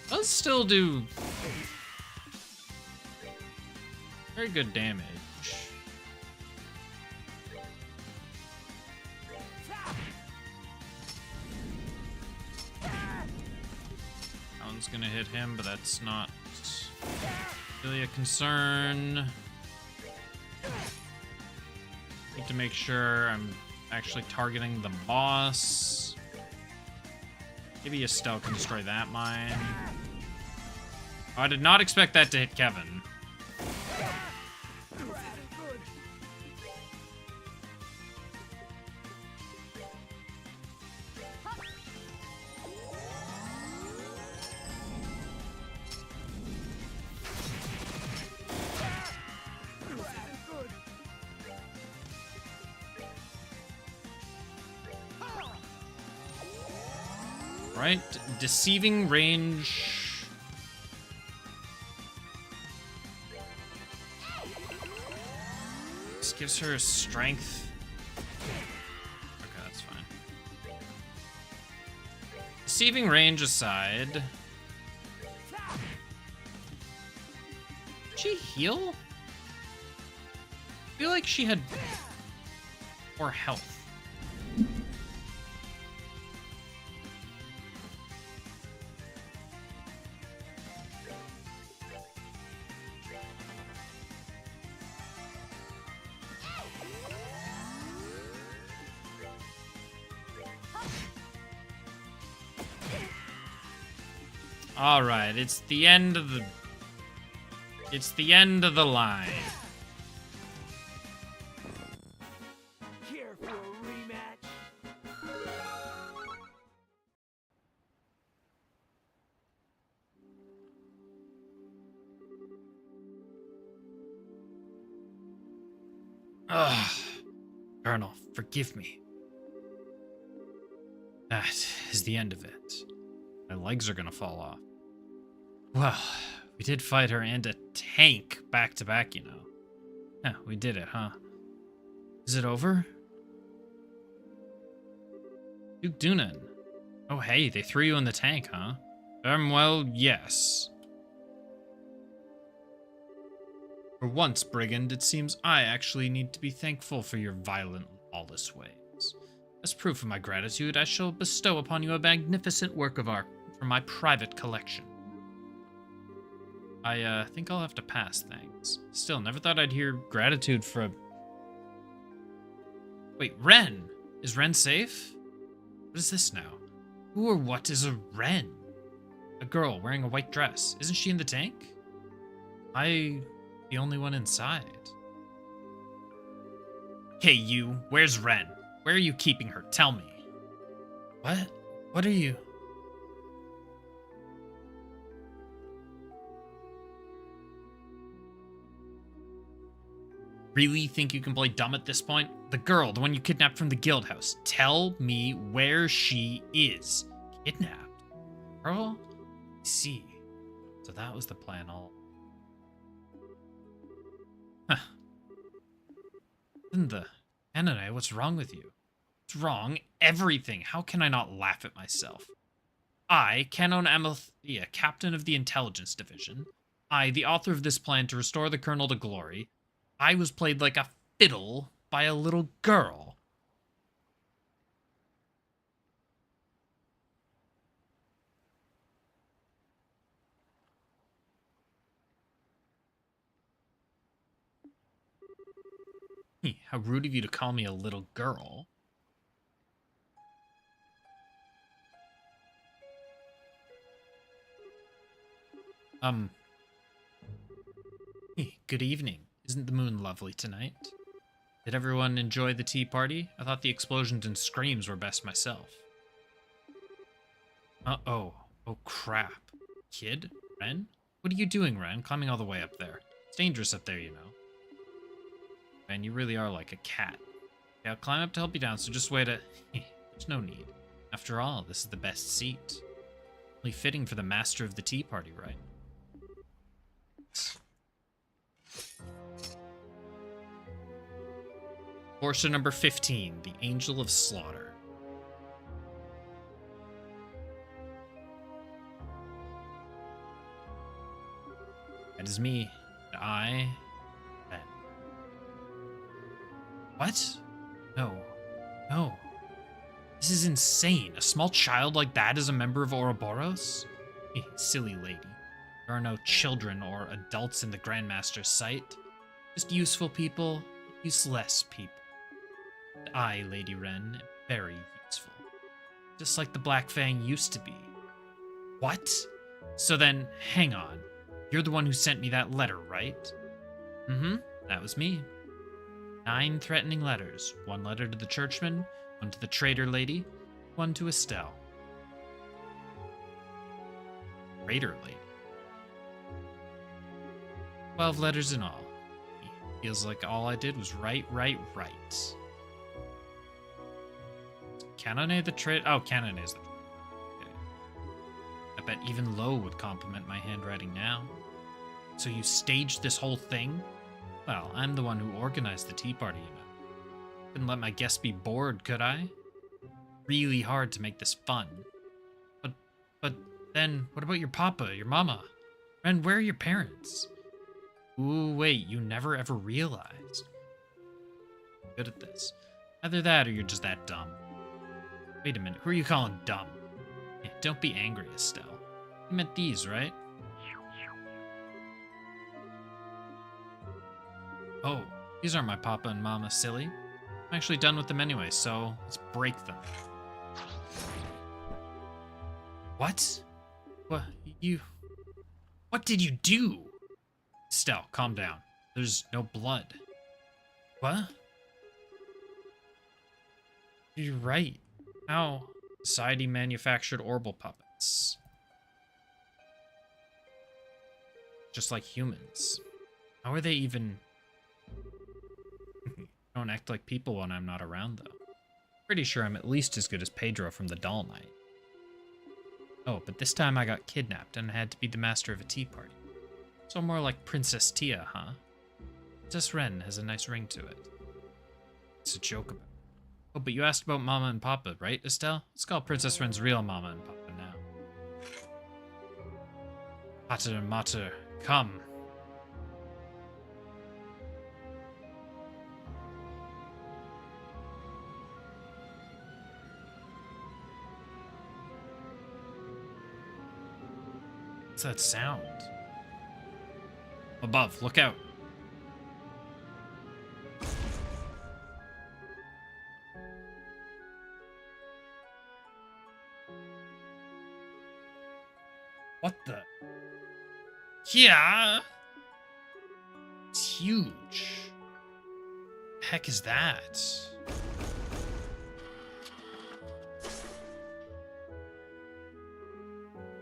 Does still do very good damage. Gonna hit him, but that's not really a concern. Need to make sure I'm actually targeting the boss. Maybe Estelle can destroy that mine. Oh, I did not expect that to hit Kevin. Right, deceiving range. This gives her strength. Okay, that's fine. Deceiving range aside. Did she heal? I feel like she had more health. All right, it's the end of the line. Here for a rematch. Ugh. Colonel, forgive me. That is the end of it. My legs are gonna fall off. Well, we did fight her and a tank back to back, you know. Yeah, we did it, huh? Is it over? Duke Dunan. Oh, hey, they threw you in the tank, huh? Well, yes. For once, Brigand, it seems I actually need to be thankful for your violent, lawless ways. As proof of my gratitude, I shall bestow upon you a magnificent work of art from my private collection. I think I'll have to pass, thanks. Still, never thought I'd hear gratitude for a... Wait, Ren! Is Ren safe? What is this now? Who or what is a Ren? A girl wearing a white dress. Isn't she in the tank? The only one inside. Hey, you. Where's Ren? Where are you keeping her? Tell me. What? What are you... Really think you can play dumb at this point? The girl, the one you kidnapped from the guild house. Tell me where she is. Kidnapped? Girl? I see. So that was the plan all... Huh. The Kanone, what's wrong with you? What's wrong? Everything. How can I not laugh at myself? I, Canon Amalthea, captain of the intelligence division. I, the author of this plan to restore the colonel to glory. I was played like a fiddle by a little girl. How rude of you to call me a little girl. Hey, good evening. Isn't the moon lovely tonight? Did everyone enjoy the tea party? I thought the explosions and screams were best myself. Uh-oh. Oh, crap. Kid? Ren? What are you doing, Ren? Climbing all the way up there. It's dangerous up there, you know. Ren, you really are like a cat. Okay, I'll climb up to help you down, so just wait a... There's no need. After all, this is the best seat. Only fitting for the master of the tea party, right? Portion number 15, The Angel of Slaughter. That is me. I... Ren. What? No. No. This is insane. A small child like that is a member of Ouroboros? Silly lady. There are no children or adults in the Grandmaster's sight. Just useful people, useless people. And I, Lady Ren, am very useful. Just like the Black Fang used to be. What? So then, hang on. You're the one who sent me that letter, right? Mm-hmm, that was me. 9 threatening letters. 1 letter to the churchman, 1 to the traitor lady, 1 to Estelle. Traitor lady. 12 letters in all. Feels like all I did was right. Kanone the traitor? Oh, Kanone is the traitor. Okay. I bet even Lo would compliment my handwriting now. So you staged this whole thing? Well, I'm the one who organized the tea party, you know. Couldn't let my guests be bored, could I? Really hard to make this fun. But then, what about your papa, your mama? Ren, where are your parents? Ooh, wait, you never ever realized. Good at this. Either that or you're just that dumb. Wait a minute, who are you calling dumb? Yeah, don't be angry, Estelle. You meant these, right? Oh, these aren't my papa and mama, silly. I'm actually done with them anyway, so let's break them. What? What did you do? Estelle, calm down. There's no blood. What? You're right. How? Society manufactured Orbital puppets. Just like humans. How are they even... Don't act like people when I'm not around, though. Pretty sure I'm at least as good as Pedro from the Doll Knight. Oh, but this time I got kidnapped and had to be the master of a tea party. So more like Princess Tia, huh? Princess Ren has a nice ring to it. It's a joke about it. Oh, but you asked about Mama and Papa, right, Estelle? Let's call Princess Ren's real Mama and Papa now. Pater and Mater, come. What's that sound? Above, look out. What the? Yeah. It's huge. The heck is that?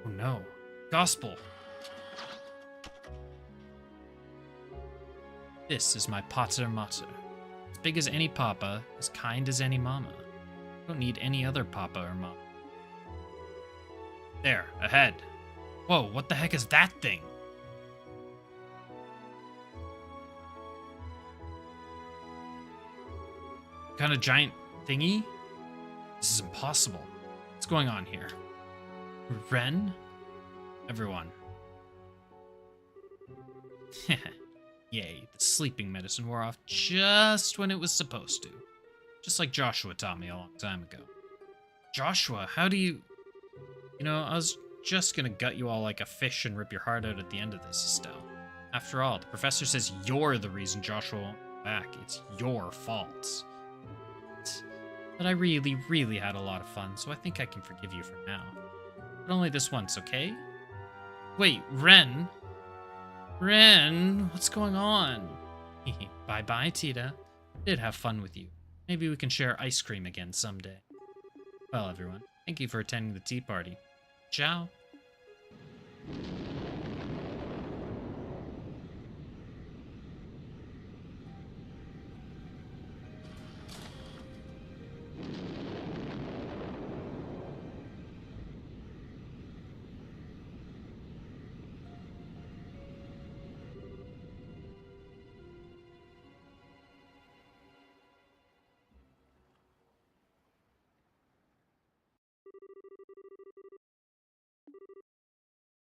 Oh no. Gospel. This is my pater mater. As big as any papa, as kind as any mama. I don't need any other papa or mama. There, ahead. Whoa, what the heck is that thing? Kind of giant thingy? This is impossible. What's going on here? Ren? Everyone. Yay, the sleeping medicine wore off just when it was supposed to. Just like Joshua taught me a long time ago. Joshua, how do you... You know, I was just gonna gut you all like a fish and rip your heart out at the end of this, Estelle. After all, the professor says you're the reason Joshua won't come back. It's your fault. But I really, really had a lot of fun, so I think I can forgive you for now. But only this once, okay? Wait, Ren? Ren, what's going on? Bye-bye, Tita. Did have fun with you. Maybe we can share ice cream again someday. Well, everyone, thank you for attending the tea party. Ciao.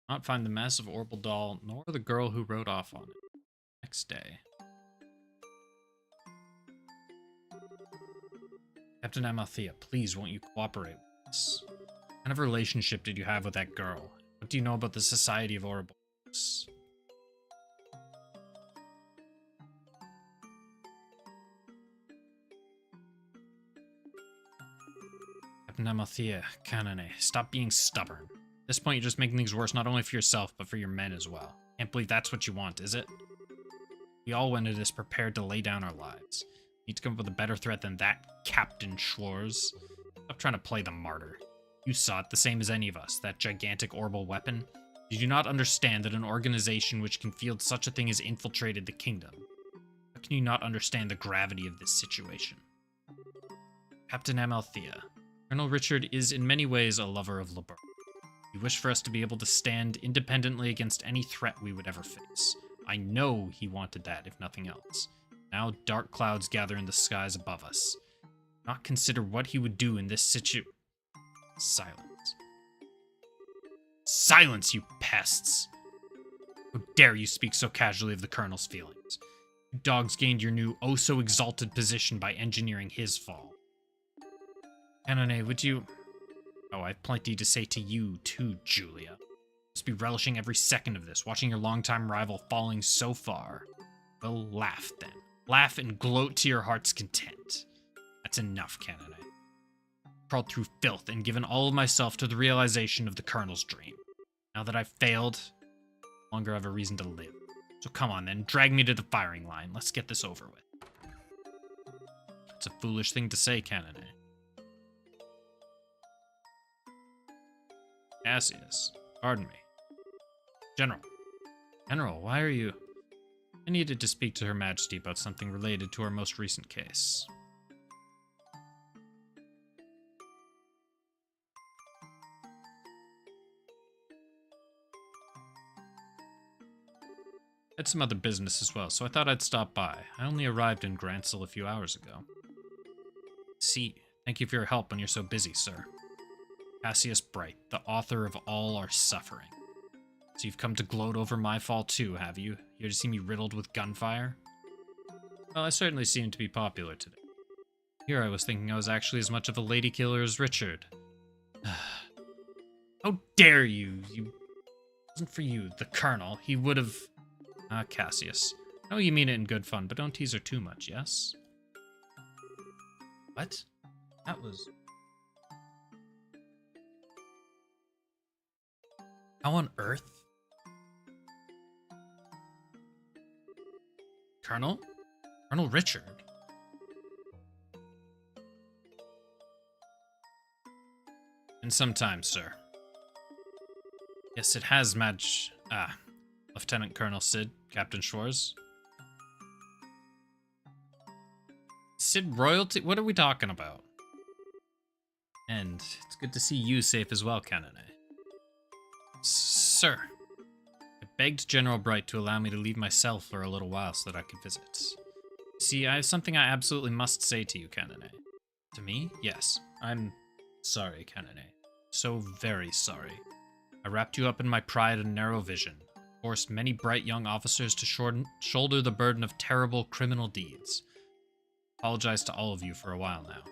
Not find the massive orbital doll, nor the girl who rode off on it. Next day. Captain Amalthea, please won't you cooperate with us? What kind of relationship did you have with that girl? What do you know about the Society of Ouroboros? Captain Amalthea, Kanane, stop being stubborn. At this point, you're just making things worse not only for yourself, but for your men as well. Can't believe that's what you want, is it? We all went into this prepared to lay down our lives. Need to come up with a better threat than that, Captain Schwarz. Stop trying to play the martyr. You saw it the same as any of us, that gigantic orbital weapon. You do not understand that an organization which can field such a thing has infiltrated the kingdom. How can you not understand the gravity of this situation? Captain Amalthea, Colonel Richard is in many ways a lover of Liburn. He wished for us to be able to stand independently against any threat we would ever face. I know he wanted that, if nothing else. Now dark clouds gather in the skies above us. Not consider what he would do in this Silence. Silence, you pests! How dare you speak so casually of the Colonel's feelings? You dogs gained your new, oh-so-exalted position by engineering his fall. Kanane, would you... Oh, I've plenty to say to you, too, Julia. Must be relishing every second of this, watching your longtime rival falling so far. Well, laugh, then. Laugh and gloat to your heart's content. That's enough, Kanane. Crawled through filth and given all of myself to the realization of the Colonel's dream. Now that I've failed, I no longer have a reason to live. So come on, then, drag me to the firing line. Let's get this over with. It's a foolish thing to say, Kanane. Cassius, pardon me. General, why are you... I needed to speak to Her Majesty about something related to our most recent case. I had some other business as well, so I thought I'd stop by. I only arrived in Grancel a few hours ago. See, thank you for your help when you're so busy, sir. Cassius Bright, the author of all our suffering. So you've come to gloat over my fall too, have you? Here to see me riddled with gunfire? Well, I certainly seem to be popular today. Here I was thinking I was actually as much of a lady killer as Richard. How dare you? It wasn't for you, the Colonel. He would have... Ah, Cassius. I know you mean it in good fun, but don't tease her too much, yes? What? That was... How on earth? Colonel? Colonel Richard? In some time, sir. Yes, it has, Lieutenant Colonel Sid, Captain Schwarz. Sid royalty? What are we talking about? And it's good to see you safe as well, Kanane. Sir, I begged General Bright to allow me to leave my cell for a little while so that I could visit. See, I have something I absolutely must say to you, Kanane. To me? Yes. I'm sorry, Kanane. So very sorry. I wrapped you up in my pride and narrow vision, forced many bright young officers to shoulder the burden of terrible criminal deeds. Apologize to all of you for a while now.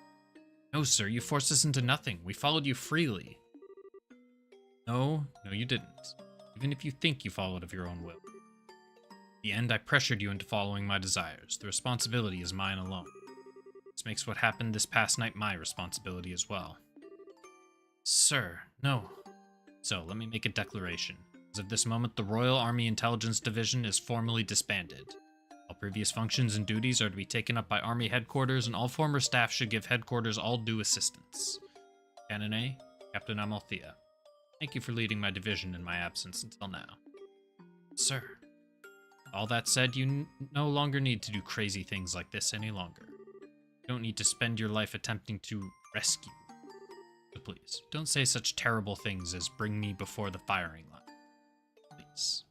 No, sir, you forced us into nothing. We followed you freely. No, you didn't. Even if you think you followed of your own will. In the end, I pressured you into following my desires. The responsibility is mine alone. This makes what happened this past night my responsibility as well. Sir, no. So, let me make a declaration. As of this moment, the Royal Army Intelligence Division is formally disbanded. All previous functions and duties are to be taken up by Army Headquarters, and all former staff should give Headquarters all due assistance. Kanane, Captain Amalthea. Thank you for leading my division in my absence until now. Sir, all that said, you no longer need to do crazy things like this any longer. You don't need to spend your life attempting to rescue. So please, don't say such terrible things as bring me before the firing line. Please.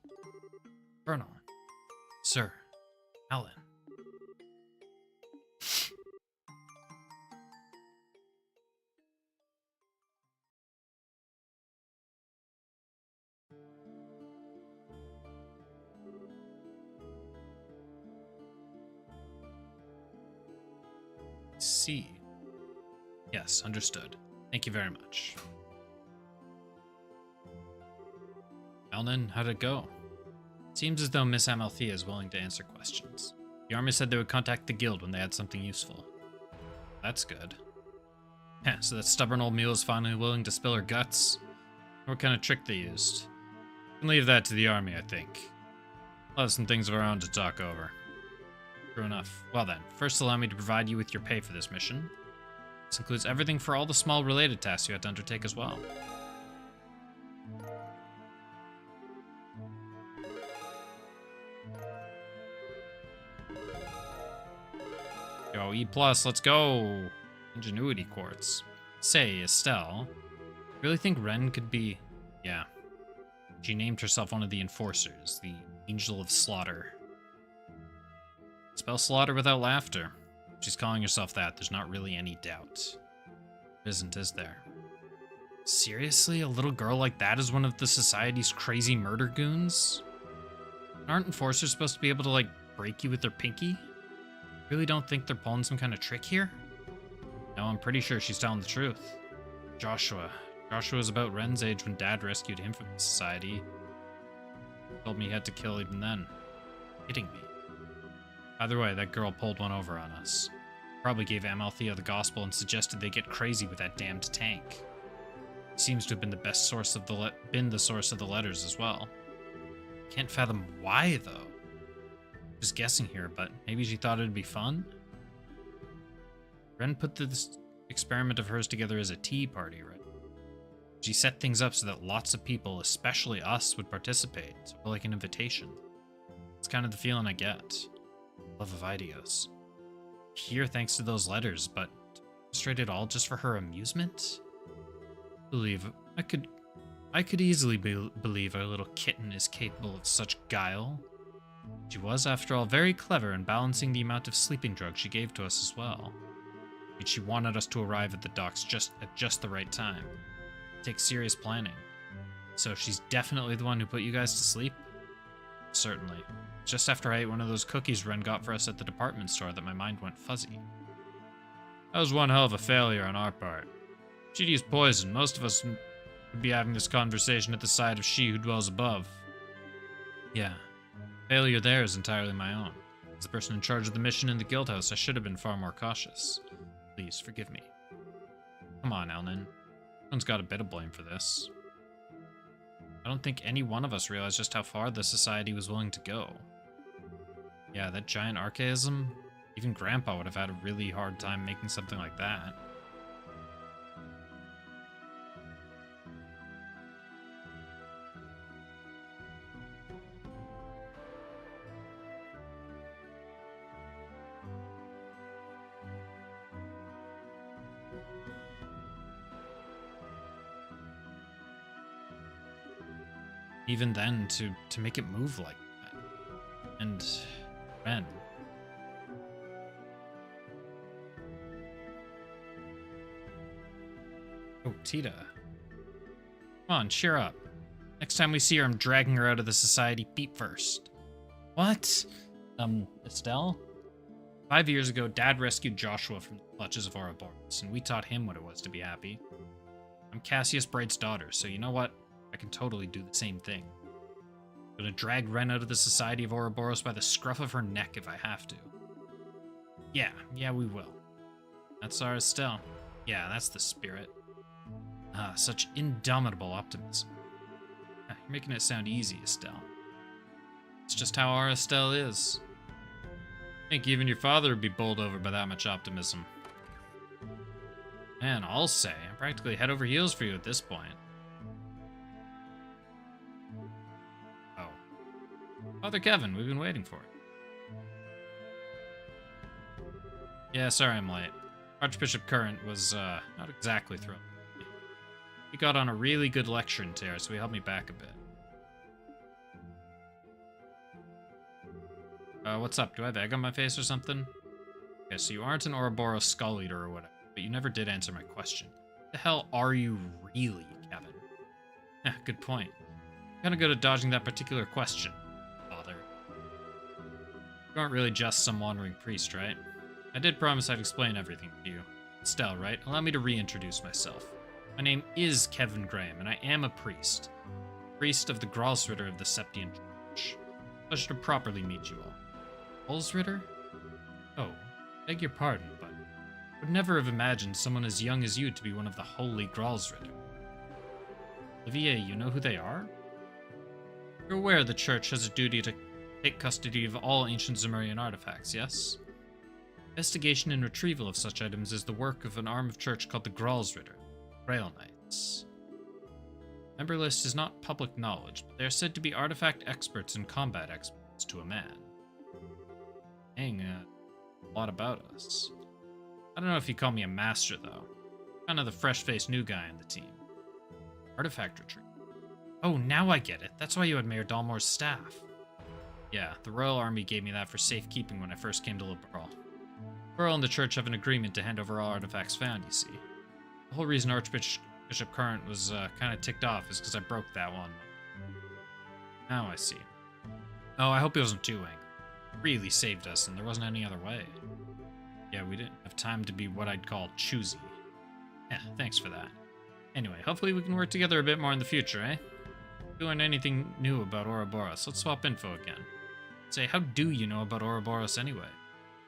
Colonel. Sir. Alan. See. Yes, understood. Thank you very much. Alnan, how'd it go? Seems as though Miss Amalthea is willing to answer questions. The army said they would contact the guild when they had something useful. That's good. Yeah, so that stubborn old mule is finally willing to spill her guts. What kind of trick they used? We can leave that to the army, I think. We'll have some things of our own to talk over. True enough. Well then, first allow me to provide you with your pay for this mission. This includes everything for all the small related tasks you had to undertake as well. Yo, E+, let's go! Ingenuity quartz. Say, Estelle, really think Ren could be... Yeah. She named herself one of the enforcers, the Angel of Slaughter. Spell slaughter without laughter. If she's calling herself that, there's not really any doubt. There isn't, is there? Seriously? A little girl like that is one of the society's crazy murder goons? Aren't enforcers supposed to be able to, like, break you with their pinky? Really don't think they're pulling some kind of trick here? No, I'm pretty sure she's telling the truth. Joshua. Joshua was about Ren's age when Dad rescued him from the society. He told me he had to kill even then. Kidding me. Either way, that girl pulled one over on us. Probably gave Amalthea the gospel and suggested they get crazy with that damned tank. He seems to have been the best source of the source of the letters as well. Can't fathom why though. Just guessing here, but maybe she thought it'd be fun? Ren put this experiment of hers together as a tea party, right? She set things up so that lots of people, especially us, would participate, sort of like an invitation. It's kind of the feeling I get. Love of Idios. Here thanks to those letters, but straight it all just for her amusement? I could easily believe our little kitten is capable of such guile. She was, after all, very clever in balancing the amount of sleeping drugs she gave to us as well. She wanted us to arrive at the docks at just the right time. It takes serious planning. So she's definitely the one who put you guys to sleep? Certainly. Just after I ate one of those cookies Ren got for us at the department store that my mind went fuzzy. That was one hell of a failure on our part. If she'd used poison, most of us would be having this conversation at the side of she who dwells above. Yeah. Failure there is entirely my own. As the person in charge of the mission in the Guildhouse, I should have been far more cautious. Please, forgive me. Come on, Elnan. Everyone's got a bit of blame for this. I don't think any one of us realized just how far the Society was willing to go. Yeah, that giant archaism, even Grandpa would have had a really hard time making something like that. Even then, to make it move like that. And Ren. Oh, Tita. Come on, cheer up. Next time we see her, I'm dragging her out of the Society feet first. What? Estelle? 5 years ago, Dad rescued Joshua from the clutches of Ouroboros, and we taught him what it was to be happy. I'm Cassius Bright's daughter, so you know what? I can totally do the same thing. I'm gonna drag Ren out of the Society of Ouroboros by the scruff of her neck if I have to. Yeah, we will. That's our Estelle. Yeah, that's the spirit. Ah, such indomitable optimism. You're making it sound easy, Estelle. It's just how our Estelle is. I think even your father would be bowled over by that much optimism. Man, I'll say, I'm practically head over heels for you at this point. Oh. Father Kevin, we've been waiting for it. Yeah, sorry I'm late. Archbishop Current was, not exactly thrilled. He got on a really good lecturing tear, so he held me back a bit. What's up? Do I have egg on my face or something? Okay, so you aren't an Ouroboros skull eater or whatever, but you never did answer my question. What the hell are you really, Kevin? Yeah, good point. I'm gonna go to dodging that particular question, Father. You aren't really just some wandering priest, right? I did promise I'd explain everything to you. Estelle, right? Allow me to reintroduce myself. My name is Kevin Graham, and I am a priest. Priest of the Gralsritter of the Septian Church. Pleasure to properly meet you all. Gralsritter? Oh, beg your pardon, but I would never have imagined someone as young as you to be one of the holy Gralsritter. Olivier, you know who they are? You're aware the Church has a duty to take custody of all ancient Zemurian artifacts, yes? Investigation and retrieval of such items is the work of an arm of Church called the Gralsritter, Grail Knights. Member list is not public knowledge, but they are said to be artifact experts and combat experts to a man. Dang, a lot about us. I don't know if you call me a master, though. Kind of the fresh-faced new guy on the team. Artifact retrieval. Oh, now I get it. That's why you had Mayor Dalmore's staff. Yeah, the Royal Army gave me that for safekeeping when I first came to Liberal. Royal and the Church have an agreement to hand over all artifacts found, you see. The whole reason Archbishop Current was kind of ticked off is because I broke that one. Now I see. Oh, I hope he wasn't too angry. Really saved us, and there wasn't any other way. Yeah, we didn't have time to be what I'd call choosy. Yeah, thanks for that. Anyway, hopefully we can work together a bit more in the future, eh? If you learn anything new about Ouroboros, let's swap info again. Say, how do you know about Ouroboros anyway?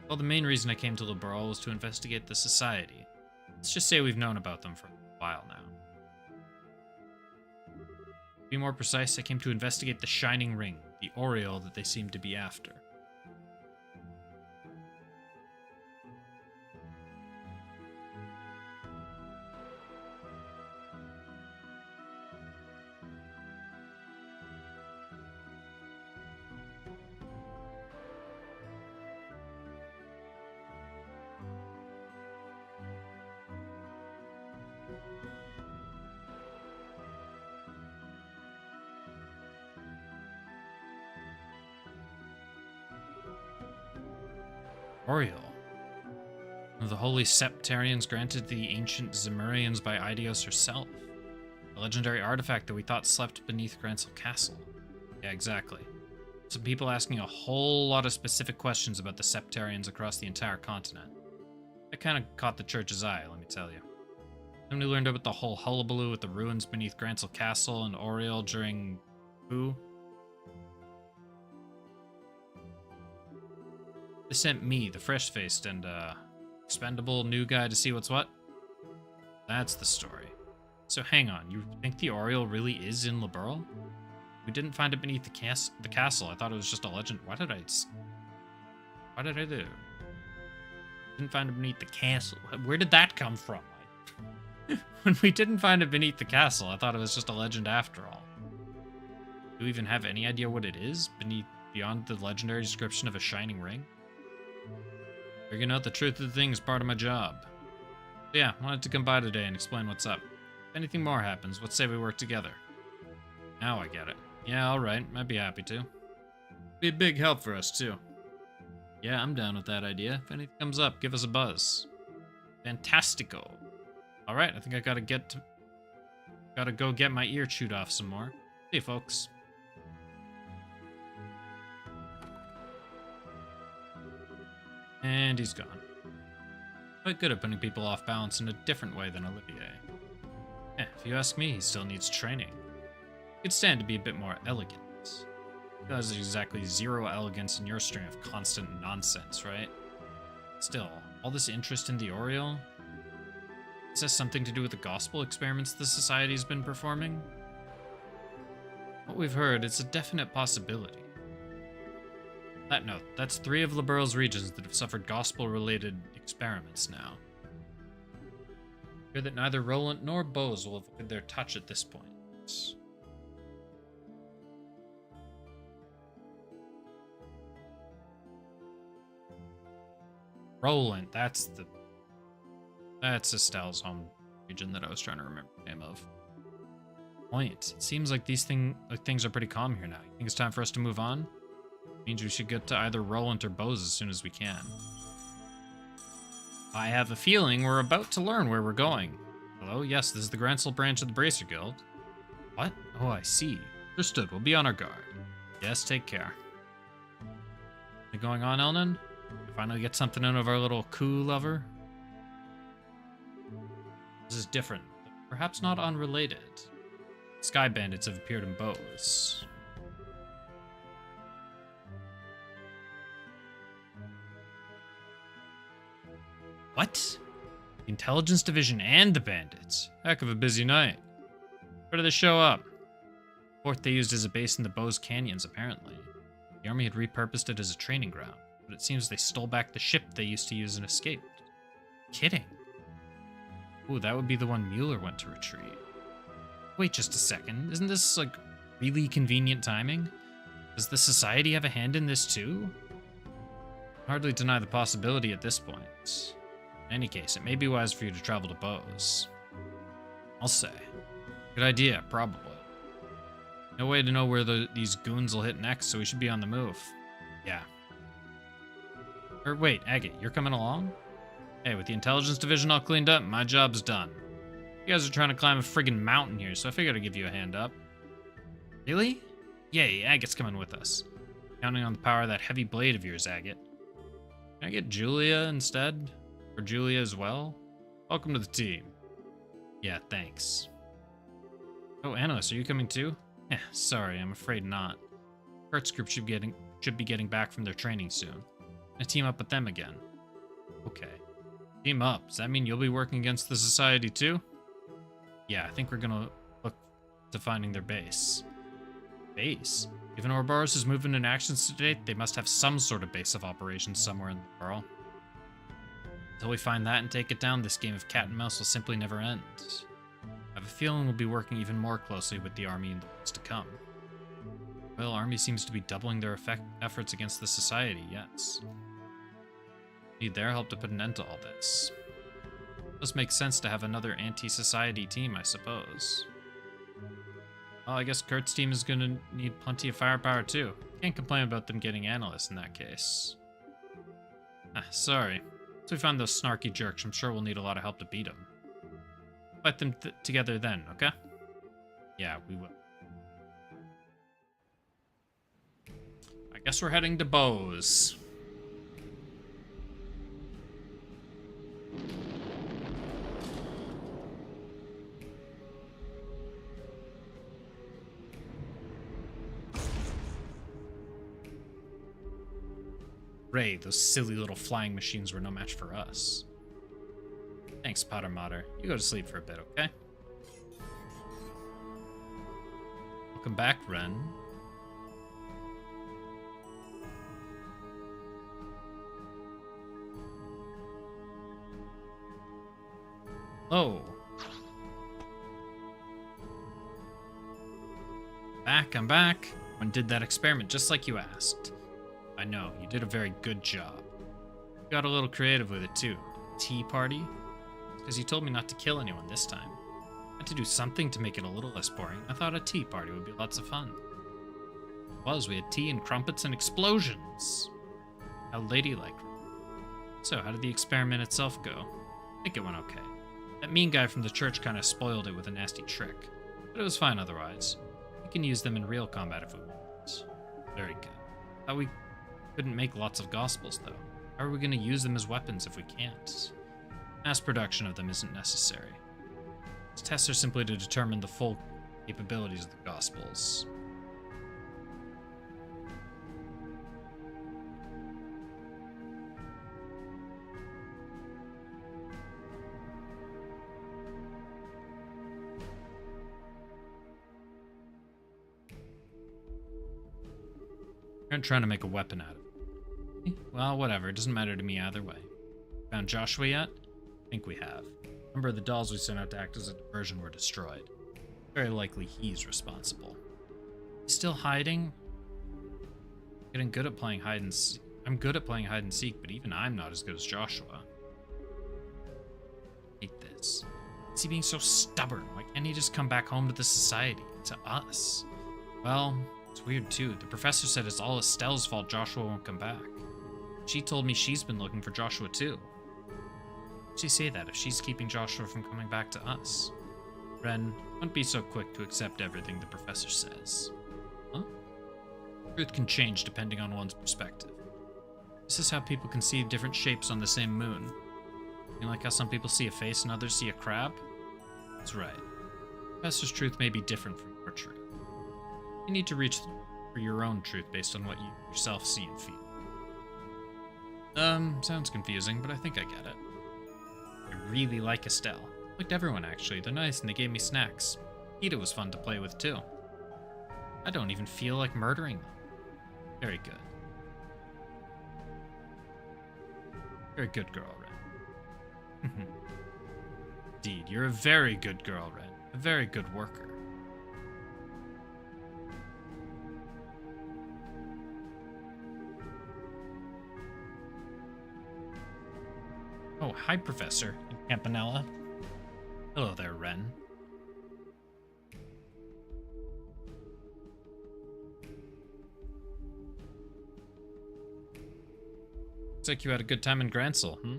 Well, the main reason I came to Liberal was to investigate the Society. Let's just say we've known about them for a while now. To be more precise, I came to investigate the Shining Ring, the Aureole that they seem to be after. Aureole. One of the holy Septarians granted the ancient Zemurians by Eidios herself. A legendary artifact that we thought slept beneath Grancel Castle. Yeah, exactly. Some people asking a whole lot of specific questions about the Septarians across the entire continent. That kind of caught the Church's eye, let me tell you. Then we learned about the whole hullabaloo with the ruins beneath Grancel Castle and Aureole during... who? They sent me, the fresh-faced and expendable new guy, to see what's what? That's the story. So hang on, you think the Oriole really is in Liberl? We didn't find it beneath the castle. I thought it was just a legend. What did I do? Didn't find it beneath the castle. Where did that come from? When we didn't find it beneath the castle, I thought it was just a legend after all. Do we even have any idea what it is beyond the legendary description of a shining ring? Figuring out the truth of the thing is part of my job. So yeah, wanted to come by today and explain what's up. If anything more happens, let's say we work together. Now I get it. Yeah, alright, I'd be happy to. Be a big help for us too. Yeah, I'm down with that idea. If anything comes up, give us a buzz. Fantastico. Alright, I think I gotta go get my ear chewed off some more. See you, folks. And he's gone. Quite good at putting people off balance in a different way than Olivier. If you ask me, he still needs training. He could stand to be a bit more elegant. There's exactly zero elegance in your string of constant nonsense, right? Still, all this interest in the Oriole? Is this something to do with the gospel experiments the Society's been performing? What we've heard, it's a definite possibility. That note, that's 3 of Liberl's regions that have suffered gospel-related experiments now. I fear that neither Roland nor Bose will avoid their touch at this point. Roland, that's Estelle's home region that I was trying to remember the name of. Point. It seems like things are pretty calm here now. You think it's time for us to move on? Means we should get to either Roland or Bose as soon as we can. I have a feeling we're about to learn where we're going. Hello? Yes, this is the Grancel branch of the Bracer Guild. What? Oh, I see. Understood. We'll be on our guard. Yes, take care. Anything going on, Elnan? We finally get something out of our little coup lover? This is different, but perhaps not unrelated. Sky bandits have appeared in Bose. What? The Intelligence Division and the bandits? Heck of a busy night. Where did they show up? The fort they used as a base in the Bose Canyons, apparently. The army had repurposed it as a training ground, but it seems they stole back the ship they used to use and escaped. Kidding. Ooh, that would be the one Mueller went to retrieve. Wait just a second. Isn't this, like, really convenient timing? Does the Society have a hand in this too? Hardly deny the possibility at this point. In any case, it may be wise for you to travel to Bose. I'll say. Good idea, probably. No way to know where these goons will hit next, so we should be on the move. Yeah. Or wait, Agate, you're coming along? Hey, with the Intelligence Division all cleaned up, my job's done. You guys are trying to climb a friggin' mountain here, so I figured I'd give you a hand up. Really? Yay, Agate's coming with us. Counting on the power of that heavy blade of yours, Agate. Can I get Julia instead? Or Julia as well? Welcome to the team. Yeah, thanks. Oh, Annalise, are you coming too? Sorry, I'm afraid not. Kurt's group should be getting back from their training soon. I team up with them again. Okay. Team up? Does that mean you'll be working against the Society too? Yeah, I think we're gonna look to finding their base. Base? Given Ouroboros' movement and actions to date, they must have some sort of base of operations somewhere in the world. Until we find that and take it down, this game of cat and mouse will simply never end. I have a feeling we'll be working even more closely with the army in the weeks to come. Well, army seems to be doubling their efforts against the Society, yes. Need their help to put an end to all this. It does make sense to have another anti-Society team, I suppose. Well, I guess Kurt's team is gonna need plenty of firepower too. Can't complain about them getting analysts in that case. Sorry. Once we find those snarky jerks, I'm sure we'll need a lot of help to beat them. Fight them together then, okay? Yeah, we will. I guess we're heading to Bose. Ray, those silly little flying machines were no match for us. Thanks, Potter Mater. You go to sleep for a bit, okay? Welcome back, Ren. Oh. I'm back. When did that experiment just like you asked. I know, you did a very good job. You got a little creative with it too. Tea party? Because you told me not to kill anyone this time. I had to do something to make it a little less boring. I thought a tea party would be lots of fun. It was, we had tea and crumpets and explosions. How ladylike. So, how did the experiment itself go? I think it went okay. That mean guy from the church kind of spoiled it with a nasty trick. But it was fine otherwise. We can use them in real combat if we want. Very good. Thought we couldn't make lots of gospels, though. How are we going to use them as weapons if we can't? Mass production of them isn't necessary. These tests are simply to determine the full capabilities of the gospels. You're trying to make a weapon out of it. Well, whatever. It doesn't matter to me either way. Found Joshua yet? I think we have. A number of the dolls we sent out to act as a diversion were destroyed. Very likely he's responsible. He's still hiding? Getting good at playing hide and seek. I'm good at playing hide and seek, but even I'm not as good as Joshua. I hate this. Is he being so stubborn? Why can't he just come back home to the society? To us? Well, it's weird too. The professor said it's all Estelle's fault Joshua won't come back. She told me she's been looking for Joshua too. Why'd she say that if she's keeping Joshua from coming back to us? Ren, don't be so quick to accept everything the professor says. Huh? Truth can change depending on one's perspective. This is how people conceive different shapes on the same moon. You know, like how some people see a face and others see a crab? That's right. The professor's truth may be different from your truth. You need to reach for your own truth based on what you yourself see and feel. Sounds confusing, but I think I get it. I really like Estelle. Liked everyone, actually. They're nice and they gave me snacks. Ida was fun to play with, too. I don't even feel like murdering them. Very good. You're a good girl, Ren. Indeed, you're a very good girl, Ren. A very good worker. Oh, hi, Professor Campanella. Hello there, Ren. Looks like you had a good time in Gransel, hmm?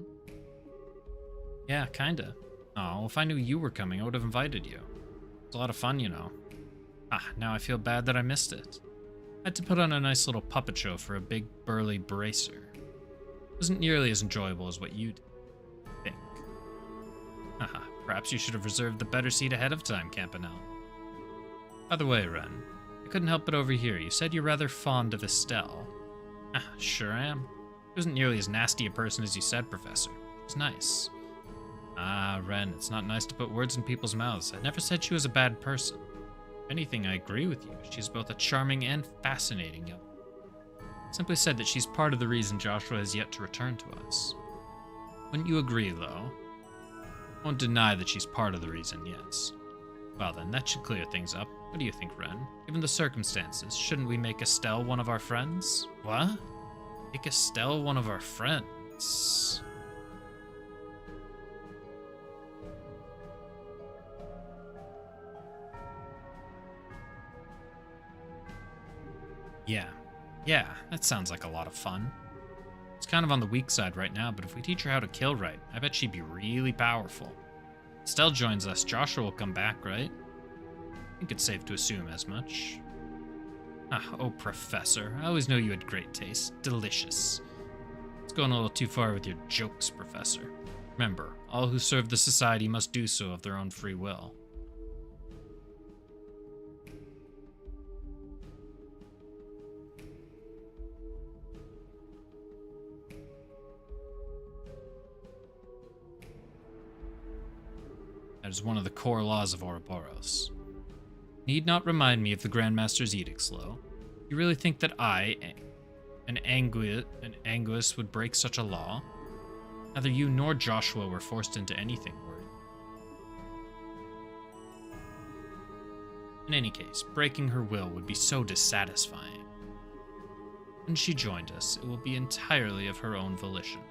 Yeah, kinda. Oh, if I knew you were coming, I would have invited you. It's a lot of fun, you know. Now I feel bad that I missed it. I had to put on a nice little puppet show for a big, burly bracer. It wasn't nearly as enjoyable as what you did. Haha, perhaps you should have reserved the better seat ahead of time, Campanelle. By the way, Ren, I couldn't help but overhear you said you're rather fond of Estelle. Sure am. She wasn't nearly as nasty a person as you said, Professor. She's nice. Ren, it's not nice to put words in people's mouths. I never said she was a bad person. If anything, I agree with you. She's both a charming and fascinating young woman. I simply said that she's part of the reason Joshua has yet to return to us. Wouldn't you agree, though? I won't deny that she's part of the reason, yes. Well then, that should clear things up. What do you think, Ren? Given the circumstances, shouldn't we make Estelle one of our friends? What? Make Estelle one of our friends? Yeah, that sounds like a lot of fun. She's kind of on the weak side right now, but if we teach her how to kill right, I bet she'd be really powerful. Estelle joins us, Joshua will come back, right? I think it's safe to assume as much. Oh, Professor, I always knew you had great taste. Delicious. It's going a little too far with your jokes, Professor. Remember, all who serve the society must do so of their own free will. That is one of the core laws of Ouroboros. Need not remind me of the Grandmaster's edicts, Lo. You really think that I, an Anguis, would break such a law? Neither you nor Joshua were forced into anything, were you? In any case, breaking her will would be so dissatisfying. When she joined us, it will be entirely of her own volition.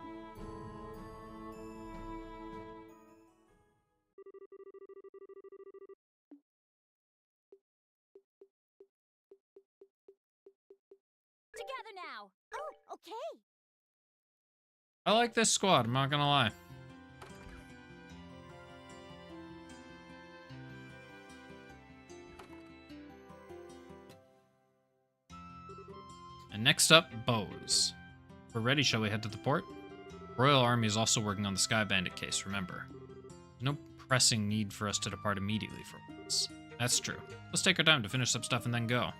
Together now. Oh, okay. I like this squad, I'm not gonna lie. And next up, bows. We're ready, shall we head to the port? Royal Army is also working on the Sky Bandit case, remember. There's no pressing need for us to depart immediately for once. That's true. Let's take our time to finish some stuff and then go.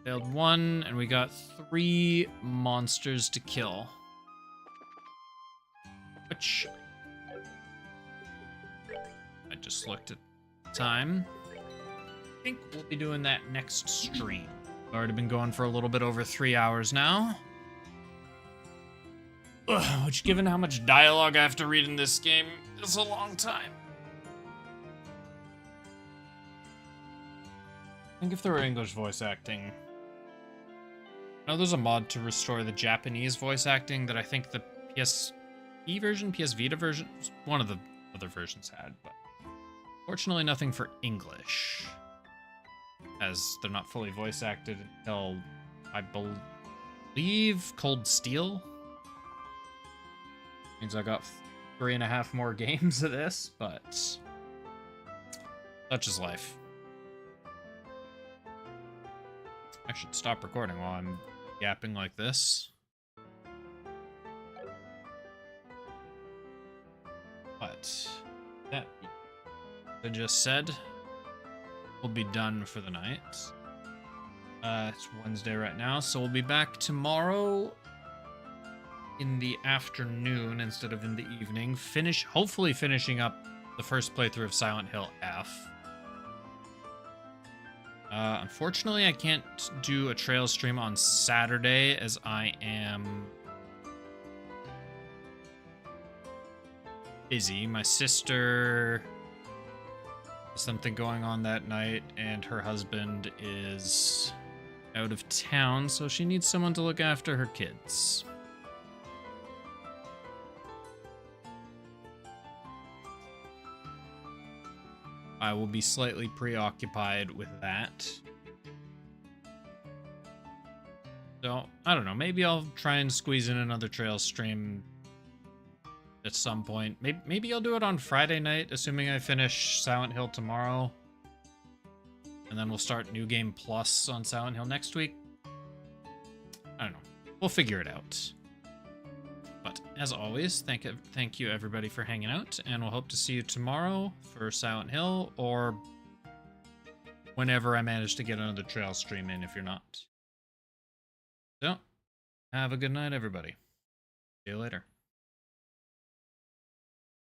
Failed one, and we got 3 monsters to kill. Which... I just looked at time. I think we'll be doing that next stream. I've already been going for a little bit over 3 hours now. Ugh, which, given how much dialogue I have to read in this game, is a long time. I think if there were English voice acting... I know there's a mod to restore the Japanese voice acting that I think the PSP version, PS Vita version, one of the other versions had, but fortunately nothing for English, as they're not fully voice acted until, I believe, Cold Steel. Means I got 3.5 more games of this, but such is life. I should stop recording while I'm yapping like this. But that I just said will be done for the night. It's Wednesday right now, so we'll be back tomorrow in the afternoon instead of in the evening. Hopefully finishing up the first playthrough of Silent Hill F. Unfortunately, I can't do a trail stream on Saturday as I am busy. My sister has something going on that night, and her husband is out of town, so she needs someone to look after her kids. I will be slightly preoccupied with that. So, I don't know. Maybe I'll try and squeeze in another trail stream at some point. Maybe I'll do it on Friday night, assuming I finish Silent Hill tomorrow. And then we'll start New Game Plus on Silent Hill next week. I don't know. We'll figure it out. But as always, thank you everybody for hanging out, and we'll hope to see you tomorrow for Silent Hill, or whenever I manage to get another trail stream in if you're not. So, have a good night, everybody. See you later.